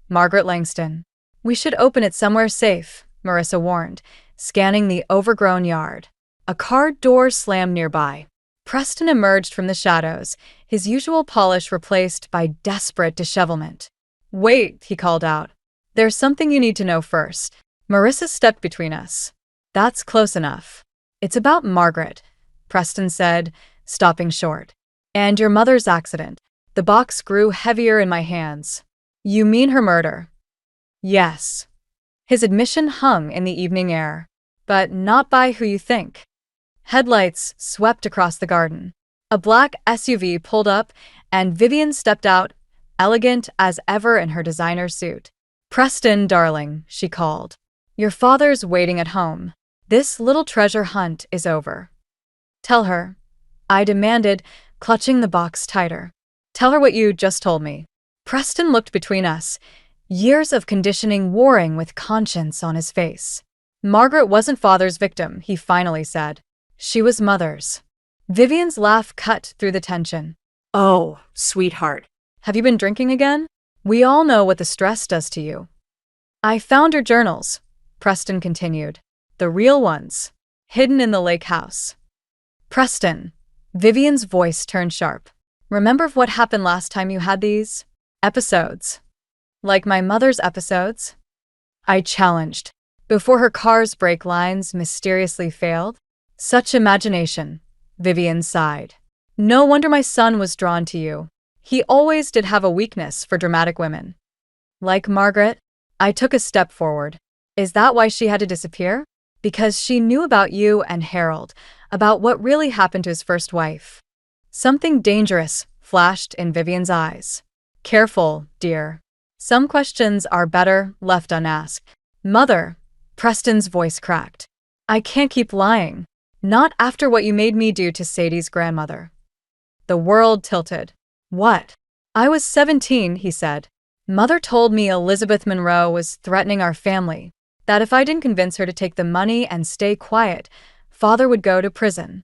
Margaret Langston. We should open it somewhere safe, Marissa warned, scanning the overgrown yard. A car door slammed nearby. Preston emerged from the shadows, his usual polish replaced by desperate dishevelment. Wait, he called out. There's something you need to know first. Marissa stepped between us. That's close enough. It's about Margaret, Preston said, stopping short. And your mother's accident. The box grew heavier in my hands. You mean her murder? Yes. His admission hung in the evening air, but not by who you think. Headlights swept across the garden. A black SUV pulled up, and Vivian stepped out, elegant as ever in her designer suit. Preston, darling, she called. Your father's waiting at home. This little treasure hunt is over. Tell her, I demanded, clutching the box tighter. Tell her what you just told me. Preston looked between us, years of conditioning warring with conscience on his face. Margaret wasn't father's victim, he finally said. She was mother's. Vivian's laugh cut through the tension. Oh, sweetheart. Have you been drinking again? We all know what the stress does to you. I found her journals, Preston continued. The real ones. Hidden in the lake house. Preston. Vivian's voice turned sharp. Remember what happened last time you had these episodes? Like my mother's episodes? I challenged. Before her car's brake lines mysteriously failed? Such imagination, Vivian sighed. No wonder my son was drawn to you. He always did have a weakness for dramatic women. Like Margaret, I took a step forward. Is that why she had to disappear? Because she knew about you and Harold, about what really happened to his first wife. Something dangerous flashed in Vivian's eyes. Careful, dear. Some questions are better left unasked. Mother, Preston's voice cracked. I can't keep lying. Not after what you made me do to Sadie's grandmother. The world tilted. What? I was 17, he said. Mother told me Elizabeth Monroe was threatening our family, that if I didn't convince her to take the money and stay quiet, Father would go to prison.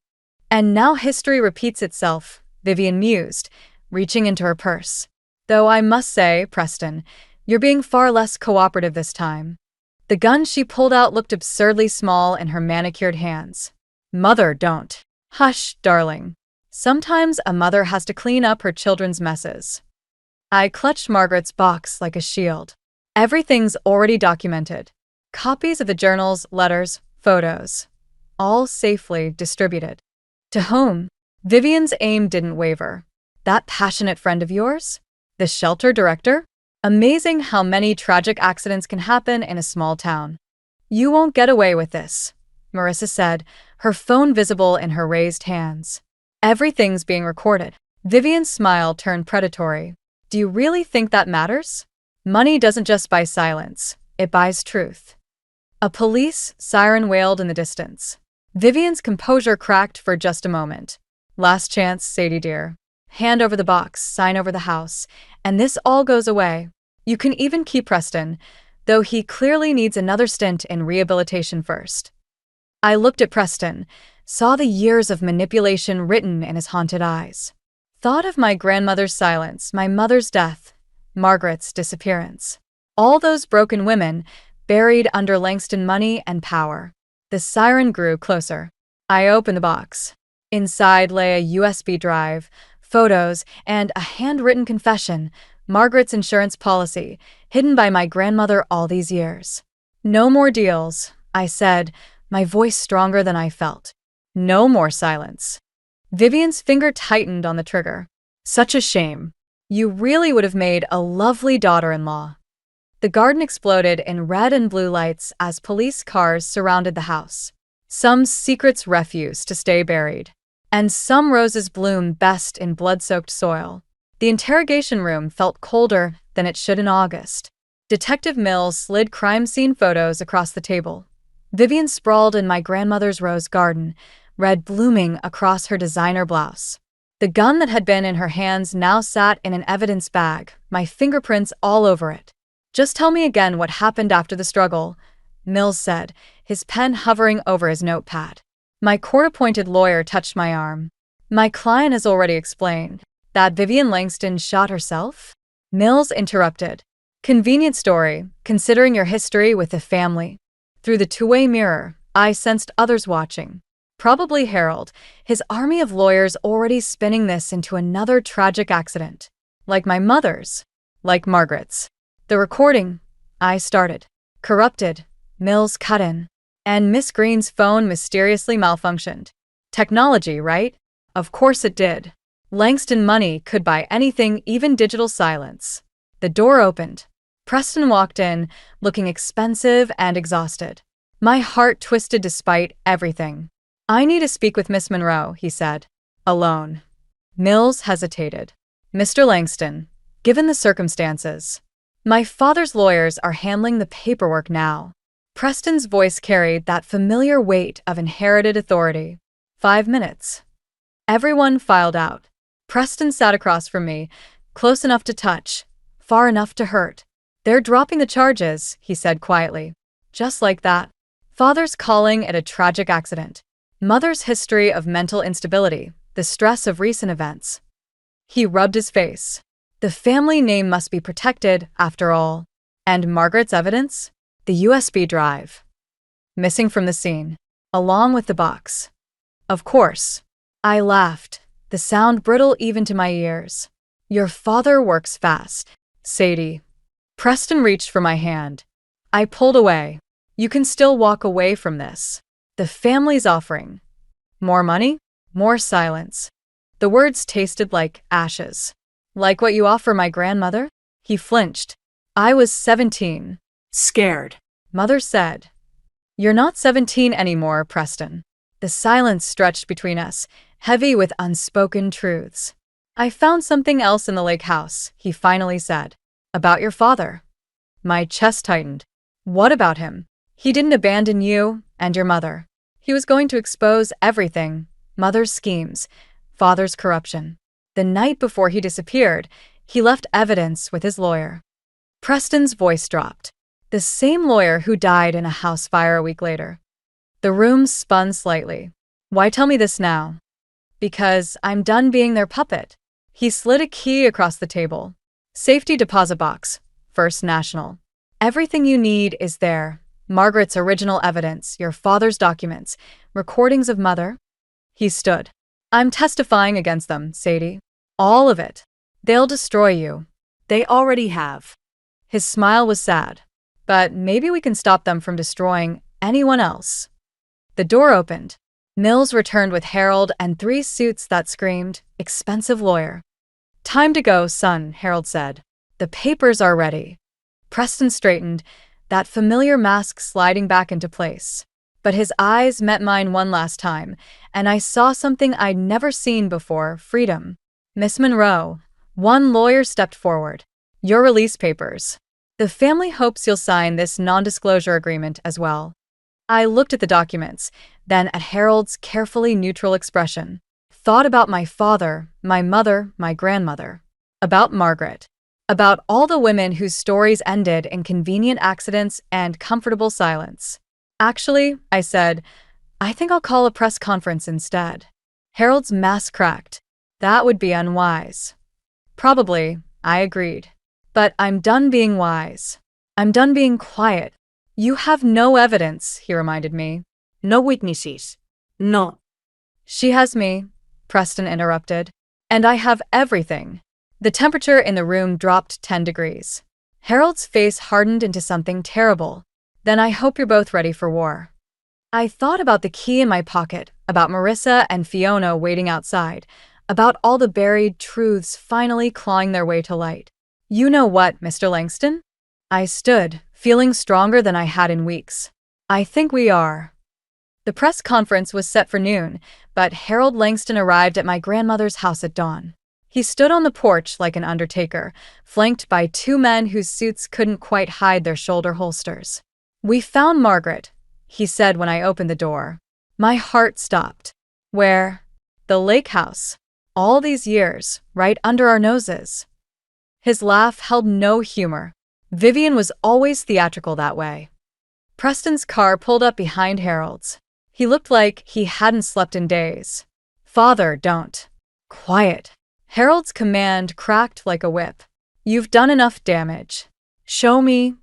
And now history repeats itself, Vivian mused, reaching into her purse. Though I must say, Preston, you're being far less cooperative this time. The gun she pulled out looked absurdly small in her manicured hands. Mother, don't. Hush, darling. Sometimes a mother has to clean up her children's messes. I clutched Margaret's box like a shield. Everything's already documented. Copies of the journals, letters, photos. All safely distributed. To whom? Vivian's aim didn't waver. That passionate friend of yours? The shelter director? Amazing how many tragic accidents can happen in a small town. You won't get away with this, Marissa said, her phone visible in her raised hands. Everything's being recorded. Vivian's smile turned predatory. Do you really think that matters? Money doesn't just buy silence, it buys truth. A police siren wailed in the distance. Vivian's composure cracked for just a moment. Last chance, Sadie dear. Hand over the box, sign over the house, and this all goes away. You can even keep Preston, though he clearly needs another stint in rehabilitation first. I looked at Preston, saw the years of manipulation written in his haunted eyes. Thought of my grandmother's silence, my mother's death, Margaret's disappearance. All those broken women, buried under Langston money and power. The siren grew closer. I opened the box. Inside lay a USB drive, photos, and a handwritten confession, Margaret's insurance policy, hidden by my grandmother all these years. No more deals, I said, my voice stronger than I felt. No more silence. Vivian's finger tightened on the trigger. Such a shame. You really would have made a lovely daughter-in-law. The garden exploded in red and blue lights as police cars surrounded the house. Some secrets refused to stay buried. And some roses bloomed best in blood-soaked soil. The interrogation room felt colder than it should in August. Detective Mills slid crime scene photos across the table. Vivian sprawled in my grandmother's rose garden, red blooming across her designer blouse. The gun that had been in her hands now sat in an evidence bag, my fingerprints all over it. Just tell me again what happened after the struggle, Mills said, his pen hovering over his notepad. My court-appointed lawyer touched my arm. My client has already explained that Vivian Langston shot herself? Mills interrupted. Convenient story, considering your history with the family. Through the two-way mirror, I sensed others watching. Probably Harold, his army of lawyers already spinning this into another tragic accident. Like my mother's. Like Margaret's. The recording, I started. Corrupted, Mills cut in. And Miss Green's phone mysteriously malfunctioned. Technology, right? Of course it did. Langston money could buy anything, even digital silence. The door opened. Preston walked in, looking expensive and exhausted. My heart twisted despite everything. I need to speak with Miss Monroe, he said. Alone. Mills hesitated. Mr. Langston, given the circumstances. My father's lawyers are handling the paperwork now. Preston's voice carried that familiar weight of inherited authority. 5 minutes. Everyone filed out. Preston sat across from me, close enough to touch, far enough to hurt. They're dropping the charges, he said quietly. Just like that. Father's calling it a tragic accident. Mother's history of mental instability, the stress of recent events. He rubbed his face. The family name must be protected, after all. And Margaret's evidence? The USB drive. Missing from the scene, along with the box. Of course. I laughed, the sound brittle even to my ears. Your father works fast, Sadie. Preston reached for my hand. I pulled away. You can still walk away from this. The family's offering. More money? More silence. The words tasted like ashes. Like what you offer my grandmother? He flinched. I was 17. Scared. Mother said. You're not 17 anymore, Preston. The silence stretched between us, heavy with unspoken truths. I found something else in the lake house, he finally said. About your father. My chest tightened. What about him? He didn't abandon you and your mother. He was going to expose everything. Mother's schemes, father's corruption. The night before he disappeared, he left evidence with his lawyer. Preston's voice dropped. The same lawyer who died in a house fire a week later. The room spun slightly. Why tell me this now? Because I'm done being their puppet. He slid a key across the table. Safety deposit box. First National. Everything you need is there. Margaret's original evidence, your father's documents, recordings of mother. He stood. I'm testifying against them, Sadie. All of it. They'll destroy you. They already have. His smile was sad. But maybe we can stop them from destroying anyone else. The door opened. Mills returned with Harold and 3 suits that screamed, expensive lawyer. Time to go, son, Harold said. The papers are ready. Preston straightened, that familiar mask sliding back into place. But his eyes met mine one last time, and I saw something I'd never seen before, freedom. Miss Monroe. One lawyer stepped forward. Your release papers. The family hopes you'll sign this non-disclosure agreement as well. I looked at the documents, then at Harold's carefully neutral expression. Thought about my father, my mother, my grandmother. About Margaret. About all the women whose stories ended in convenient accidents and comfortable silence. Actually, I said, I think I'll call a press conference instead. Harold's mask cracked. That would be unwise. Probably, I agreed. But I'm done being wise. I'm done being quiet. You have no evidence, he reminded me. No witnesses. No. She has me, Preston interrupted. And I have everything. The temperature in the room dropped 10 degrees. Harold's face hardened into something terrible. Then I hope you're both ready for war. I thought about the key in my pocket, about Marissa and Fiona waiting outside, about all the buried truths finally clawing their way to light. You know what, Mr. Langston? I stood, feeling stronger than I had in weeks. I think we are. The press conference was set for noon, but Harold Langston arrived at my grandmother's house at dawn. He stood on the porch like an undertaker, flanked by 2 men whose suits couldn't quite hide their shoulder holsters. We found Margaret, he said when I opened the door. My heart stopped. Where? The lake house. All these years, right under our noses. His laugh held no humor. Vivian was always theatrical that way. Preston's car pulled up behind Harold's. He looked like he hadn't slept in days. Father, don't. Quiet. Harold's command cracked like a whip. You've done enough damage. Show me,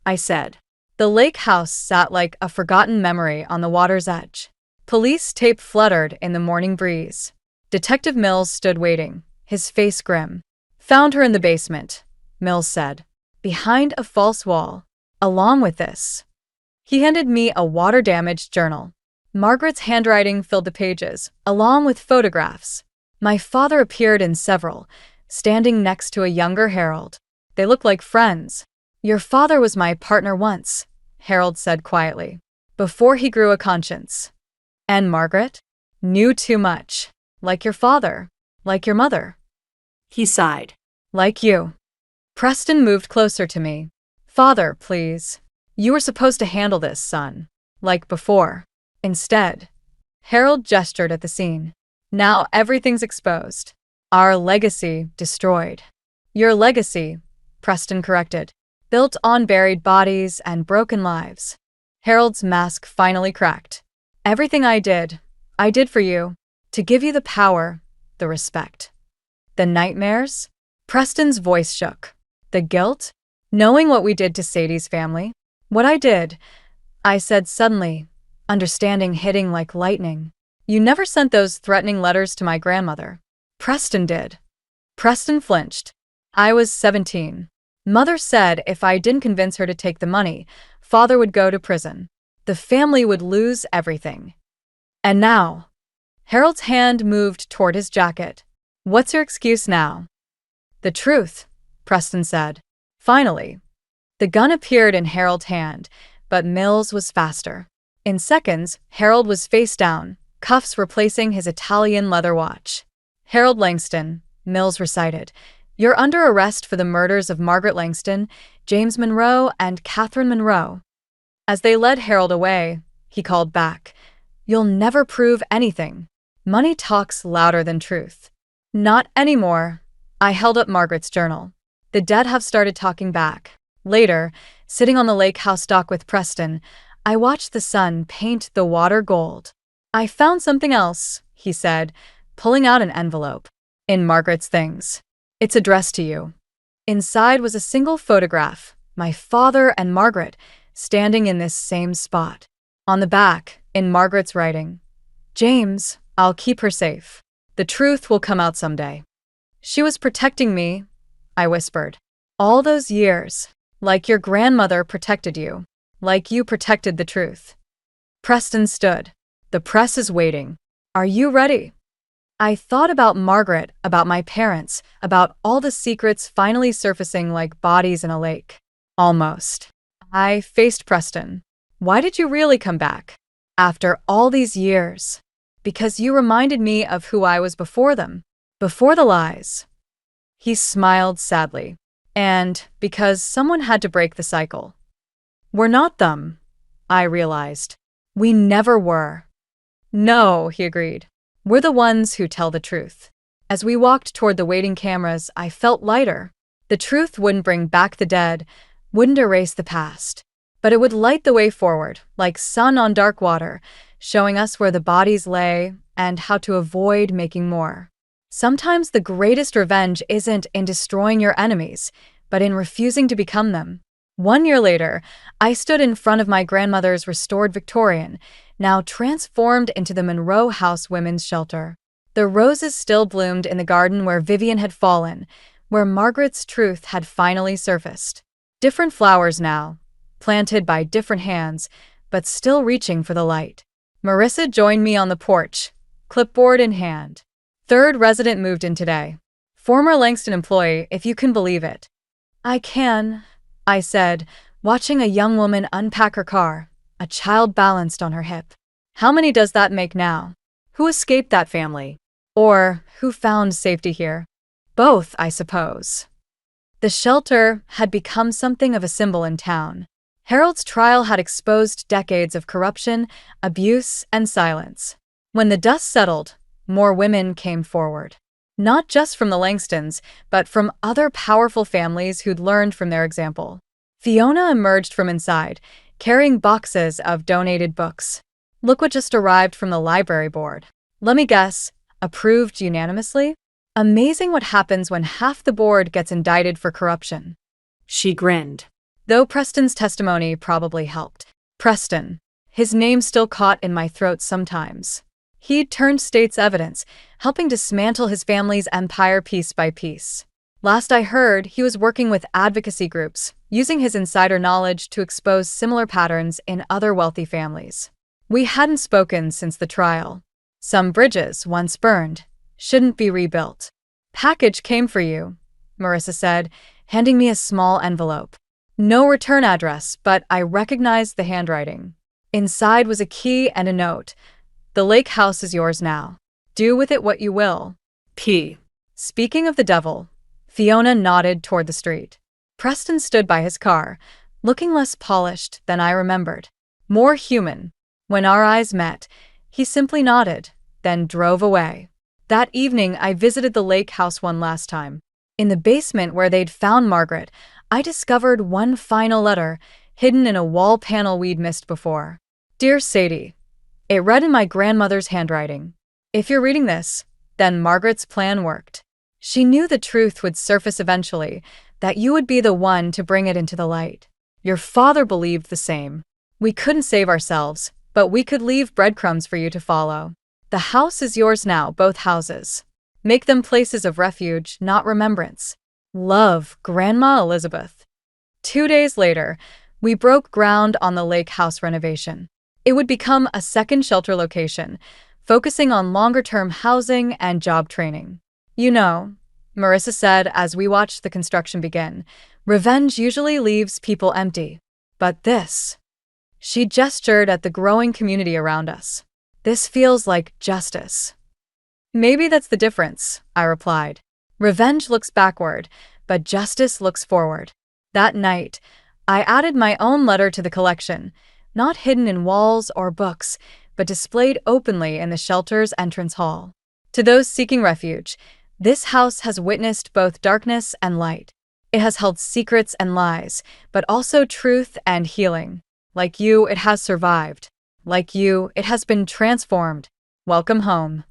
I said. The lake house sat like a forgotten memory on the water's edge. Police tape fluttered in the morning breeze. Detective Mills stood waiting, his face grim. Found her in the basement, Mills said. Behind a false wall. Along with this. He handed me a water-damaged journal. Margaret's handwriting filled the pages, along with photographs. My father appeared in several, standing next to a younger Harold. They looked like friends. Your father was my partner once, Harold said quietly, before he grew a conscience. And Margaret? Knew too much. Like your father. Like your mother. He sighed. Like you. Preston moved closer to me. Father, please. You were supposed to handle this, son. Like before. Instead. Harold gestured at the scene. Now everything's exposed. Our legacy destroyed. Your legacy, Preston corrected. Built on buried bodies and broken lives. Harold's mask finally cracked. Everything I did for you. To give you the power, the respect. The nightmares? Preston's voice shook. The guilt? Knowing what we did to Sadie's family? What I did, I said suddenly, understanding hitting like lightning. You never sent those threatening letters to my grandmother. Preston did. Preston flinched. I was 17. Mother said if I didn't convince her to take the money, father would go to prison. The family would lose everything. And now, Harold's hand moved toward his jacket. What's your excuse now? The truth, Preston said. Finally. The gun appeared in Harold's hand, but Mills was faster. In seconds, Harold was face down, cuffs replacing his Italian leather watch. Harold Langston, Mills recited, you're under arrest for the murders of Margaret Langston, James Monroe, and Catherine Monroe. As they led Harold away, he called back, you'll never prove anything. Money talks louder than truth. Not anymore. I held up Margaret's journal. The dead have started talking back. Later, sitting on the lake house dock with Preston, I watched the sun paint the water gold. I found something else, he said, pulling out an envelope. In Margaret's things. It's addressed to you. Inside was a single photograph, my father and Margaret, standing in this same spot. On the back, in Margaret's writing, James, I'll keep her safe. The truth will come out someday. She was protecting me, I whispered. All those years, like your grandmother protected you, like you protected the truth. Preston stood. The press is waiting. Are you ready? I thought about Margaret, about my parents, about all the secrets finally surfacing like bodies in a lake. Almost. I faced Preston. Why did you really come back? After all these years. Because you reminded me of who I was before them. Before the lies. He smiled sadly. And because someone had to break the cycle. We're not them, I realized. We never were. No, he agreed. We're the ones who tell the truth. As we walked toward the waiting cameras, I felt lighter. The truth wouldn't bring back the dead, wouldn't erase the past. But it would light the way forward, like sun on dark water, showing us where the bodies lay and how to avoid making more. Sometimes the greatest revenge isn't in destroying your enemies, but in refusing to become them. 1 year later, I stood in front of my grandmother's restored Victorian, now transformed into the Monroe House Women's Shelter. The roses still bloomed in the garden where Vivian had fallen, where Margaret's truth had finally surfaced. Different flowers now, planted by different hands, but still reaching for the light. Marissa joined me on the porch, clipboard in hand. Third resident moved in today. Former Langston employee, if you can believe it. I can, I said, watching a young woman unpack her car, a child balanced on her hip. How many does that make now? Who escaped that family? Or who found safety here? Both, I suppose. The shelter had become something of a symbol in town. Harold's trial had exposed decades of corruption, abuse, and silence. When the dust settled, more women came forward. Not just from the Langstons, but from other powerful families who'd learned from their example. Fiona emerged from inside, carrying boxes of donated books. Look what just arrived from the library board. Let me guess, approved unanimously? Amazing what happens when half the board gets indicted for corruption. She grinned. Though Preston's testimony probably helped. Preston. His name still caught in my throat sometimes. He'd turned state's evidence, helping dismantle his family's empire piece by piece. Last I heard, he was working with advocacy groups, using his insider knowledge to expose similar patterns in other wealthy families. We hadn't spoken since the trial. Some bridges, once burned, shouldn't be rebuilt. Package came for you, Marissa said, handing me a small envelope. No return address, but I recognized the handwriting. Inside was a key and a note. The lake house is yours now. Do with it what you will. P. Speaking of the devil, Fiona nodded toward the street. Preston stood by his car, looking less polished than I remembered. More human. When our eyes met, he simply nodded, then drove away. That evening, I visited the lake house one last time. In the basement where they'd found Margaret, I discovered one final letter, hidden in a wall panel we'd missed before. Dear Sadie. It read in my grandmother's handwriting. If you're reading this, then Margaret's plan worked. She knew the truth would surface eventually, that you would be the one to bring it into the light. Your father believed the same. We couldn't save ourselves, but we could leave breadcrumbs for you to follow. The house is yours now, both houses. Make them places of refuge, not remembrance. Love, Grandma Elizabeth. 2 days later, we broke ground on the lake house renovation. It would become a second shelter location, focusing on longer-term housing and job training. You know, Marissa said as we watched the construction begin, revenge usually leaves people empty. But this, she gestured at the growing community around us. This feels like justice. Maybe that's the difference, I replied. Revenge looks backward, but justice looks forward. That night, I added my own letter to the collection, not hidden in walls or books, but displayed openly in the shelter's entrance hall. To those seeking refuge, this house has witnessed both darkness and light. It has held secrets and lies, but also truth and healing. Like you, it has survived. Like you, it has been transformed. Welcome home.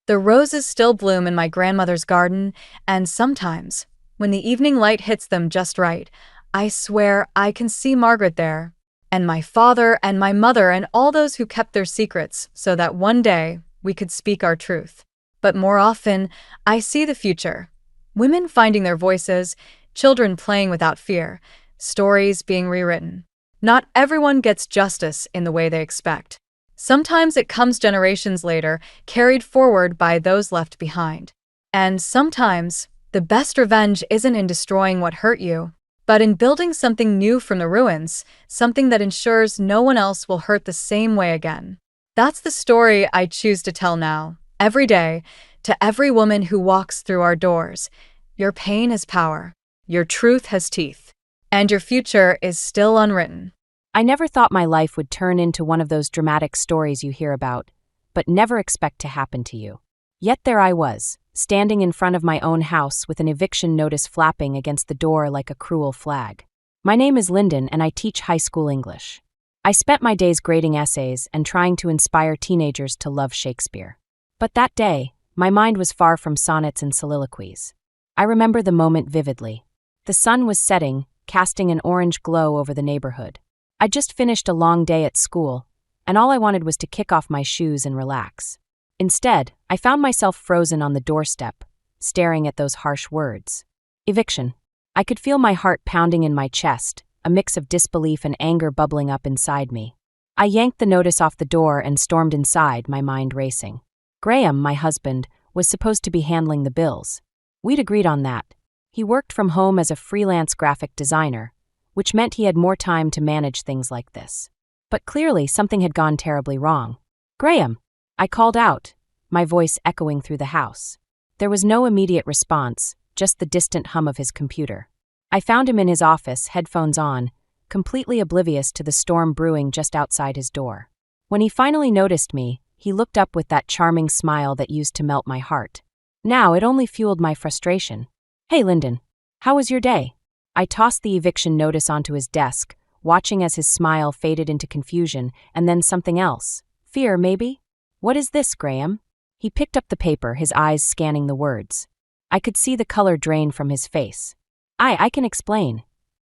The roses still bloom in my grandmother's garden, and sometimes, when the evening light hits them just right, I swear I can see Margaret there, and my father and my mother and all those who kept their secrets so that one day we could speak our truth. But more often, I see the future. Women finding their voices, children playing without fear, stories being rewritten. Not everyone gets justice in the way they expect. Sometimes it comes generations later, carried forward by those left behind. And sometimes, the best revenge isn't in destroying what hurt you, but in building something new from the ruins, something that ensures no one else will hurt the same way again. That's the story I choose to tell now, every day, to every woman who walks through our doors. Your pain has power, your truth has teeth, and your future is still unwritten. I never thought my life would turn into one of those dramatic stories you hear about, but never expect to happen to you. Yet there I was, standing in front of my own house with an eviction notice flapping against the door like a cruel flag. My name is Lyndon and I teach high school English. I spent my days grading essays and trying to inspire teenagers to love Shakespeare. But that day, my mind was far from sonnets and soliloquies. I remember the moment vividly. The sun was setting, casting an orange glow over the neighborhood. I'd just finished a long day at school, and all I wanted was to kick off my shoes and relax. Instead, I found myself frozen on the doorstep, staring at those harsh words. Eviction. I could feel my heart pounding in my chest, a mix of disbelief and anger bubbling up inside me. I yanked the notice off the door and stormed inside, my mind racing. Graham, my husband, was supposed to be handling the bills. We'd agreed on that. He worked from home as a freelance graphic designer, which meant he had more time to manage things like this. But clearly something had gone terribly wrong. Graham! I called out, my voice echoing through the house. There was no immediate response, just the distant hum of his computer. I found him in his office, headphones on, completely oblivious to the storm brewing just outside his door. When he finally noticed me, he looked up with that charming smile that used to melt my heart. Now it only fueled my frustration. Hey, Lyndon, how was your day? I tossed the eviction notice onto his desk, watching as his smile faded into confusion and then something else. Fear, maybe? What is this, Graham? He picked up the paper, his eyes scanning the words. I could see the color drain from his face. I can explain.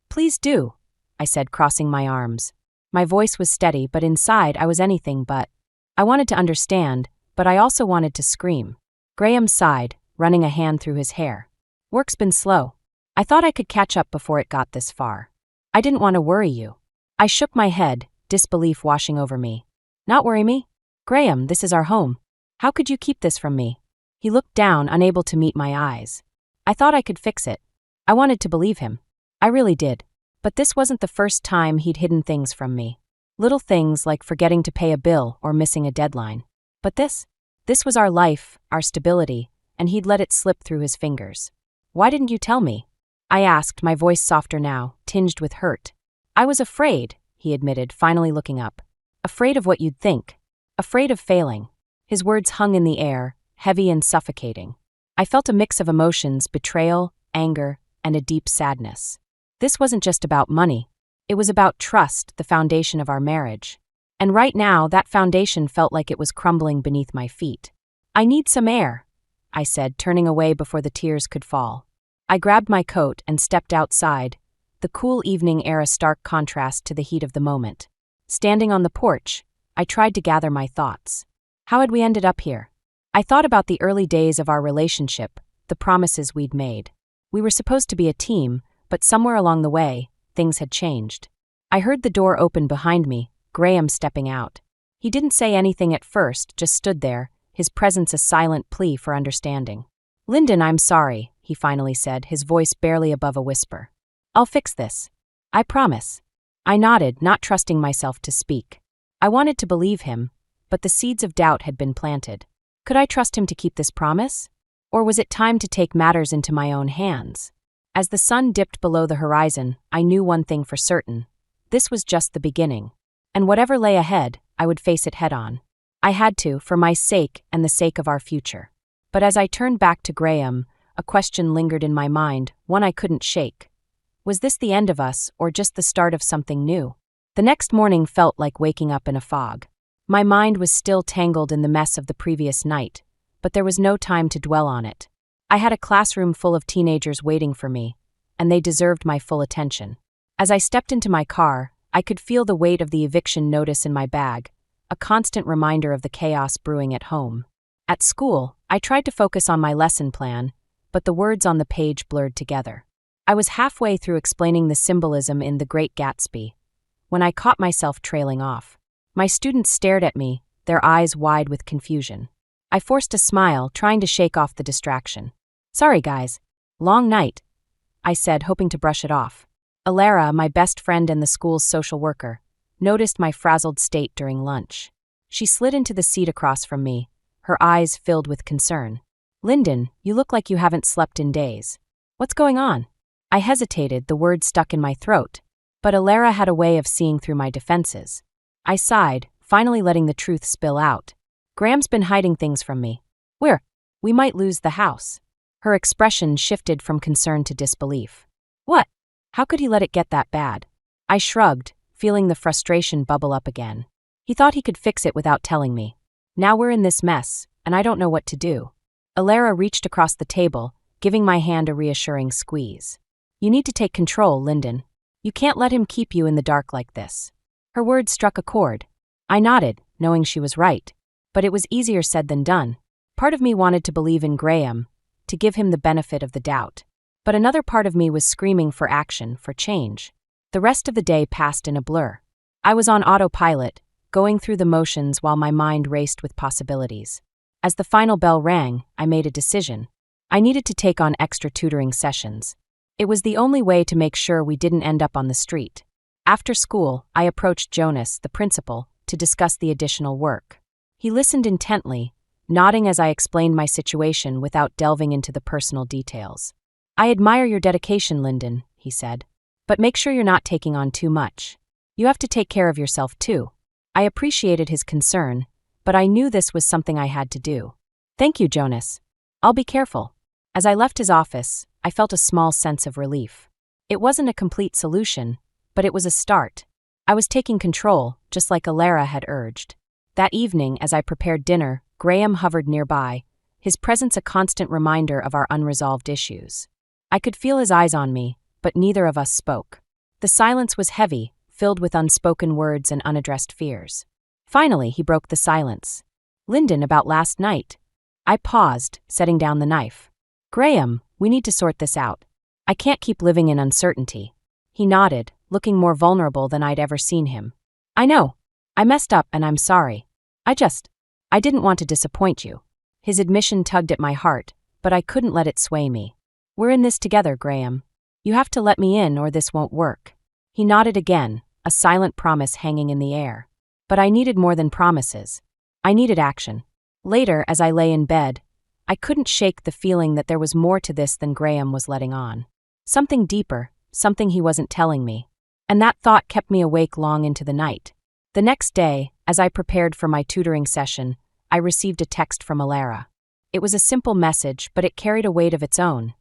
Please do, I said, crossing my arms. My voice was steady, but inside I was anything but. I wanted to understand, but I also wanted to scream. Graham sighed, running a hand through his hair. Work's been slow. I thought I could catch up before it got this far. I didn't want to worry you. I shook my head, disbelief washing over me. Not worry me? Graham, this is our home. How could you keep this from me? He looked down, unable to meet my eyes. I thought I could fix it. I wanted to believe him. I really did. But this wasn't the first time he'd hidden things from me. Little things like forgetting to pay a bill or missing a deadline. But this was our life, our stability, and he'd let it slip through his fingers. Why didn't you tell me? I asked, my voice softer now, tinged with hurt. I was afraid, he admitted, finally looking up. Afraid of what you'd think. Afraid of failing. His words hung in the air, heavy and suffocating. I felt a mix of emotions, betrayal, anger, and a deep sadness. This wasn't just about money. It was about trust, the foundation of our marriage. And right now, that foundation felt like it was crumbling beneath my feet. I need some air, I said, turning away before the tears could fall. I grabbed my coat and stepped outside, the cool evening air a stark contrast to the heat of the moment. Standing on the porch, I tried to gather my thoughts. How had we ended up here? I thought about the early days of our relationship, the promises we'd made. We were supposed to be a team, but somewhere along the way, things had changed. I heard the door open behind me, Graham stepping out. He didn't say anything at first, just stood there, his presence a silent plea for understanding. "Lyndon, I'm sorry," he finally said, his voice barely above a whisper. "I'll fix this. I promise." I nodded, not trusting myself to speak. I wanted to believe him, but the seeds of doubt had been planted. Could I trust him to keep this promise? Or was it time to take matters into my own hands? As the sun dipped below the horizon, I knew one thing for certain. This was just the beginning. And whatever lay ahead, I would face it head-on. I had to, for my sake and the sake of our future. But as I turned back to Graham, a question lingered in my mind, one I couldn't shake. Was this the end of us, or just the start of something new? The next morning felt like waking up in a fog. My mind was still tangled in the mess of the previous night, but there was no time to dwell on it. I had a classroom full of teenagers waiting for me, and they deserved my full attention. As I stepped into my car, I could feel the weight of the eviction notice in my bag, a constant reminder of the chaos brewing at home. At school, I tried to focus on my lesson plan, but the words on the page blurred together. I was halfway through explaining the symbolism in The Great Gatsby, when I caught myself trailing off. My students stared at me, their eyes wide with confusion. I forced a smile, trying to shake off the distraction. "Sorry, guys. Long night," I said, hoping to brush it off. Alara, my best friend and the school's social worker, noticed my frazzled state during lunch. She slid into the seat across from me, her eyes filled with concern. "Lyndon, you look like you haven't slept in days. What's going on?" I hesitated, the words stuck in my throat, but Alara had a way of seeing through my defenses. I sighed, finally letting the truth spill out. "Graham's been hiding things from me. We might lose the house." Her expression shifted from concern to disbelief. "What? How could he let it get that bad?" I shrugged, feeling the frustration bubble up again. "He thought he could fix it without telling me. Now we're in this mess, and I don't know what to do." Alara reached across the table, giving my hand a reassuring squeeze. "You need to take control, Lyndon. You can't let him keep you in the dark like this." Her words struck a chord. I nodded, knowing she was right. But it was easier said than done. Part of me wanted to believe in Graham, to give him the benefit of the doubt. But another part of me was screaming for action, for change. The rest of the day passed in a blur. I was on autopilot, going through the motions while my mind raced with possibilities. As the final bell rang, I made a decision. I needed to take on extra tutoring sessions. It was the only way to make sure we didn't end up on the street. After school, I approached Jonas, the principal, to discuss the additional work. He listened intently, nodding as I explained my situation without delving into the personal details. "I admire your dedication, Lyndon," he said. "But make sure you're not taking on too much. You have to take care of yourself, too." I appreciated his concern, but I knew this was something I had to do. "Thank you, Jonas. I'll be careful." As I left his office, I felt a small sense of relief. It wasn't a complete solution, but it was a start. I was taking control, just like Alara had urged. That evening, as I prepared dinner, Graham hovered nearby, his presence a constant reminder of our unresolved issues. I could feel his eyes on me, but neither of us spoke. The silence was heavy, filled with unspoken words and unaddressed fears. Finally, he broke the silence. "Lyndon, about last night." I paused, setting down the knife. "Graham, we need to sort this out. I can't keep living in uncertainty." He nodded, looking more vulnerable than I'd ever seen him. "I know. I messed up and I'm sorry. I didn't want to disappoint you." His admission tugged at my heart, but I couldn't let it sway me. "We're in this together, Graham. You have to let me in or this won't work." He nodded again, a silent promise hanging in the air. But I needed more than promises. I needed action. Later, as I lay in bed, I couldn't shake the feeling that there was more to this than Graham was letting on. Something deeper, something he wasn't telling me. And that thought kept me awake long into the night. The next day, as I prepared for my tutoring session, I received a text from Alara. It was a simple message, but it carried a weight of its own.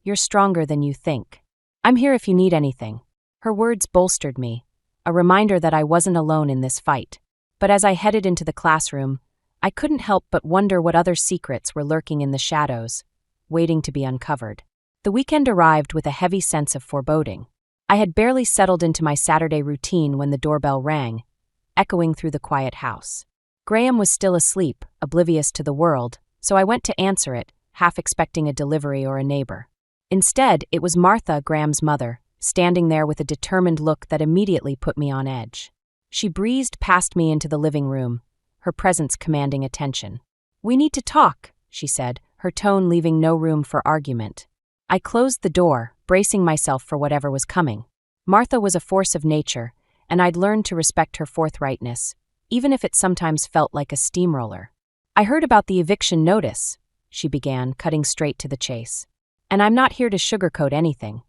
"You're stronger than you think. I'm here if you need anything." Her words bolstered me, a reminder that I wasn't alone in this fight. But as I headed into the classroom, I couldn't help but wonder what other secrets were lurking in the shadows, waiting to be uncovered. The weekend arrived with a heavy sense of foreboding. I had barely settled into my Saturday routine when the doorbell rang, echoing through the quiet house. Graham was still asleep, oblivious to the world, so I went to answer it, half expecting a delivery or a neighbor. Instead, it was Martha, Graham's mother, standing there with a determined look that immediately put me on edge. She breezed past me into the living room, her presence commanding attention. "We need to talk," she said, her tone leaving no room for argument. I closed the door, bracing myself for whatever was coming. Martha was a force of nature, and I'd learned to respect her forthrightness, even if it sometimes felt like a steamroller. "I heard about the eviction notice," she began, cutting straight to the chase. "And I'm not here to sugarcoat anything."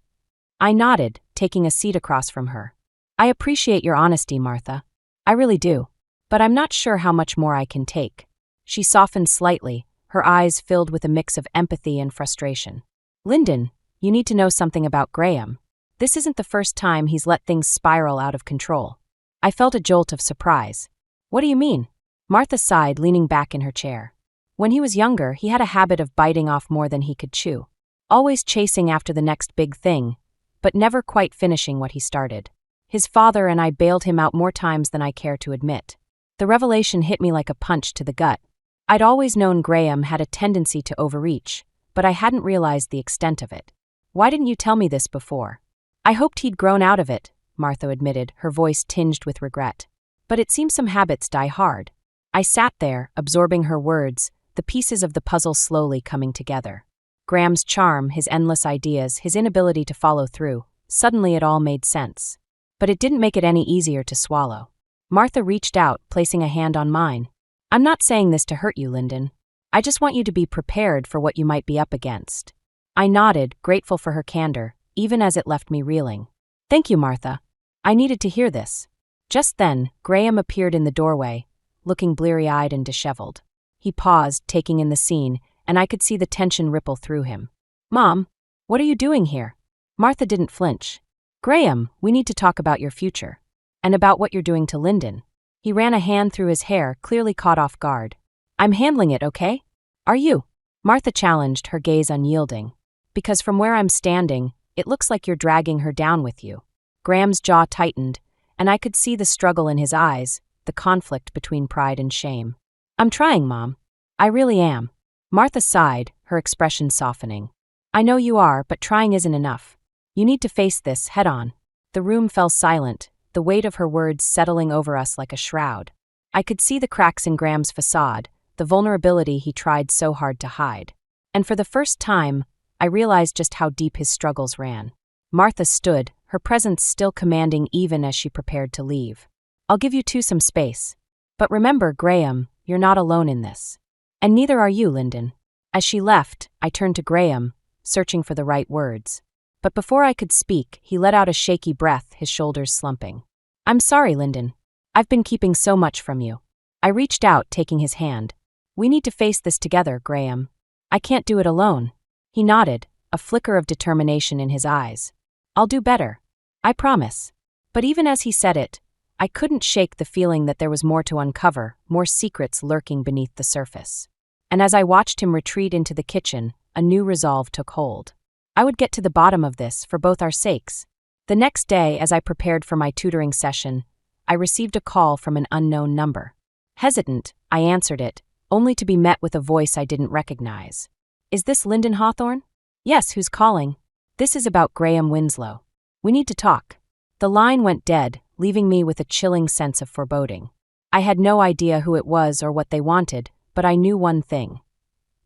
I nodded, taking a seat across from her. "I appreciate your honesty, Martha. I really do. But I'm not sure how much more I can take." She softened slightly, her eyes filled with a mix of empathy and frustration. "Lyndon, you need to know something about Graham. This isn't the first time he's let things spiral out of control." I felt a jolt of surprise. "What do you mean?" Martha sighed, leaning back in her chair. "When he was younger, he had a habit of biting off more than he could chew. Always chasing after the next big thing, but never quite finishing what he started. His father and I bailed him out more times than I care to admit." The revelation hit me like a punch to the gut. I'd always known Graham had a tendency to overreach, but I hadn't realized the extent of it. "Why didn't you tell me this before?" "I hoped he'd grown out of it," Martha admitted, her voice tinged with regret. "But it seems some habits die hard." I sat there, absorbing her words, the pieces of the puzzle slowly coming together. Graham's charm, his endless ideas, his inability to follow through, suddenly it all made sense. But it didn't make it any easier to swallow. Martha reached out, placing a hand on mine. "I'm not saying this to hurt you, Lyndon. I just want you to be prepared for what you might be up against." I nodded, grateful for her candor, even as it left me reeling. "Thank you, Martha. I needed to hear this." Just then, Graham appeared in the doorway, looking bleary-eyed and disheveled. He paused, taking in the scene, and I could see the tension ripple through him. "Mom, what are you doing here?" Martha didn't flinch. "Graham, we need to talk about your future. And about what you're doing to Lyndon." He ran a hand through his hair, clearly caught off guard. "I'm handling it, okay? Are you?" Martha challenged, her gaze unyielding. "Because from where I'm standing, it looks like you're dragging her down with you." Graham's jaw tightened, and I could see the struggle in his eyes, the conflict between pride and shame. "I'm trying, Mom. I really am." Martha sighed, her expression softening. "I know you are, but trying isn't enough. You need to face this head on." The room fell silent, the weight of her words settling over us like a shroud. I could see the cracks in Graham's facade, the vulnerability he tried so hard to hide. And for the first time, I realized just how deep his struggles ran. Martha stood, her presence still commanding even as she prepared to leave. "I'll give you two some space. But remember, Graham, you're not alone in this. And neither are you, Lyndon." As she left, I turned to Graham, searching for the right words. But before I could speak, he let out a shaky breath, his shoulders slumping. "I'm sorry, Lyndon. I've been keeping so much from you." I reached out, taking his hand. "We need to face this together, Graham. I can't do it alone." He nodded, a flicker of determination in his eyes. "I'll do better. I promise." But even as he said it, I couldn't shake the feeling that there was more to uncover, more secrets lurking beneath the surface. And as I watched him retreat into the kitchen, a new resolve took hold. I would get to the bottom of this for both our sakes. The next day, as I prepared for my tutoring session, I received a call from an unknown number. Hesitant, I answered it, only to be met with a voice I didn't recognize. "Is this Lyndon Hawthorne?" "Yes, who's calling?" "This is about Graham Winslow. We need to talk." The line went dead, leaving me with a chilling sense of foreboding. I had no idea who it was or what they wanted, but I knew one thing.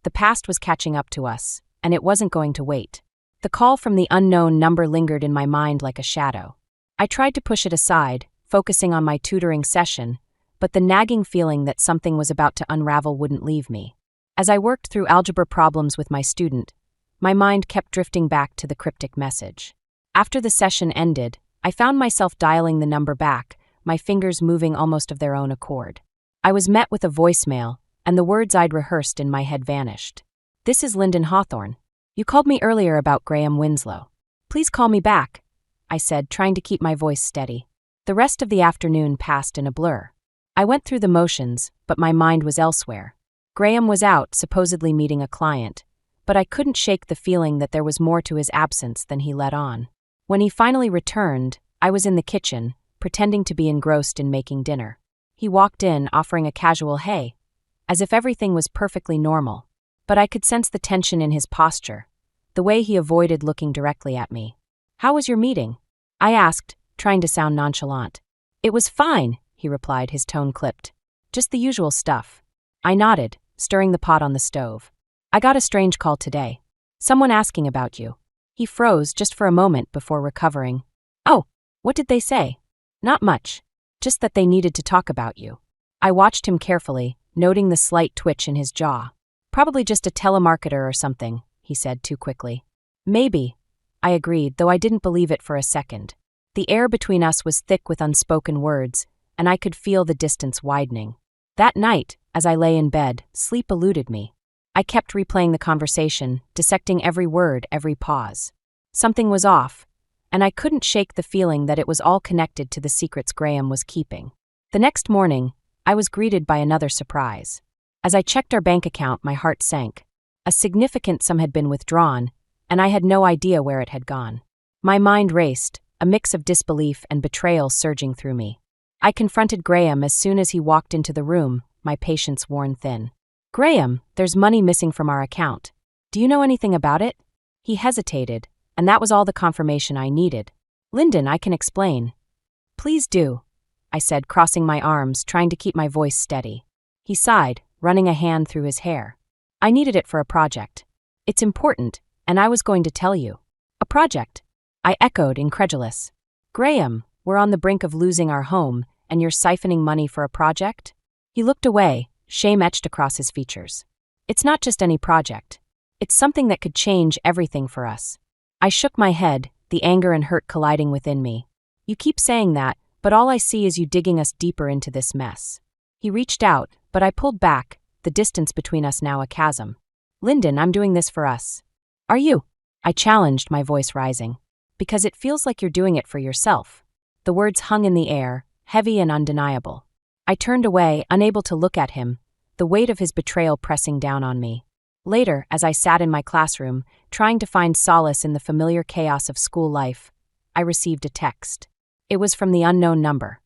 The past was catching up to us, and it wasn't going to wait. The call from the unknown number lingered in my mind like a shadow. I tried to push it aside, focusing on my tutoring session, but the nagging feeling that something was about to unravel wouldn't leave me. As I worked through algebra problems with my student, my mind kept drifting back to the cryptic message. After the session ended, I found myself dialing the number back, my fingers moving almost of their own accord. I was met with a voicemail, and the words I'd rehearsed in my head vanished. "This is Lyndon Hawthorne. You called me earlier about Graham Winslow. Please call me back," I said, trying to keep my voice steady. The rest of the afternoon passed in a blur. I went through the motions, but my mind was elsewhere. Graham was out, supposedly meeting a client, but I couldn't shake the feeling that there was more to his absence than he let on. When he finally returned, I was in the kitchen, pretending to be engrossed in making dinner. He walked in, offering a casual "hey," as if everything was perfectly normal. But I could sense the tension in his posture, the way he avoided looking directly at me. "How was your meeting?" I asked, trying to sound nonchalant. "It was fine," he replied, his tone clipped. Just the usual stuff. I nodded, stirring the pot on the stove. I got a strange call today. Someone asking about you. He froze just for a moment before recovering. Oh, what did they say? Not much. Just that they needed to talk about you. I watched him carefully, noting the slight twitch in his jaw. Probably just a telemarketer or something, he said too quickly. Maybe, I agreed, though I didn't believe it for a second. The air between us was thick with unspoken words, and I could feel the distance widening. That night, as I lay in bed, sleep eluded me. I kept replaying the conversation, dissecting every word, every pause. Something was off, and I couldn't shake the feeling that it was all connected to the secrets Graham was keeping. The next morning, I was greeted by another surprise. As I checked our bank account, my heart sank. A significant sum had been withdrawn, and I had no idea where it had gone. My mind raced, a mix of disbelief and betrayal surging through me. I confronted Graham as soon as he walked into the room, my patience worn thin. Graham, there's money missing from our account. Do you know anything about it? He hesitated, and that was all the confirmation I needed. Lyndon, I can explain. Please do, I said, crossing my arms, trying to keep my voice steady. He sighed, running a hand through his hair. I needed it for a project. It's important, and I was going to tell you. A project? I echoed, incredulous. Graham, we're on the brink of losing our home, and you're siphoning money for a project? He looked away, shame etched across his features. It's not just any project. It's something that could change everything for us. I shook my head, the anger and hurt colliding within me. You keep saying that, but all I see is you digging us deeper into this mess. He reached out, but I pulled back, the distance between us now a chasm. Lyndon, I'm doing this for us. Are you? I challenged, my voice rising. Because it feels like you're doing it for yourself. The words hung in the air, heavy and undeniable. I turned away, unable to look at him, the weight of his betrayal pressing down on me. Later, as I sat in my classroom, trying to find solace in the familiar chaos of school life, I received a text. It was from the unknown number.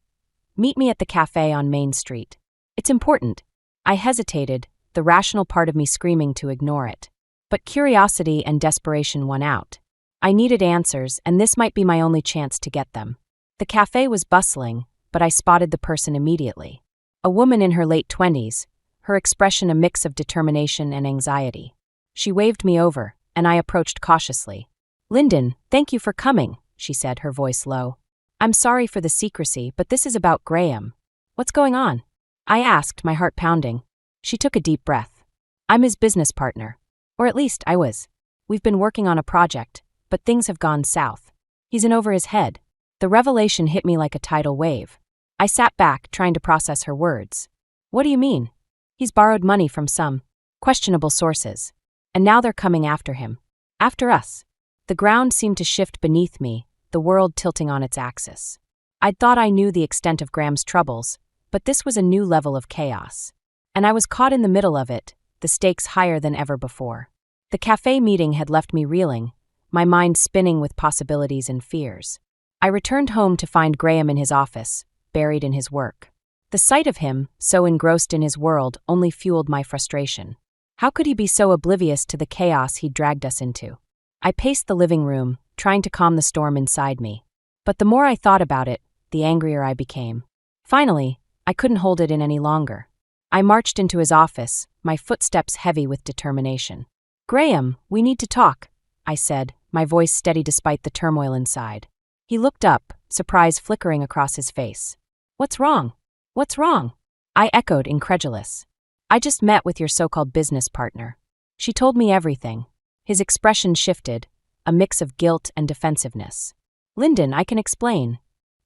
Meet me at the cafe on Main Street. It's important. I hesitated, the rational part of me screaming to ignore it. But curiosity and desperation won out. I needed answers, and this might be my only chance to get them. The cafe was bustling, but I spotted the person immediately. A woman in her late 20s, her expression a mix of determination and anxiety. She waved me over, and I approached cautiously. Lyndon, thank you for coming, she said, her voice low. I'm sorry for the secrecy, but this is about Graham. What's going on? I asked, my heart pounding. She took a deep breath. I'm his business partner. Or at least I was. We've been working on a project, but things have gone south. He's in over his head. The revelation hit me like a tidal wave. I sat back, trying to process her words. What do you mean? He's borrowed money from some questionable sources, and now they're coming after him. After us. The ground seemed to shift beneath me, the world tilting on its axis. I'd thought I knew the extent of Graham's troubles, but this was a new level of chaos. And I was caught in the middle of it, the stakes higher than ever before. The cafe meeting had left me reeling, my mind spinning with possibilities and fears. I returned home to find Graham in his office, buried in his work. The sight of him, so engrossed in his world, only fueled my frustration. How could he be so oblivious to the chaos he'd dragged us into? I paced the living room, trying to calm the storm inside me. But the more I thought about it, the angrier I became. Finally, I couldn't hold it in any longer. I marched into his office, my footsteps heavy with determination. Graham, we need to talk, I said, my voice steady despite the turmoil inside. He looked up, surprise flickering across his face. What's wrong? What's wrong? I echoed, incredulous. I just met with your so-called business partner. She told me everything. His expression shifted, a mix of guilt and defensiveness. Lyndon, I can explain.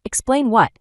Explain what?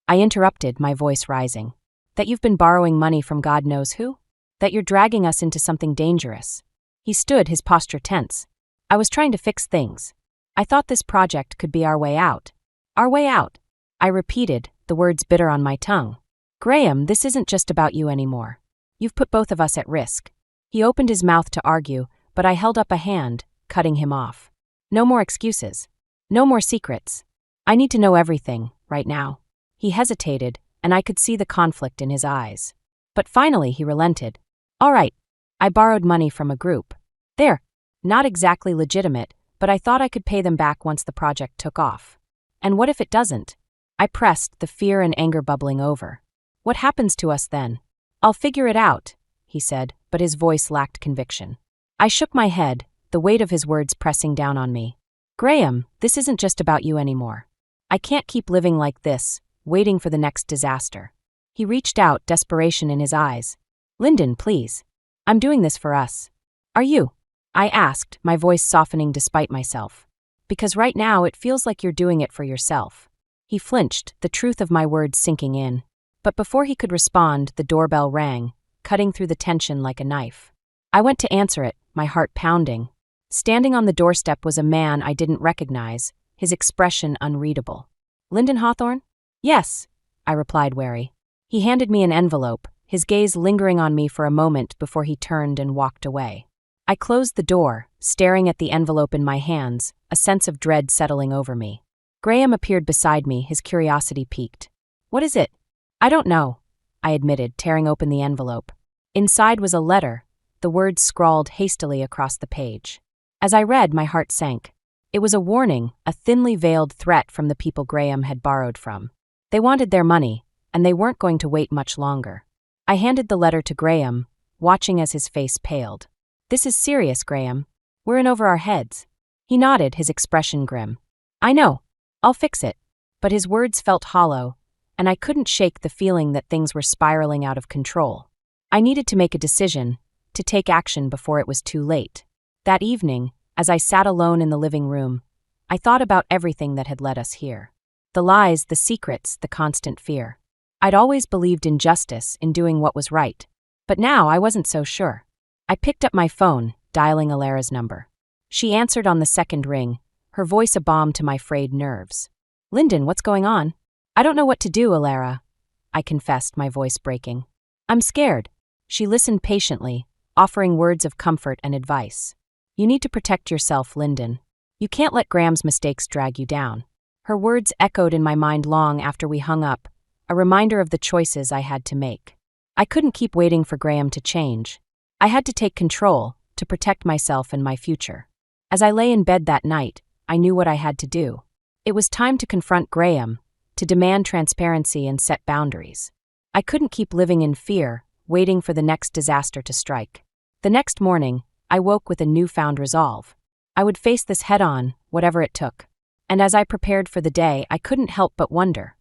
I interrupted, my voice rising. That you've been borrowing money from God knows who? That you're dragging us into something dangerous. He stood, his posture tense. I was trying to fix things. I thought this project could be our way out. Our way out. I repeated, the words bitter on my tongue. Graham, this isn't just about you anymore. You've put both of us at risk. He opened his mouth to argue, but I held up a hand, cutting him off. No more excuses. No more secrets. I need to know everything, right now. He hesitated, and I could see the conflict in his eyes. But finally he relented. All right. I borrowed money from a group. They're not exactly legitimate, but I thought I could pay them back once the project took off. And what if it doesn't? I pressed, the fear and anger bubbling over. What happens to us then? I'll figure it out, he said, but his voice lacked conviction. I shook my head, the weight of his words pressing down on me. Graham, this isn't just about you anymore. I can't keep living like this, waiting for the next disaster. He reached out, desperation in his eyes. Lyndon, please. I'm doing this for us. Are you? I asked, my voice softening despite myself. Because right now it feels like you're doing it for yourself. He flinched, the truth of my words sinking in. But before he could respond, the doorbell rang, cutting through the tension like a knife. I went to answer it, my heart pounding. Standing on the doorstep was a man I didn't recognize, his expression unreadable. Lyndon Hawthorne? Yes, I replied, wary. He handed me an envelope, his gaze lingering on me for a moment before he turned and walked away. I closed the door, staring at the envelope in my hands, a sense of dread settling over me. Graham appeared beside me, his curiosity piqued. What is it? I don't know, I admitted, tearing open the envelope. Inside was a letter, the words scrawled hastily across the page. As I read, my heart sank. It was a warning, a thinly veiled threat from the people Graham had borrowed from. They wanted their money, and they weren't going to wait much longer. I handed the letter to Graham, watching as his face paled. This is serious, Graham. We're in over our heads. He nodded, his expression grim. I know. I'll fix it. But his words felt hollow, and I couldn't shake the feeling that things were spiraling out of control. I needed to make a decision, to take action before it was too late. That evening, as I sat alone in the living room, I thought about everything that had led us here. The lies, the secrets, the constant fear. I'd always believed in justice, in doing what was right. But now I wasn't so sure. I picked up my phone, dialing Alara's number. She answered on the second ring, her voice a balm to my frayed nerves. Lyndon, what's going on? I don't know what to do, Alara, I confessed, my voice breaking. I'm scared. She listened patiently, offering words of comfort and advice. You need to protect yourself, Lyndon. You can't let Graham's mistakes drag you down. Her words echoed in my mind long after we hung up, a reminder of the choices I had to make. I couldn't keep waiting for Graham to change. I had to take control, to protect myself and my future. As I lay in bed that night, I knew what I had to do. It was time to confront Graham, to demand transparency and set boundaries. I couldn't keep living in fear, waiting for the next disaster to strike. The next morning, I woke with a newfound resolve. I would face this head-on, whatever it took. And as I prepared for the day, I couldn't help but wonder.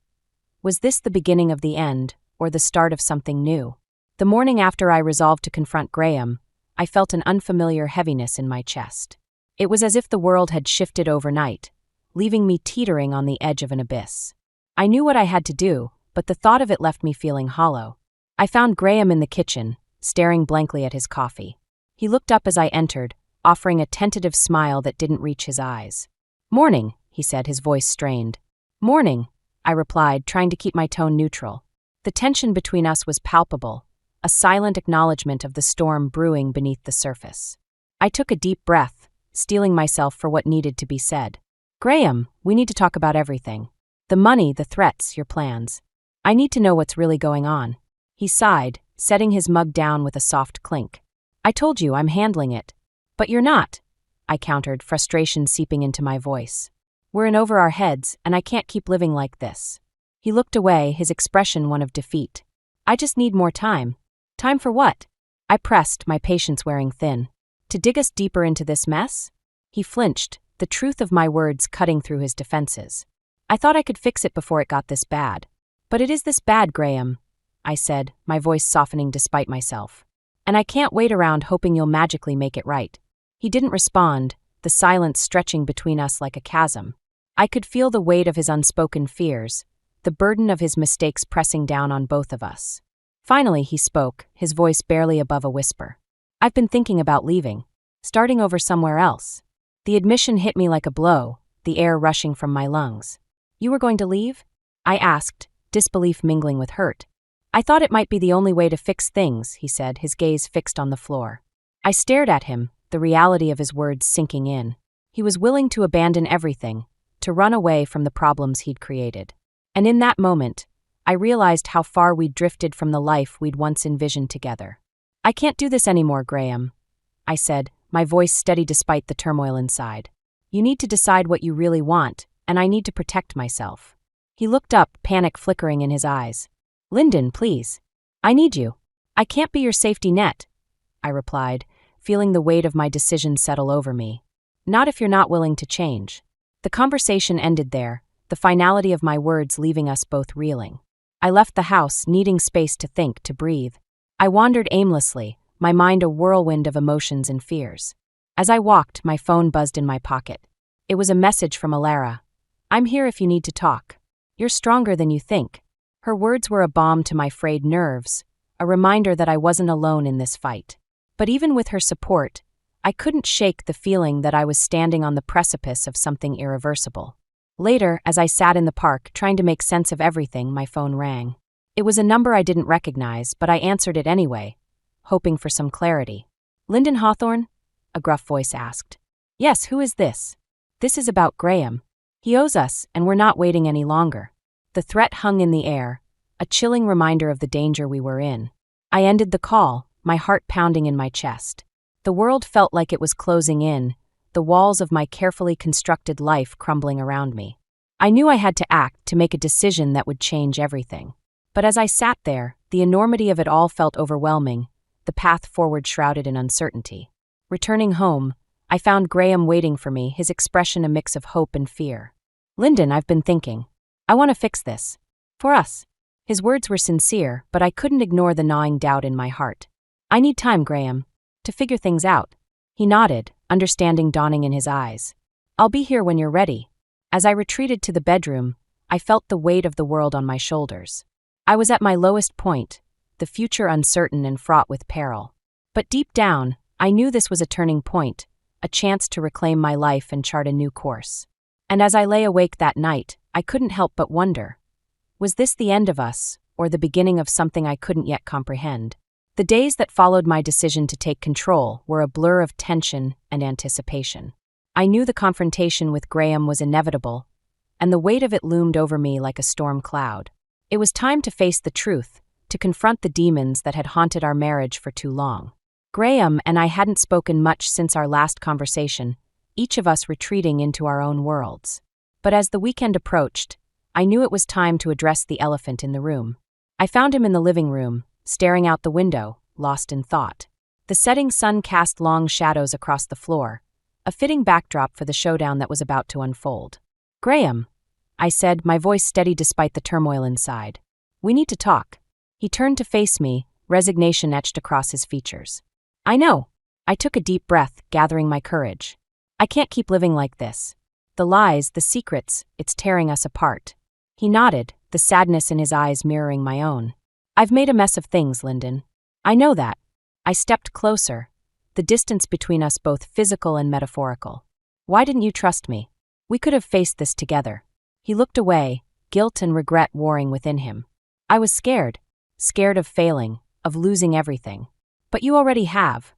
Was this the beginning of the end, or the start of something new? The morning after I resolved to confront Graham, I felt an unfamiliar heaviness in my chest. It was as if the world had shifted overnight, leaving me teetering on the edge of an abyss. I knew what I had to do, but the thought of it left me feeling hollow. I found Graham in the kitchen, staring blankly at his coffee. He looked up as I entered, offering a tentative smile that didn't reach his eyes. Morning, he said, his voice strained. Morning, I replied, trying to keep my tone neutral. The tension between us was palpable, a silent acknowledgement of the storm brewing beneath the surface. I took a deep breath, steeling myself for what needed to be said. Graham, we need to talk about everything. The money, the threats, your plans. I need to know what's really going on. He sighed, setting his mug down with a soft clink. I told you I'm handling it. But you're not, I countered, frustration seeping into my voice. We're in over our heads, and I can't keep living like this. He looked away, his expression one of defeat. I just need more time. Time for what? I pressed, my patience wearing thin. To dig us deeper into this mess? He flinched, the truth of my words cutting through his defenses. I thought I could fix it before it got this bad. But it is this bad, Graham, I said, my voice softening despite myself. And I can't wait around hoping you'll magically make it right. He didn't respond, the silence stretching between us like a chasm. I could feel the weight of his unspoken fears, the burden of his mistakes pressing down on both of us. Finally, he spoke, his voice barely above a whisper. I've been thinking about leaving, starting over somewhere else. The admission hit me like a blow, the air rushing from my lungs. You were going to leave? I asked, disbelief mingling with hurt. I thought it might be the only way to fix things, he said, his gaze fixed on the floor. I stared at him, the reality of his words sinking in. He was willing to abandon everything, to run away from the problems he'd created. And in that moment, I realized how far we'd drifted from the life we'd once envisioned together. I can't do this anymore, Graham, I said, my voice steady despite the turmoil inside. You need to decide what you really want, and I need to protect myself. He looked up, panic flickering in his eyes. Lyndon, please. I need you. I can't be your safety net, I replied, feeling the weight of my decision settle over me. Not if you're not willing to change. The conversation ended there, the finality of my words leaving us both reeling. I left the house, needing space to think, to breathe. I wandered aimlessly, my mind a whirlwind of emotions and fears. As I walked, my phone buzzed in my pocket. It was a message from Alara. I'm here if you need to talk. You're stronger than you think. Her words were a balm to my frayed nerves, a reminder that I wasn't alone in this fight. But even with her support, I couldn't shake the feeling that I was standing on the precipice of something irreversible. Later, as I sat in the park trying to make sense of everything, my phone rang. It was a number I didn't recognize, but I answered it anyway, hoping for some clarity. Lyndon Hawthorne? A gruff voice asked. Yes, who is this? This is about Graham. He owes us, and we're not waiting any longer. The threat hung in the air, a chilling reminder of the danger we were in. I ended the call, my heart pounding in my chest. The world felt like it was closing in, the walls of my carefully constructed life crumbling around me. I knew I had to act, to make a decision that would change everything. But as I sat there, the enormity of it all felt overwhelming, the path forward shrouded in uncertainty. Returning home, I found Graham waiting for me, his expression a mix of hope and fear. Lyndon, I've been thinking. I want to fix this. For us. His words were sincere, but I couldn't ignore the gnawing doubt in my heart. I need time, Graham, to figure things out. He nodded, understanding dawning in his eyes. I'll be here when you're ready. As I retreated to the bedroom, I felt the weight of the world on my shoulders. I was at my lowest point, the future uncertain and fraught with peril. But deep down, I knew this was a turning point, a chance to reclaim my life and chart a new course. And as I lay awake that night, I couldn't help but wonder. Was this the end of us, or the beginning of something I couldn't yet comprehend? The days that followed my decision to take control were a blur of tension and anticipation. I knew the confrontation with Graham was inevitable, and the weight of it loomed over me like a storm cloud. It was time to face the truth, to confront the demons that had haunted our marriage for too long. Graham and I hadn't spoken much since our last conversation, each of us retreating into our own worlds. But as the weekend approached, I knew it was time to address the elephant in the room. I found him in the living room, staring out the window, lost in thought. The setting sun cast long shadows across the floor, a fitting backdrop for the showdown that was about to unfold. Graham, I said, my voice steady despite the turmoil inside. We need to talk. He turned to face me, resignation etched across his features. I know. I took a deep breath, gathering my courage. I can't keep living like this. The lies, the secrets, it's tearing us apart. He nodded, the sadness in his eyes mirroring my own. I've made a mess of things, Lyndon. I know that. I stepped closer, the distance between us both physical and metaphorical. Why didn't you trust me? We could have faced this together. He looked away, guilt and regret warring within him. I was scared of failing, of losing everything. But you already have,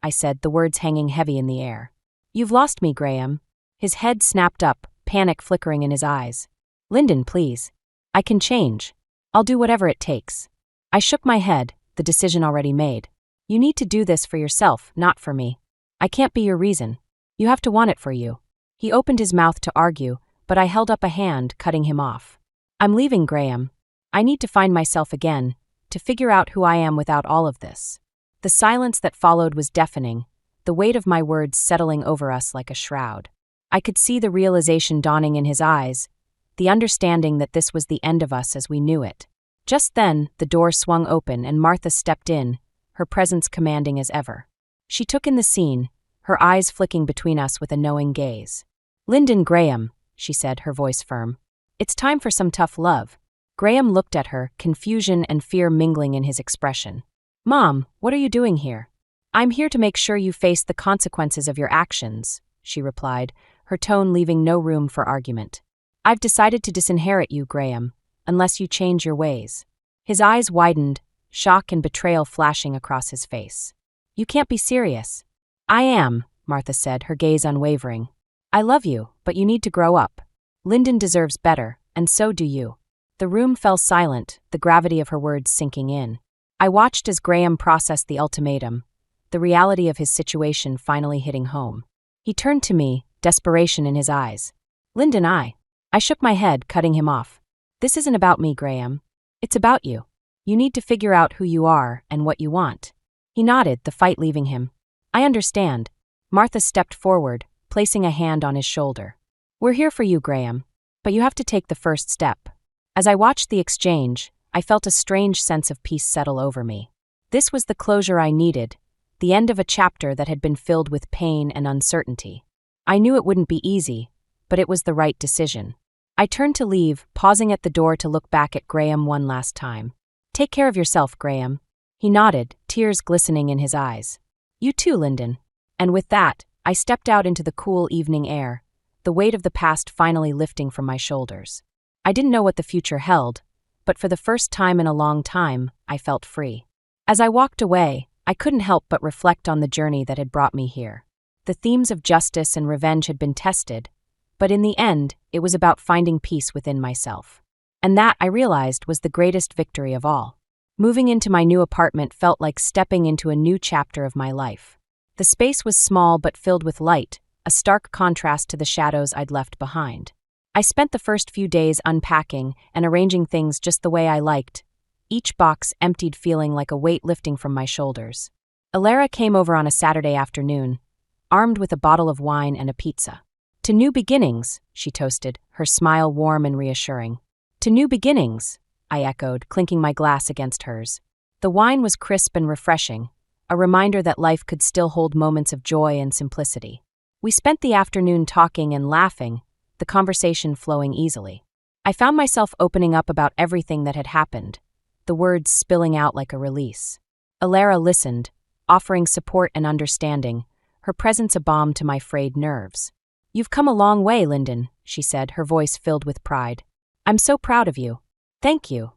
I said, the words hanging heavy in the air. You've lost me, Graham. His head snapped up, panic flickering in his eyes. Lyndon, please. I can change. I'll do whatever it takes. I shook my head, the decision already made. You need to do this for yourself, not for me. I can't be your reason. You have to want it for you. He opened his mouth to argue, but I held up a hand, cutting him off. I'm leaving, Graham. I need to find myself again, to figure out who I am without all of this. The silence that followed was deafening, the weight of my words settling over us like a shroud. I could see the realization dawning in his eyes, the understanding that this was the end of us as we knew it. Just then, the door swung open and Martha stepped in, her presence commanding as ever. She took in the scene, her eyes flicking between us with a knowing gaze. Lyndon, Graham, she said, her voice firm. It's time for some tough love. Graham looked at her, confusion and fear mingling in his expression. Mom, what are you doing here? I'm here to make sure you face the consequences of your actions, she replied, her tone leaving no room for argument. I've decided to disinherit you, Graham, unless you change your ways. His eyes widened, shock and betrayal flashing across his face. You can't be serious. I am, Martha said, her gaze unwavering. I love you, but you need to grow up. Lyndon deserves better, and so do you. The room fell silent, the gravity of her words sinking in. I watched as Graham processed the ultimatum, the reality of his situation finally hitting home. He turned to me, desperation in his eyes. Lyndon, I shook my head, cutting him off. This isn't about me, Graham. It's about you. You need to figure out who you are and what you want. He nodded, the fight leaving him. I understand. Martha stepped forward, placing a hand on his shoulder. We're here for you, Graham. But you have to take the first step. As I watched the exchange, I felt a strange sense of peace settle over me. This was the closure I needed, the end of a chapter that had been filled with pain and uncertainty. I knew it wouldn't be easy, but it was the right decision. I turned to leave, pausing at the door to look back at Graham one last time. Take care of yourself, Graham. He nodded, tears glistening in his eyes. You too, Lyndon. And with that, I stepped out into the cool evening air, the weight of the past finally lifting from my shoulders. I didn't know what the future held, but for the first time in a long time, I felt free. As I walked away, I couldn't help but reflect on the journey that had brought me here. The themes of justice and revenge had been tested, but in the end, it was about finding peace within myself. And that, I realized, was the greatest victory of all. Moving into my new apartment felt like stepping into a new chapter of my life. The space was small but filled with light, a stark contrast to the shadows I'd left behind. I spent the first few days unpacking and arranging things just the way I liked, each box emptied feeling like a weight lifting from my shoulders. Alara came over on a Saturday afternoon, armed with a bottle of wine and a pizza. To new beginnings, she toasted, her smile warm and reassuring. To new beginnings, I echoed, clinking my glass against hers. The wine was crisp and refreshing, a reminder that life could still hold moments of joy and simplicity. We spent the afternoon talking and laughing, the conversation flowing easily. I found myself opening up about everything that had happened, the words spilling out like a release. Alara listened, offering support and understanding, her presence a balm to my frayed nerves. You've come a long way, Lyndon, she said, her voice filled with pride. I'm so proud of you. Thank you,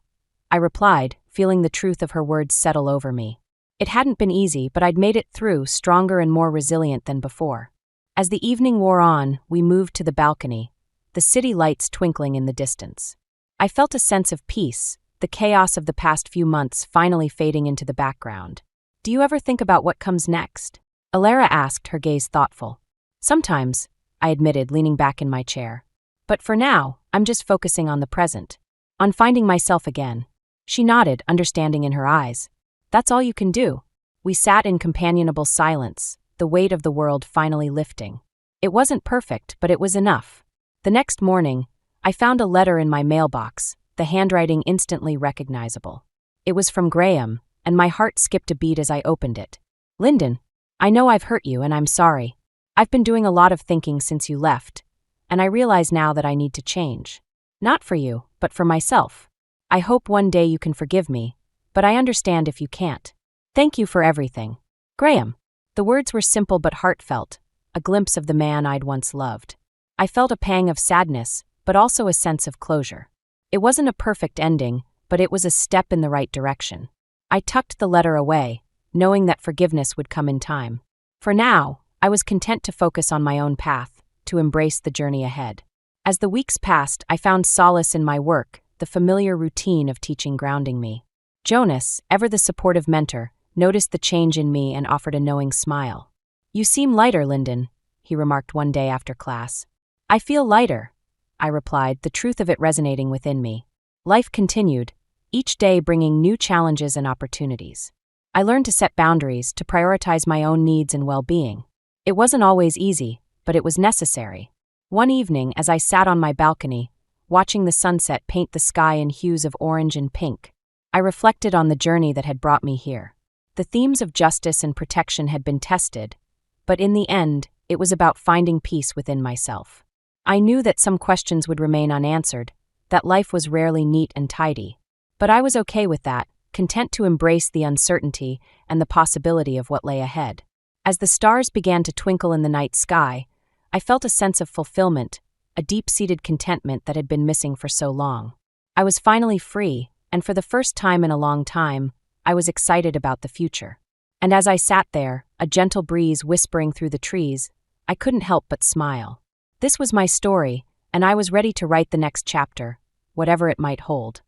I replied, feeling the truth of her words settle over me. It hadn't been easy, but I'd made it through, stronger and more resilient than before. As the evening wore on, we moved to the balcony, the city lights twinkling in the distance. I felt a sense of peace, the chaos of the past few months finally fading into the background. Do you ever think about what comes next? Alara asked, her gaze thoughtful. Sometimes, I admitted, leaning back in my chair. But for now, I'm just focusing on the present, on finding myself again. She nodded, understanding in her eyes. That's all you can do. We sat in companionable silence, the weight of the world finally lifting. It wasn't perfect, but it was enough. The next morning, I found a letter in my mailbox, the handwriting instantly recognizable. It was from Graham, and my heart skipped a beat as I opened it. Lyndon, I know I've hurt you and I'm sorry. I've been doing a lot of thinking since you left, and I realize now that I need to change. Not for you, but for myself. I hope one day you can forgive me, but I understand if you can't. Thank you for everything. Graham. The words were simple but heartfelt, a glimpse of the man I'd once loved. I felt a pang of sadness, but also a sense of closure. It wasn't a perfect ending, but it was a step in the right direction. I tucked the letter away, knowing that forgiveness would come in time. For now, I was content to focus on my own path, to embrace the journey ahead. As the weeks passed, I found solace in my work, the familiar routine of teaching grounding me. Jonas, ever the supportive mentor, noticed the change in me and offered a knowing smile. You seem lighter, Lyndon, he remarked one day after class. I feel lighter, I replied, the truth of it resonating within me. Life continued, each day bringing new challenges and opportunities. I learned to set boundaries, to prioritize my own needs and well-being. It wasn't always easy, but it was necessary. One evening, as I sat on my balcony, watching the sunset paint the sky in hues of orange and pink, I reflected on the journey that had brought me here. The themes of justice and protection had been tested, but in the end, it was about finding peace within myself. I knew that some questions would remain unanswered, that life was rarely neat and tidy. But I was okay with that, content to embrace the uncertainty and the possibility of what lay ahead. As the stars began to twinkle in the night sky, I felt a sense of fulfillment, a deep-seated contentment that had been missing for so long. I was finally free, and for the first time in a long time, I was excited about the future. And as I sat there, a gentle breeze whispering through the trees, I couldn't help but smile. This was my story, and I was ready to write the next chapter, whatever it might hold.